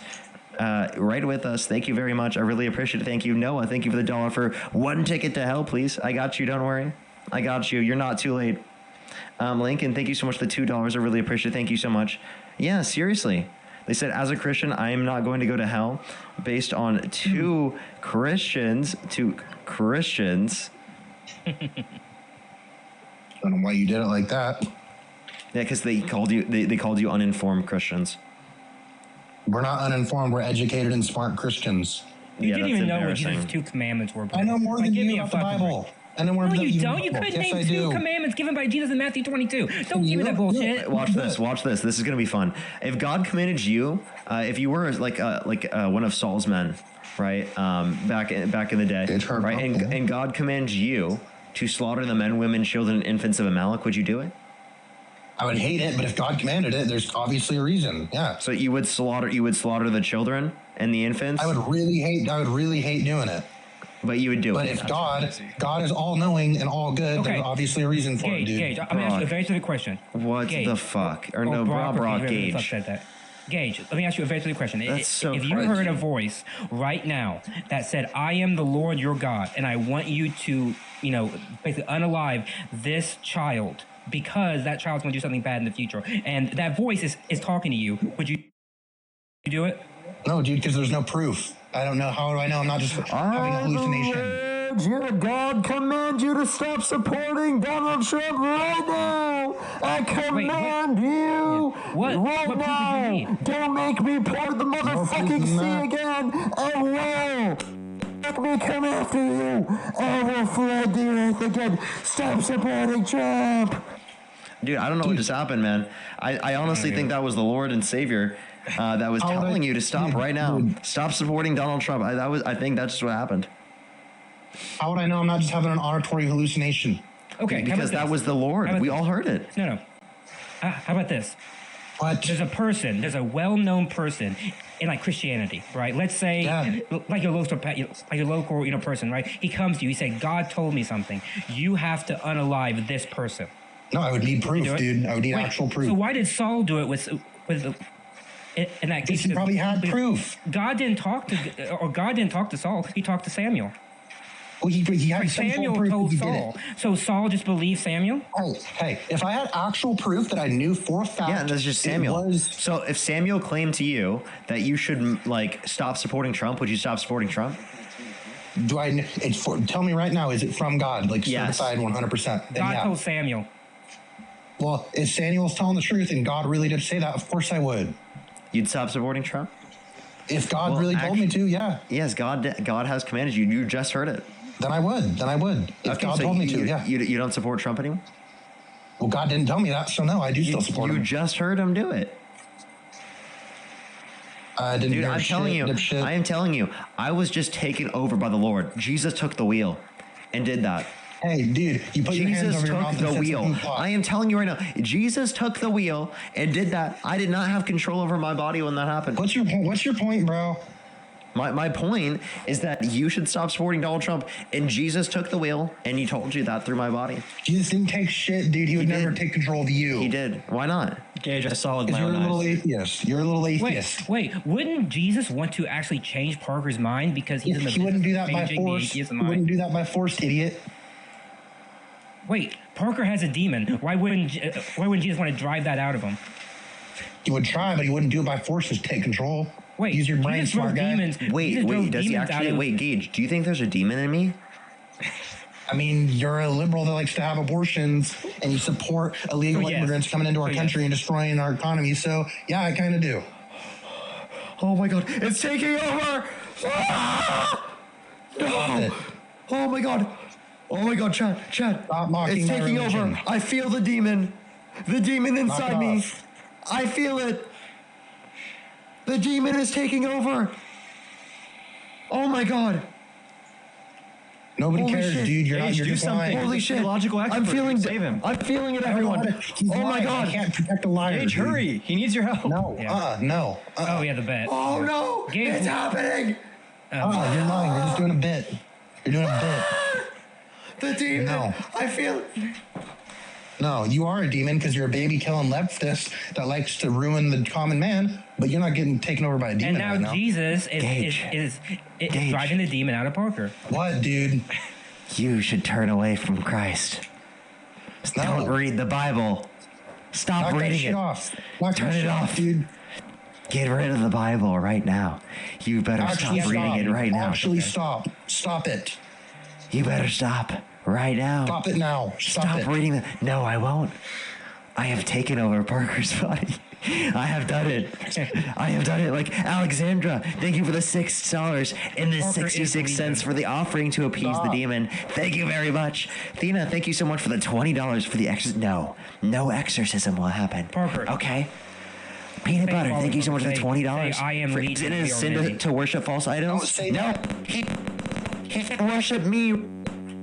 Thank you very much. I really appreciate it. Thank you. Noah, thank you for the $1 for one ticket to hell, please. I got you. Don't worry. I got you. You're not too late. Lincoln, thank you so much for the $2. I really appreciate it. Thank you so much. Yeah, seriously. They said, as a Christian, I am not going to go to hell based on two Christians. I don't know why you did it like that. Yeah, because they called you uninformed Christians. We're not uninformed. We're educated and smart Christians. You didn't even know what Jesus' 2 commandments were. I know more than you about the Bible. I know more no, than you don't. You couldn't name 2 commandments given by Jesus in Matthew 22. Don't give me that bullshit. Watch this. This is going to be fun. If God commanded you, if you were like one of Saul's men, right, back in the day, right, and God commands you to slaughter the men, women, children, and infants of Amalek, would you do it? I would hate it, but if God commanded it, there's obviously a reason. Yeah. So you would slaughter the children and the infants? I would really hate doing it. But you would do it. But if God is all knowing and all good, there's obviously a reason for it, dude. Gage, I'm gonna ask you a very specific question. What the fuck? Or no, Brock, Gage. Gage, let me ask you a very specific question. That's if you heard a voice right now that said, I am the Lord your God, and I want you to, basically unalive this child because that child's going to do something bad in the future, and that voice is talking to you, would you do it? No, dude, because there's no proof. I don't know. How do I know? I'm not just having a hallucination. God commands you to stop supporting Donald Trump right now. I command you right now. Don't make me part of the motherfucking sea again. Trump, I will. Let me come after you. I will flood the earth again. Stop supporting Trump. Dude, I don't know what just happened, man. I honestly think that was the Lord and Savior that was telling you to stop right now. Stop supporting Donald Trump. I think that's just what happened. How would I know I'm not just having an auditory hallucination? Okay, because that was the Lord. We all heard it. No. How about this? What? There's a well-known person in like Christianity, right? Let's say like your local person, right? He comes to you, he said, God told me something. You have to unalive this person. No, I would need proof, dude. I would need actual proof. So why did Saul do it with in that case? He probably had proof. God didn't talk to Saul. He talked to Samuel. Well, he had Samuel told Saul. So Saul just believed Samuel? Oh, hey, if I had actual proof that I knew for a fact. Yeah, that's just Samuel. So if Samuel claimed to you that you should like stop supporting Trump, would you stop supporting Trump? Tell me right now, is it from God? Like certified 100%? God told Samuel. Well, if Samuel's telling the truth and God really did say that, of course I would. You'd stop supporting Trump? If God really told me to, yeah. Yes, God has commanded you. You just heard it. Then I would. If God told me to, yeah. You don't support Trump anymore? Well, God didn't tell me that, so no, I do still support him. You just heard him do it. Dude, I'm telling you, I was just taken over by the Lord. Jesus took the wheel and did that. Hey, dude, you put your hands over your mouth took the wheel. I am telling you right now, Jesus took the wheel and did that. I did not have control over my body when that happened. What's your point, bro? My point is that you should stop supporting Donald Trump, and Jesus took the wheel, and he told you that through my body. Jesus didn't take shit, dude. He would never take control of you. He did. Why not? Gage, I saw with my own eyes. You're a little atheist. You're a little atheist. Wait, wouldn't Jesus want to actually change Parker's mind because he's in the He wouldn't do that by force. He wouldn't do that by force, idiot. Wait, Parker has a demon. Why wouldn't Jesus want to drive that out of him? He would try, but he wouldn't do it by force. Just take control. Wait, use your brain, smart guy. Wait, does he actually? Wait, Gage, do you think there's a demon in me? I mean, you're a liberal that likes to have abortions, and you support illegal immigrants coming into our country and destroying our economy. So, yeah, I kind of do. Oh my God, it's taking over! Ah! No! Oh my God! Oh my God, Chad! Stop mocking it's taking my religion. over. I feel the demon inside me. I feel it. The demon is taking over. Oh my God. Nobody cares, shit. dude. You're just lying. Holy shit. Logical expert. I'm feeling save him. I'm feeling it, everyone. Oh my God. I can't protect a liar. Gage, hurry. He needs your help. No. No. Oh, yeah, the bet. Oh no. It's happening. You're lying. You're just doing a bit. You're doing a bit. The demon. No. I feel. No, you are a demon because you're a baby killing leftist that likes to ruin the common man, but you're not getting taken over by a demon. And now Jesus is driving the demon out of Parker. What, dude? You should turn away from Christ. No. Don't read the Bible. Stop reading it. Turn it off, dude. Get rid of the Bible right now. You better stop reading it right now. Actually, stop. Stop it. You better stop right now. Stop it now. Stop reading it. No, I won't. I have taken over Parker's body. I have done it. I have done it. Like Alexandra, thank you for the $6 and the 66 cents for the offering to appease the demon. Thank you very much. Thina, thank you so much for the $20 for the exorcism. No exorcism will happen. Parker. Okay. Peanut butter, thank you so much for the $20. I am Is it a sin to worship false idols? No. He said worship me.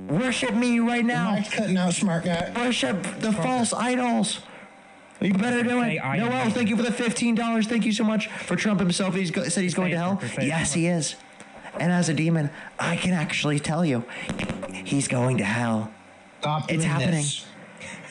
Worship me right now. Mike's cutting out, smart guy. Worship the false idols. You better do it. Noel, thank you for the $15. Thank you so much for Trump himself. He said he's going to hell. Yes, he is. And as a demon, I can actually tell you, he's going to hell. Stop it's happening. This.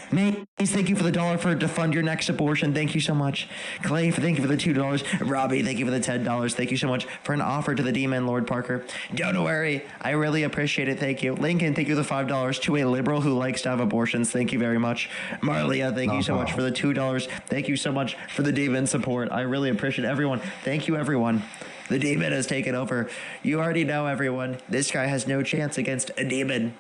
Maze, thank you for the $1 to fund your next abortion. Thank you so much. Clay, thank you for the $2. Robbie, thank you for the $10. Thank you so much for an offer to the demon, Lord Parker. Don't worry. I really appreciate it. Thank you. Lincoln, thank you for the $5 to a liberal who likes to have abortions. Thank you very much. Marlia, thank you so much for the $2. Thank you so much for the demon support. I really appreciate everyone. Thank you, everyone. The demon has taken over. You already know, everyone. This guy has no chance against a demon.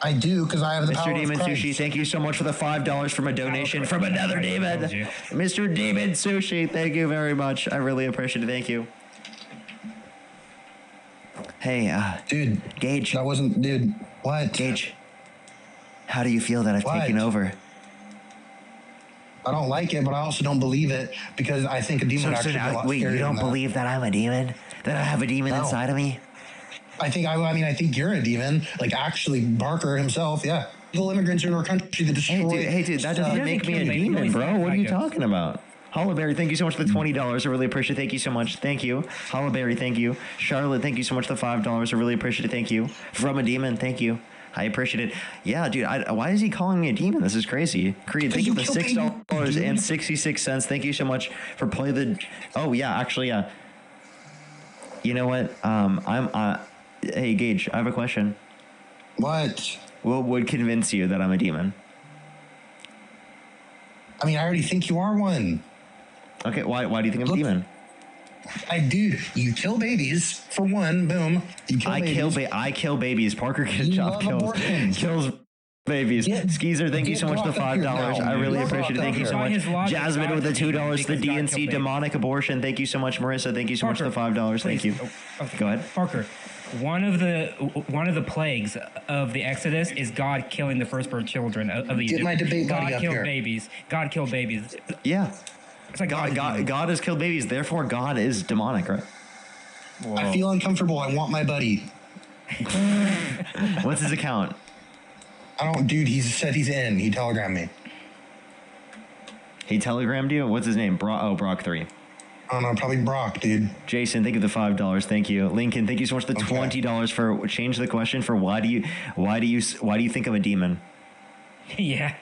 I do, because I have the power Mr. Demon of Christ. Sushi, thank you so much for the $5 from a donation from another demon. Mr. Demon Sushi, thank you very much. I really appreciate it. Thank you. Hey, dude, Gage. That wasn't, dude. What? Gage. How do you feel that I've taken over? I don't like it, but I also don't believe it because I think a demon would actually be a lot wait, scarier you don't than that. believe that I'm a demon? That I have a demon No. inside of me? I think you're a demon. Like, actually, Barker himself, yeah. Illegal immigrants in our country that destroy. Hey, dude, that doesn't make me a demon, bro. What are you talking about? Hollaberry, thank you so much for the $20. I really appreciate it. Thank you so much. Thank you. Hollaberry, thank you. Charlotte, thank you so much for the $5. I really appreciate it. Thank you. From a demon, thank you. I appreciate it. Yeah, dude, why is he calling me a demon? This is crazy. Creed, thank you for $6.66. Thank you so much for playing the... Oh, yeah, actually, yeah. You know what? Hey, Gage, I have a question. What? What would convince you that I'm a demon? I mean, I already think you are one. Okay, why do you think I'm a demon? Dude, you kill babies, for one, boom. You kill babies. I kill babies. Parker kills babies. Skeezer, thank you so much for the $5. I really appreciate it. Thank you so much. Jasmine with the $2. The DNC demonic abortion. Thank you so much. Marissa, thank you so much for the $5. Thank you. Go ahead. Parker, one of the plagues of the Exodus is God killing the firstborn children of Egypt. Get my debate buddy up here. God killed babies. Yeah. It's like God has killed babies. Therefore, God is demonic, right? Whoa. I feel uncomfortable. I want my buddy. What's his account? I don't, dude. He said he's in. He telegrammed me. He telegrammed you? What's his name? Brock 3. I don't know. Probably Brock, dude. Jason, thank you for the $5. Thank you. Lincoln, thank you so much for the $20 for change the question for why do you think I'm a demon? Yeah.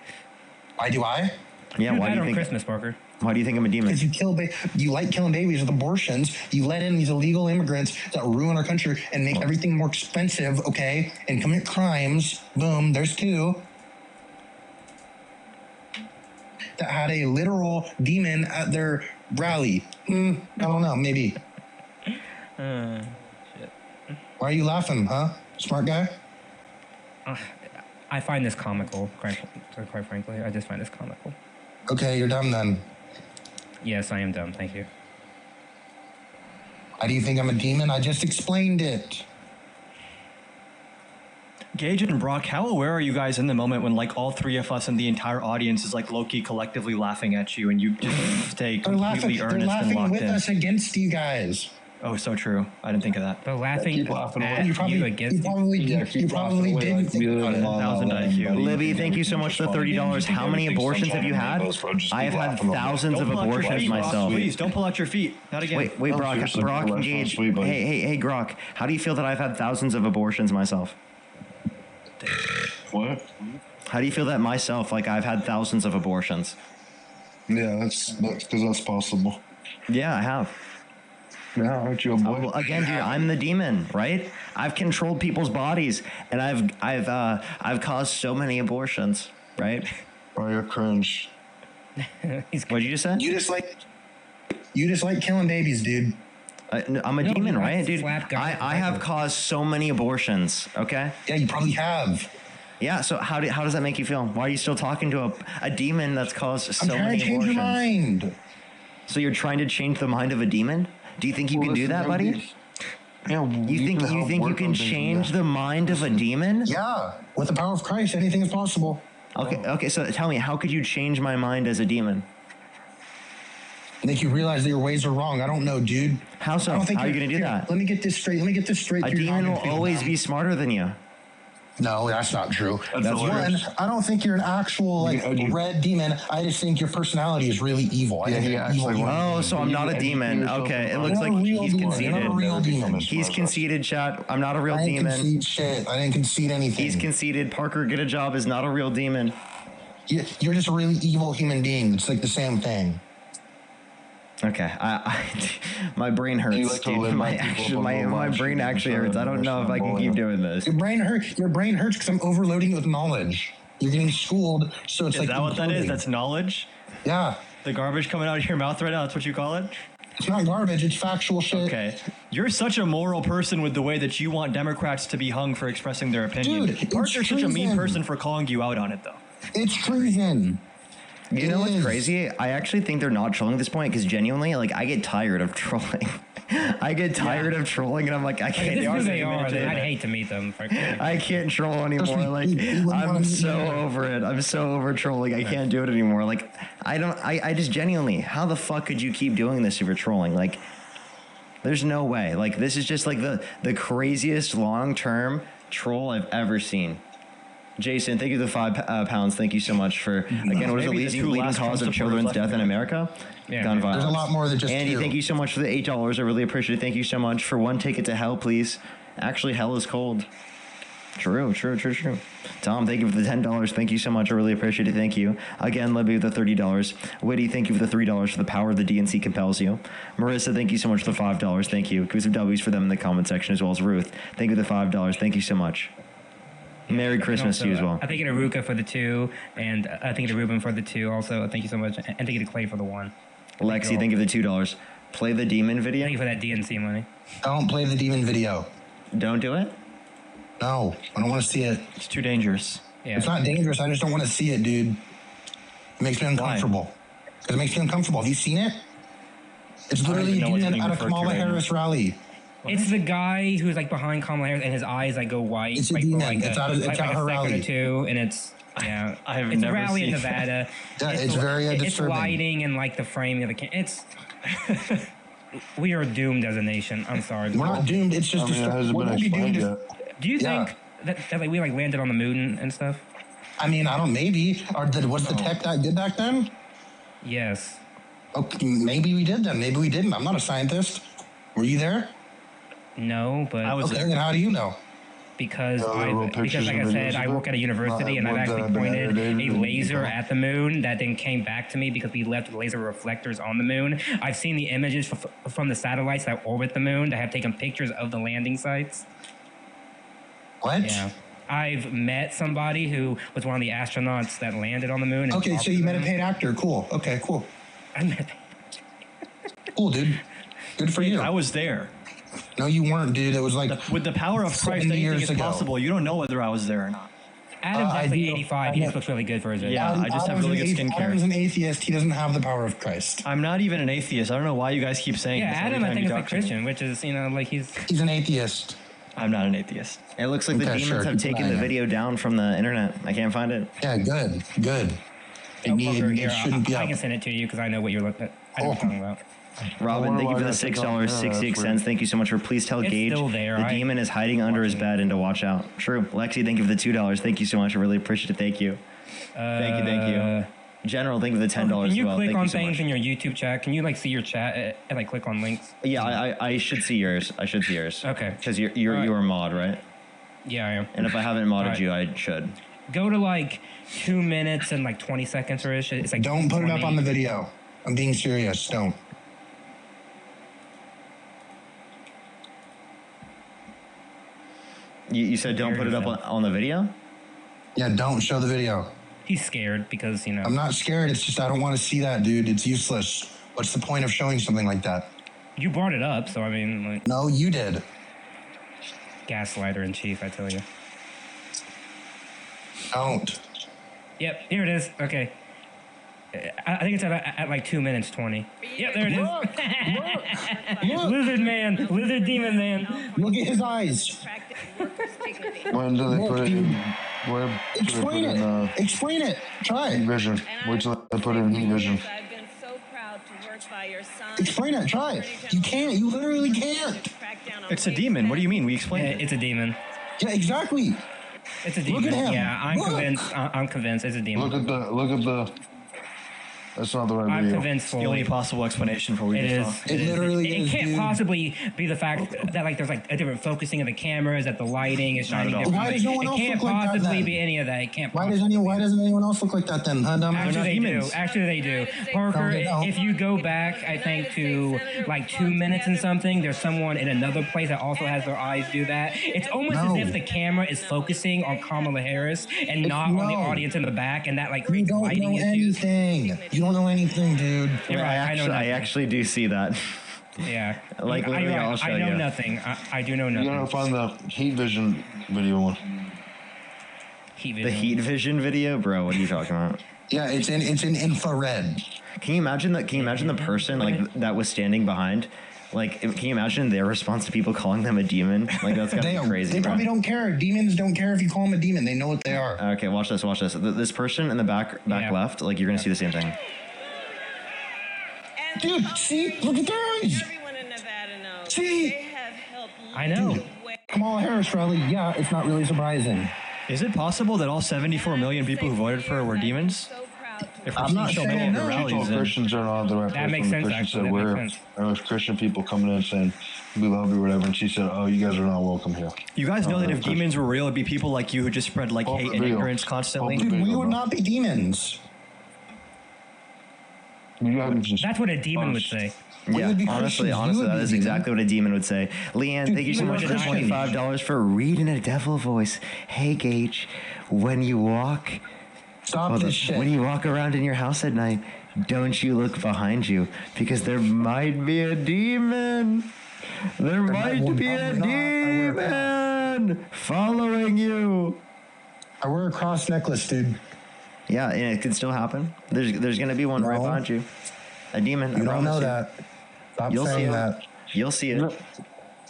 Why do I? Yeah. Why do you think Christmas, Parker? Why do you think I'm a demon? Because you like killing babies with abortions. You let in these illegal immigrants that ruin our country and make everything more expensive, okay? And commit crimes. Boom, there's 2. That had a literal demon at their rally. I don't know, maybe. Shit. Why are you laughing, huh? Smart guy? I find this comical, quite frankly. I just find this comical. Okay, you're dumb then. Yes, I am dumb. Thank you. Why do you think I'm a demon? I just explained it. Gage and Brock, how aware are you guys in the moment when like all three of us and the entire audience is like low-key collectively laughing at you and you just stay completely earnest and laughing locked with in? us against you guys. Oh, so true. I didn't think of that. But laughing You probably didn't think about it. 1,000 IQ. Libby, thank you so much for the $30. How many abortions have you had? I have had thousands of abortions myself. Please don't pull out your feet. Not again. Wait, Brock, Gage. Hey, Brock. How do you feel that I've had thousands of abortions myself? What? How do you feel that myself, like I've had thousands of abortions? Yeah, that's because that's possible. Yeah, I have. Yeah, aren't you a boy? Well, again, dude, I'm the demon, right? I've controlled people's bodies, and I've caused so many abortions, right? Oh, you're cringe. What did you just say? You just like killing babies, dude. I'm a demon, right, dude? I have caused so many abortions. Okay. Yeah, you probably have. Yeah. So how does that make you feel? Why are you still talking to a demon that's caused so many abortions? I'm trying to change your mind. So you're trying to change the mind of a demon? Do you think you can do that, buddy? Yeah. You think you can change the mind of a demon? Yeah. With the power of Christ, anything is possible. Okay. So tell me, how could you change my mind as a demon? Make you realize that your ways are wrong. I don't know, dude. How so? How are you going to do that? Let me get this straight. A demon will always be smarter than you. No, that's not true. That's one, I don't think you're an actual red demon. I just think your personality is really evil. Oh, so I'm not a demon. Okay, it looks like he's conceded. You're not a real demon. He's conceded, chat. I'm not a real demon. I didn't concede shit. I didn't concede anything. He's conceded. Parker, get a job is not a real demon. You're just a really evil human being. It's like the same thing. Okay, my brain hurts, dude. My brain actually hurts. I don't know if I can keep doing this. Your brain hurts because I'm overloading it with knowledge. You're getting schooled, so it's is that what that is? That's knowledge? Yeah. The garbage coming out of your mouth right now, that's what you call it? It's not garbage, it's factual shit. Okay. You're such a moral person with the way that you want Democrats to be hung for expressing their opinion. Dude, Parker's such a mean person for calling you out on it, though. It's treason. You know what's crazy? I actually think they're not trolling at this point because genuinely, like, I get tired of trolling. I get tired of trolling, and I'm like, I can't. This is who they are. I'd hate to meet them. I can't troll anymore. Like, I'm so over it. I'm so over trolling. I can't do it anymore. Like, I just genuinely, how the fuck could you keep doing this if you're trolling? Like, there's no way. Like, this is just like the craziest long-term troll I've ever seen. Jason, thank you for the £5. Thank you so much for, again, what is the leading cause of children's death in America? Gun violence. There's a lot more than just Andy, thank you so much for the $8. I really appreciate it. Thank you so much for one ticket to hell, please. Actually, hell is cold. True. Tom, thank you for the $10. Thank you so much. I really appreciate it. Thank you. Again, Libby with the $30. Witty, thank you for the $3 for the power of the DNC compels you. Marissa, thank you so much for the $5. Thank you. Give some W's for them in the comment section, as well as Ruth. Thank you for the $5. Thank you so much. Merry Christmas to you as well. I think it Aruka for the 2, and I think it Ruben for the 2 also. Thank you so much. And thank you to Clay for the 1. Lexi, thank you for the $2. Play the demon video. Thank you for that DNC money. Don't play the demon video. Don't do it? No, I don't want to see it. It's too dangerous. Yeah. It's not dangerous. I just don't want to see it, dude. It makes me uncomfortable. Because it makes me uncomfortable. Have you seen it? It's literally doing it at a Kamala Harris rally. It's the guy who's like behind Kamala Harris, and his eyes like go white. It's a like, demon. Like it's at her rally. Or two, and it's yeah. I have it's never a rally seen in Nevada. It's very It's disturbing. lighting and like the framing of the It's. We are doomed as a nation. I'm sorry. We're not doomed. It's just hasn't been explained yet. Do you think that like we like landed on the moon and stuff? I mean, I don't. Maybe. Or what's the tech that did back then? Yes. Okay, maybe we did then. Maybe we didn't. I'm not a scientist. Were you there? No, but I was okay. there. Then how do you know? Because like I said, I work at a university, and I've actually pointed a laser at the moon that then came back to me because we left laser reflectors on the moon. I've seen the images from the satellites that orbit the moon that have taken pictures of the landing sites. What? Yeah. I've met somebody who was one of the astronauts that landed on the moon. And Okay, so you met a paid actor. Cool. Okay, cool. I met. Cool, dude. Good for you. I was there. No, you weren't, dude. It was like With the power of Christ, 70 anything years is ago. possible. You don't know whether I was there or not. Adam's I actually do. 85. He just looks really good for his age. Yeah, I just have really good skincare. Adam's an atheist. He doesn't have the power of Christ. I'm not even an atheist. I don't know why you guys keep saying Yeah, this every Adam, I time think, you is a talk to me. Christian, which is, like He's an atheist. I'm not an atheist. It looks like the Okay, demons sure. have taken the video down from the internet. I can't find it. Yeah, good. It shouldn't be I up. can send it to you because I know what you're looking at. I know what you're talking about. Robin, thank you for the $6.68. Thank you so much for please tell It's Gage still there. the demon is hiding under his bed and to watch out. True. Lexi, thank you for the $2. Thank you so much. I really appreciate it. Thank you. Thank you. General, thank you for the $10 Can you as well. click Thank on you so things much. in your YouTube chat? Can you see your chat and click on links? Yeah, I should see yours. Okay. Because you're a mod, right? Yeah, I am. And if I haven't modded you, I should. Go to 2 minutes and 20 seconds or ish. It's like Don't put it up on the video. I'm being serious. Don't. You said don't put it up on the video? Yeah, don't show the video. He's scared because, I'm not scared. It's just I don't want to see that, dude. It's useless. What's the point of showing something like that? You brought it up, so I mean, No, you did. Gaslighter in chief, I tell you. Don't. Yep, here it is. Okay. I think it's at 2 minutes 20. Yep, there it is. Look. Lizard man, lizard demon man. Look at his eyes. When do they put it in? Where Explain it. Explain it. Try it. Heat vision. Wait till they put it in heat vision. Explain it. Try it. You can't. You literally can't. It's a demon. What do you mean? We explained it. It's a demon. Yeah, exactly. It's a demon. Look at him. Yeah, I'm Look. convinced. I'm convinced it's a demon. Look at the. That's not the right I'm video. convinced The only possible explanation for what we It just is. saw. It literally It is, can't dude. possibly be the fact that there's a different focusing of the cameras, that the lighting is shining at all. different. Why does no one It else can't look like that, possibly then? be any of that. It can't. Why doesn't anyone else look like that then, huh, dumb? Actually, they do. Actually, they do. Parker, No, they don't. if you go back, I think to 2 minutes and something, there's someone in another place that also has their eyes do that. It's almost No. as if the camera is focusing on Kamala Harris and not on the no. audience in the back, and that You creates don't lighting know issues. anything. You don't know anything, dude. You're right, I know I nothing. actually do see that. Yeah. Literally, I'll show I know you. nothing. I do know You nothing. gotta find the heat vision video one. Heat The vision. heat vision video, bro. What are you talking about? Yeah, it's in infrared. Can you imagine that? Can you imagine the person that was standing behind, Like, can you imagine their response to people calling them a demon? Like, that's gotta be crazy. They bro. probably don't care. Demons don't care if you call them a demon. They know what they are. Okay, watch this. Watch this. This person in the back left, like, you're gonna see the same thing. Dude, see? Look at their eyes. See? I know. Dude, Kamala Harris rally. Yeah, it's not really surprising. Is it possible that all 74 million people who voted for her were demons? If we're I'm seeing not so many saying of the no. rallies, then Christians are not the right That person. makes sense, Christian actually. said, That we're, makes sense. there was Christian people coming in saying, we love you, whatever. And she said, oh, you guys are not welcome here. you guys know that if Christian. demons were real, it'd be people like you who just spread like hate and real. ignorance constantly. Pulp Dude, we real, would bro. not be demons. You guys just That's what a demon would say. We Yeah, would be honestly, Christians. You would that be is demon. exactly what a demon would say. Leanne, Dude, thank you so you much are for Christian. $25 for reading a devil voice. Hey, Gage, when you walk, Stop this shit. when you walk around in your house at night, don't you look behind you because there might be a demon. There might be a demon following you. I wear a cross necklace, dude. Yeah, and it could still happen. There's gonna be one right No. behind you. A demon. You I don't know promise you. that. Stop You'll see saying it. that. You'll see it.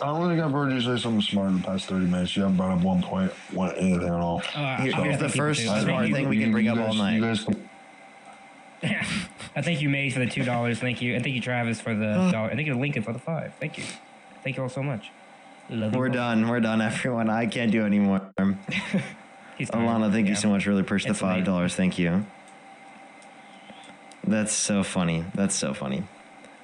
I don't think I've heard you say something smart in the past 30 minutes. You haven't brought up one point, anything at all. Here's the first I think smart you- thing we can bring up all night. You guys I thank you, Maze, for the $2. Thank you. And thank you, Travis, for the $1. And thank you, Lincoln, for the $5. Thank you. Thank you all so much. Love you We're both. done. We're done, everyone. I can't do anymore. He's tired. Alana, thank you Yeah. so much. Really appreciate It's the $5. Thank you. That's so funny. That's so funny.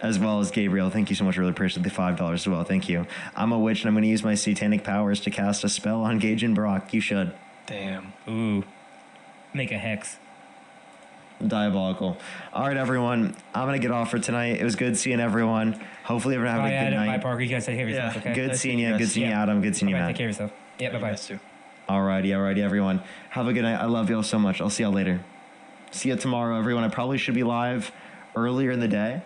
As well as Gabriel, thank you so much. Really appreciate the $5 as well. Thank you. I'm a witch and I'm going to use my satanic powers to cast a spell on Gage and Brock. You should. Damn. Ooh. Make a hex. Diabolical. All right, everyone. I'm going to get off for tonight. It was good seeing everyone. Hopefully, everyone have a good Adam, bye, night. Parker. You guys take care of yourself, okay? Good seeing you. Good seeing you, Adam. Good seeing you, Bye-bye. Matt. Take care of yourself. Yeah, bye-bye. Alrighty, everyone. Have a good night. I love y'all so much. I'll see y'all later. See you tomorrow, everyone. I probably should be live earlier in the day.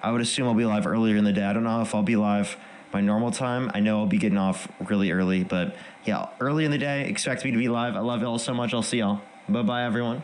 I would assume I'll be live earlier in the day. I don't know if I'll be live my normal time. I know I'll be getting off really early, but yeah, early in the day, expect me to be live. I love y'all so much. I'll see y'all. Bye-bye, everyone.